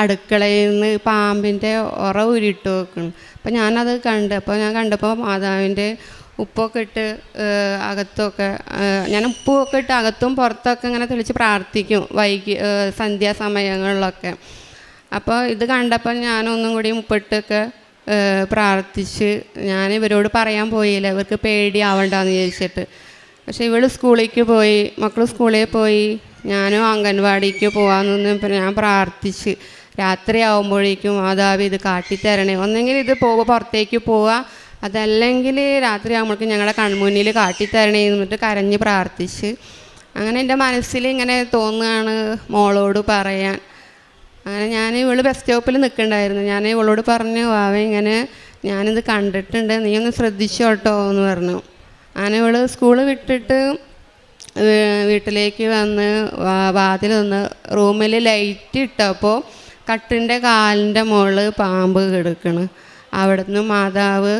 അടുക്കളയിൽ നിന്ന് പാമ്പിൻ്റെ ഉറ ഉരുട്ട് വെക്കണം. അപ്പോൾ ഞാനത് കണ്ടപ്പോൾ മാതാവിൻ്റെ ഉപ്പൊക്കെ ഇട്ട് അകത്തൊക്കെ ഞാൻ ഉപ്പൊക്കെ ഇട്ട് അകത്തും പുറത്തൊക്കെ ഇങ്ങനെ തെളിച്ച് പ്രാർത്ഥിക്കും സന്ധ്യാസമയങ്ങളിലൊക്കെ. അപ്പോൾ ഇത് കണ്ടപ്പോൾ ഞാനൊന്നും കൂടി ഉപ്പിട്ടൊക്കെ പ്രാർത്ഥിച്ച് ഞാൻ ഇവരോട് പറയാൻ പോയില്ല, ഇവർക്ക് പേടിയാവണ്ടെന്ന് വിചാരിച്ചിട്ട്. പക്ഷേ ഇവൾ സ്കൂളിലേക്ക് പോയി, മക്കൾ സ്കൂളിൽ പോയി, ഞാനും അംഗൻവാടിക്ക് പോകാമെന്നൊന്നും ഞാൻ പ്രാർത്ഥിച്ച്. രാത്രി ആകുമ്പോഴേക്കും മാതാവ് ഇത് കാട്ടിത്തരണേ, ഒന്നെങ്കിൽ ഇത് പുറത്തേക്ക് പോവുക, അതല്ലെങ്കിൽ രാത്രി ആകുമ്പോഴേക്കും ഞങ്ങളുടെ കൺമുന്നിൽ കാട്ടിത്തരണേ എന്നിട്ട് കരഞ്ഞ് പ്രാർത്ഥിച്ച്. അങ്ങനെ എൻ്റെ മനസ്സിൽ ഇങ്ങനെ തോന്നുകയാണ് മോളോട് പറയാൻ. അങ്ങനെ ഞാൻ ഇവൾ ബസ് സ്റ്റോപ്പിൽ നിൽക്കണ്ടായിരുന്നു. ഞാൻ ഇവളോട് പറഞ്ഞു, വാവേ ഇങ്ങനെ ഞാനിത് കണ്ടിട്ടുണ്ട്, നീ ഒന്ന് ശ്രദ്ധിച്ചോട്ടോ എന്ന് പറഞ്ഞു. അങ്ങനെ ഇവൾ സ്കൂൾ വിട്ടിട്ട് വീട്ടിലേക്ക് വന്ന് വാതിൽ നിന്ന് റൂമിൽ ലൈറ്റ് ഇട്ടപ്പോൾ കട്ടിൻ്റെ കാലിൻ്റെ മുകളിൽ പാമ്പ് കിടക്കണ്. അവിടെ നിന്ന് മാതാവ്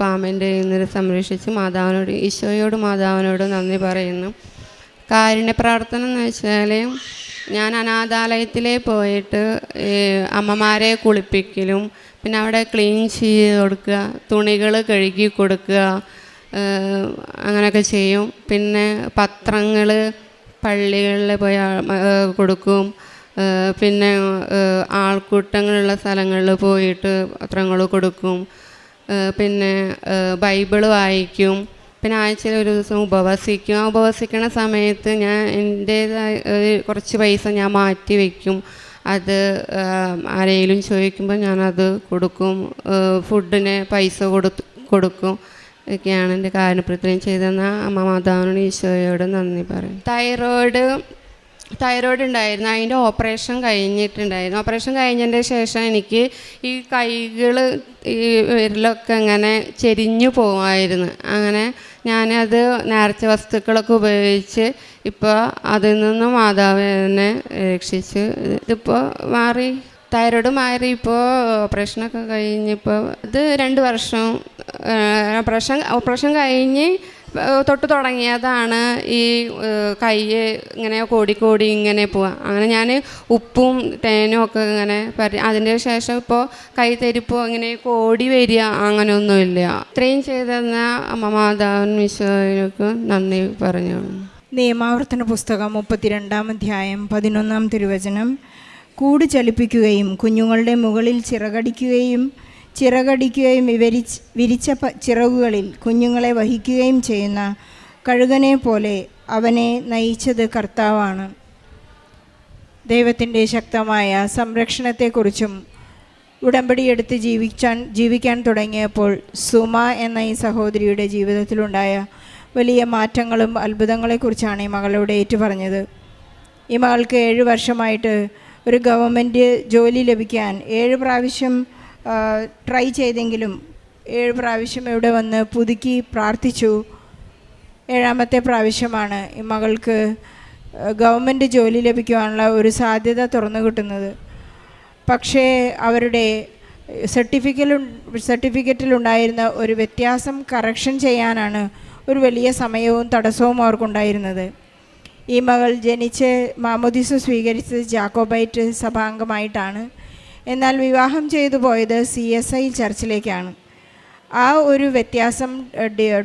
പാമ്പിൻ്റെ നിന്ന് സംരക്ഷിച്ച് മാതാവിനോട്, ഈശോയോട് മാതാവിനോട് നന്ദി പറയുന്നു. കാരുണ്യ പ്രവർത്തനം എന്ന് വെച്ചാൽ ഞാൻ അനാഥാലയത്തിലേ പോയിട്ട് അമ്മമാരെ കുളിപ്പിക്കലും പിന്നെ അവിടെ ക്ലീൻ ചെയ്ത് കൊടുക്കുക, തുണികൾ കഴുകി കൊടുക്കുക, അങ്ങനെയൊക്കെ ചെയ്യും. പിന്നെ പത്രങ്ങൾ പള്ളികളിൽ പോയി കൊടുക്കും. പിന്നെ ആൾക്കൂട്ടങ്ങളുള്ള സ്ഥലങ്ങളിൽ പോയിട്ട് പത്രങ്ങൾ കൊടുക്കും. പിന്നെ ബൈബിള് വായിക്കും. പിന്നെ ആഴ്ചയിൽ ഒരു ദിവസം ഉപവസിക്കും. ആ ഉപവസിക്കുന്ന സമയത്ത് ഞാൻ എൻ്റേതായ കുറച്ച് പൈസ ഞാൻ മാറ്റി വയ്ക്കും. അത് ആരെങ്കിലും ചോദിക്കുമ്പോൾ ഞാനത് കൊടുക്കും. ഫുഡിന് പൈസ കൊടുക്കും. ഒക്കെയാണ് എൻ്റെ കാരുണ്യപ്രവർത്തനം ചെയ്തെന്ന അമ്മ മാതാവിനോട് ഈശോയോട് നന്ദി പറയും. തൈറോയ്ഡ് ഉണ്ടായിരുന്നു. അതിൻ്റെ ഓപ്പറേഷൻ കഴിഞ്ഞിട്ടുണ്ടായിരുന്നു. ഓപ്പറേഷൻ കഴിഞ്ഞതിൻ്റെ ശേഷം എനിക്ക് ഈ കൈകൾ ഈ വിരലൊക്കെ ഇങ്ങനെ ചെരിഞ്ഞു പോകുമായിരുന്നു. അങ്ങനെ ഞാനത് നേർച്ച വസ്തുക്കളൊക്കെ ഉപയോഗിച്ച് ഇപ്പോൾ അതിൽ നിന്ന് മാതാവ് എന്നെ രക്ഷിച്ച് ഇതിപ്പോൾ മാറി. തൈറോയ്ഡ് മാറി. ഇപ്പോൾ ഓപ്പറേഷനൊക്കെ കഴിഞ്ഞിപ്പോൾ ഇത് 2 വർഷം ഓപ്പറേഷൻ കഴിഞ്ഞ് തൊട്ട് തുടങ്ങിയതാണ് ഈ കൈ ഇങ്ങനെ കോടി ഇങ്ങനെ പോവുക. അങ്ങനെ ഞാൻ ഉപ്പും തേനും ഒക്കെ ഇങ്ങനെ അതിൻ്റെ ശേഷം ഇപ്പോൾ കൈ തരിപ്പോ ഇങ്ങനെ കോടി വരിക അങ്ങനെയൊന്നുമില്ല. ഇത്രയും ചെയ്തെന്ന അമ്മ മാതാവിനും ഈശോയ്ക്ക് നന്ദി പറഞ്ഞു. നിയമാവർത്തന പുസ്തകം 32-ാം അധ്യായം 11-ാം തിരുവചനം. കൂട് ചലിപ്പിക്കുകയും കുഞ്ഞുങ്ങളുടെ മുകളിൽ ചിറകടിക്കുകയും വിരിച്ച ചിറകുകളിൽ കുഞ്ഞുങ്ങളെ വഹിക്കുകയും ചെയ്യുന്ന കഴുകനെ പോലെ അവനെ നയിച്ചത് കർത്താവാണ്. ദൈവത്തിൻ്റെ ശക്തമായ സംരക്ഷണത്തെക്കുറിച്ചും ഉടമ്പടിയെടുത്ത് ജീവിക്കാൻ തുടങ്ങിയപ്പോൾ സുമ എന്ന ഈ സഹോദരിയുടെ ജീവിതത്തിലുണ്ടായ വലിയ മാറ്റങ്ങളും അത്ഭുതങ്ങളെക്കുറിച്ചാണ് ഈ മകളോട് ഏറ്റുപറഞ്ഞത്. ഈ മകൾക്ക് 7 വർഷമായിട്ട് ഒരു ഗവൺമെൻറ് ജോലി ലഭിക്കാൻ 7 പ്രാവശ്യം ട്രൈ ചെയ്തെങ്കിലും 7 പ്രാവശ്യം ഇവിടെ വന്ന് പുതുക്കി പ്രാർത്ഥിച്ചു. 7ാമത്തെ പ്രാവശ്യമാണ് ഈ മകൾക്ക് ഗവൺമെൻറ് ജോലി ലഭിക്കുവാനുള്ള ഒരു സാധ്യത തുറന്നു കിട്ടുന്നത്. പക്ഷേ അവരുടെ സർട്ടിഫിക്കറ്റിലുണ്ടായിരുന്ന ഒരു വ്യത്യാസം കറക്ഷൻ ചെയ്യാനാണ് ഒരു വലിയ സമയവും തടസ്സവും അവർക്കുണ്ടായിരുന്നത്. ഈ മകൾ ജനിച്ച് മാമോദീസ സ്വീകരിച്ചത് ജാക്കോബൈറ്റ് സഭാംഗമായിട്ടാണ്. എന്നാൽ വിവാഹം ചെയ്തു പോയത് CSI ചർച്ചിലേക്കാണ്. ആ ഒരു വ്യത്യാസം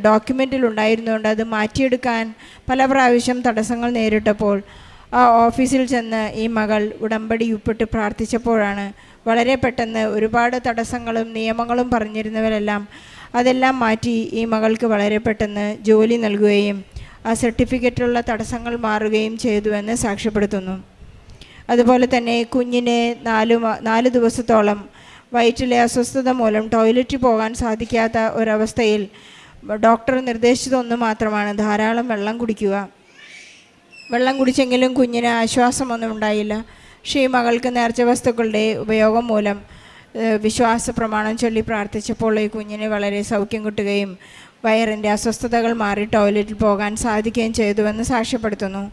ഡോക്യുമെൻറ്റിൽ ഉണ്ടായിരുന്നുകൊണ്ട് അത് മാറ്റിയെടുക്കാൻ പല പ്രാവശ്യം തടസ്സങ്ങൾ നേരിട്ടപ്പോൾ ആ ഓഫീസിൽ ചെന്ന് ഈ മകൾ ഉടമ്പടി ഉപ്പിട്ട് പ്രാർത്ഥിച്ചപ്പോഴാണ് വളരെ പെട്ടെന്ന് ഒരുപാട് തടസ്സങ്ങളും നിയമങ്ങളും പറഞ്ഞിരുന്നവരെല്ലാം അതെല്ലാം മാറ്റി ഈ മകൾക്ക് വളരെ പെട്ടെന്ന് ജോലി നൽകുകയും ആ സർട്ടിഫിക്കറ്റിലുള്ള തടസ്സങ്ങൾ മാറുകയും ചെയ്തുവെന്ന് സാക്ഷ്യപ്പെടുത്തുന്നു. അതുപോലെ തന്നെ കുഞ്ഞിനെ 4 ദിവസത്തോളം വയറ്റിലെ അസ്വസ്ഥത മൂലം ടോയ്ലറ്റിൽ പോകാൻ സാധിക്കാത്ത ഒരവസ്ഥയിൽ ഡോക്ടർ നിർദ്ദേശിച്ചതൊന്നു മാത്രമാണ് ധാരാളം വെള്ളം കുടിക്കുക. വെള്ളം കുടിച്ചെങ്കിലും കുഞ്ഞിന് ആശ്വാസമൊന്നും ഉണ്ടായില്ല. പക്ഷേ ഈ മകൾക്ക് നേർച്ച വസ്തുക്കളുടെ ഉപയോഗം മൂലം വിശ്വാസ പ്രമാണം ചൊല്ലി പ്രാർത്ഥിച്ചപ്പോൾ ഈ കുഞ്ഞിന് വളരെ സൗഖ്യം കിട്ടുകയും വയറിൻ്റെ അസ്വസ്ഥതകൾ മാറി ടോയ്ലറ്റിൽ പോകാൻ സാധിക്കുകയും ചെയ്തുവെന്ന് സാക്ഷ്യപ്പെടുത്തുന്നു.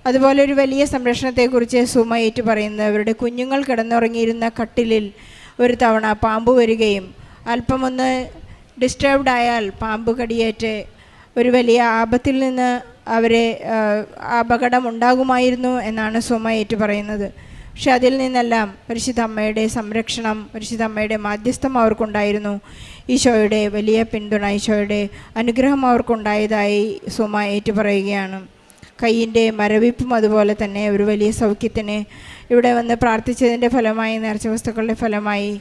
അതുപോലെ ഒരു വലിയ സംരക്ഷണത്തെക്കുറിച്ച് സുമ ഏറ്റു പറയുന്നത് അവരുടെ കുഞ്ഞുങ്ങൾ കിടന്നുറങ്ങിയിരുന്ന കട്ടിലിൽ ഒരു തവണ പാമ്പ് വരികയും അല്പമൊന്ന് ഡിസ്റ്റർബ്ഡ് ആയാൽ പാമ്പ് കടിയേറ്റ് ഒരു വലിയ ആപത്തിൽ നിന്ന് അവരെ അപകടം ഉണ്ടാകുമായിരുന്നു എന്നാണ് സുമ ഏറ്റു പറയുന്നത്. പക്ഷെ അതിൽ നിന്നെല്ലാം പരിശുദ്ധ അമ്മയുടെ സംരക്ഷണം, പരിശുദ്ധ അമ്മയുടെ മാധ്യസ്ഥം അവർക്കുണ്ടായിരുന്നു. ഈശോയുടെ വലിയ പിന്തുണ, ഈശോയുടെ അനുഗ്രഹം അവർക്കുണ്ടായതായി സുമ ഏറ്റു പറയുകയാണ്. കൈയിൻ്റെ മരവിപ്പും അതുപോലെ തന്നെ ഒരു വലിയ സൗഖ്യത്തിന് ഇവിടെ വന്ന് പ്രാർത്ഥിച്ചതിൻ്റെ ഫലമായി, നേർച്ച വസ്തുക്കളുടെ ഫലമായി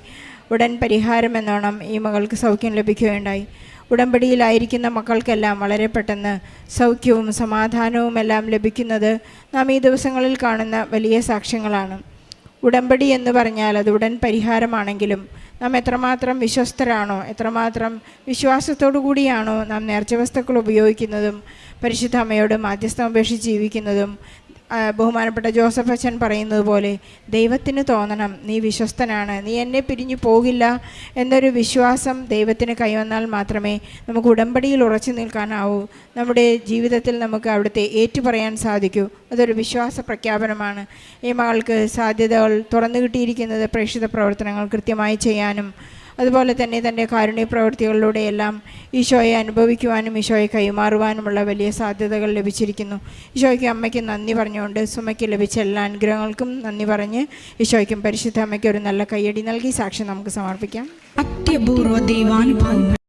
ഉടൻ പരിഹാരം എന്നോണം ഈ മകൾക്ക് സൗഖ്യം ലഭിക്കുകയുണ്ടായി. ഉടമ്പടിയിലായിരിക്കുന്ന മക്കൾക്കെല്ലാം വളരെ പെട്ടെന്ന് സൗഖ്യവും സമാധാനവും എല്ലാം ലഭിക്കുന്നത് നാം ഈ ദിവസങ്ങളിൽ കാണുന്ന വലിയ സാക്ഷ്യങ്ങളാണ്. ഉടമ്പടി എന്ന് പറഞ്ഞാൽ അത് ഉടൻ പരിഹാരമാണെങ്കിലും നാം എത്രമാത്രം വിശ്വസ്തരാണോ, എത്രമാത്രം വിശ്വാസത്തോടു കൂടിയാണോ നാം നേർച്ച വസ്തുക്കൾ ഉപയോഗിക്കുന്നതും പരിശുദ്ധ അമ്മയോട് മാധ്യസ്ഥം അപേക്ഷിച്ച് ജീവിക്കുന്നതും ബഹുമാനപ്പെട്ട ജോസഫ് അച്ഛൻ പറയുന്നത് പോലെ ദൈവത്തിന് തോന്നണം നീ വിശ്വസ്തനാണ്, നീ എന്നെ പിരിഞ്ഞു പോകില്ല എന്നൊരു വിശ്വാസം ദൈവത്തിന് കൈവന്നാൽ മാത്രമേ നമുക്ക് ഉടമ്പടിയിൽ ഉറച്ചു നിൽക്കാനാവൂ. നമ്മുടെ ജീവിതത്തിൽ നമുക്ക് അവിടുത്തെ ഏറ്റുപറയാൻ സാധിക്കൂ. അതൊരു വിശ്വാസ പ്രഖ്യാപനമാണ്. ഈ മകൾക്ക് സാധ്യതകൾ തുറന്നു കിട്ടിയിരിക്കുന്നത് പ്രേക്ഷിത പ്രവർത്തനങ്ങൾ കൃത്യമായി ചെയ്യാനും അതുപോലെ തന്നെ തൻ്റെ കാരുണ്യ പ്രവൃത്തികളിലൂടെയെല്ലാം ഈശോയെ അനുഭവിക്കുവാനും ഈശോയെ കൈമാറുവാനുമുള്ള വലിയ സാധ്യതകൾ ലഭിച്ചിരിക്കുന്നു. ഈശോയ്ക്കും അമ്മയ്ക്കും നന്ദി പറഞ്ഞുകൊണ്ട് സുമയ്ക്ക് ലഭിച്ച എല്ലാ അനുഗ്രഹങ്ങൾക്കും നന്ദി പറഞ്ഞ് ഈശോയ്ക്കും പരിശുദ്ധ അമ്മയ്ക്ക് ഒരു നല്ല കയ്യടി നൽകി സാക്ഷ്യം നമുക്ക് സമർപ്പിക്കാം. അത്യപൂർവ ദൈവാനുഭവങ്ങൾ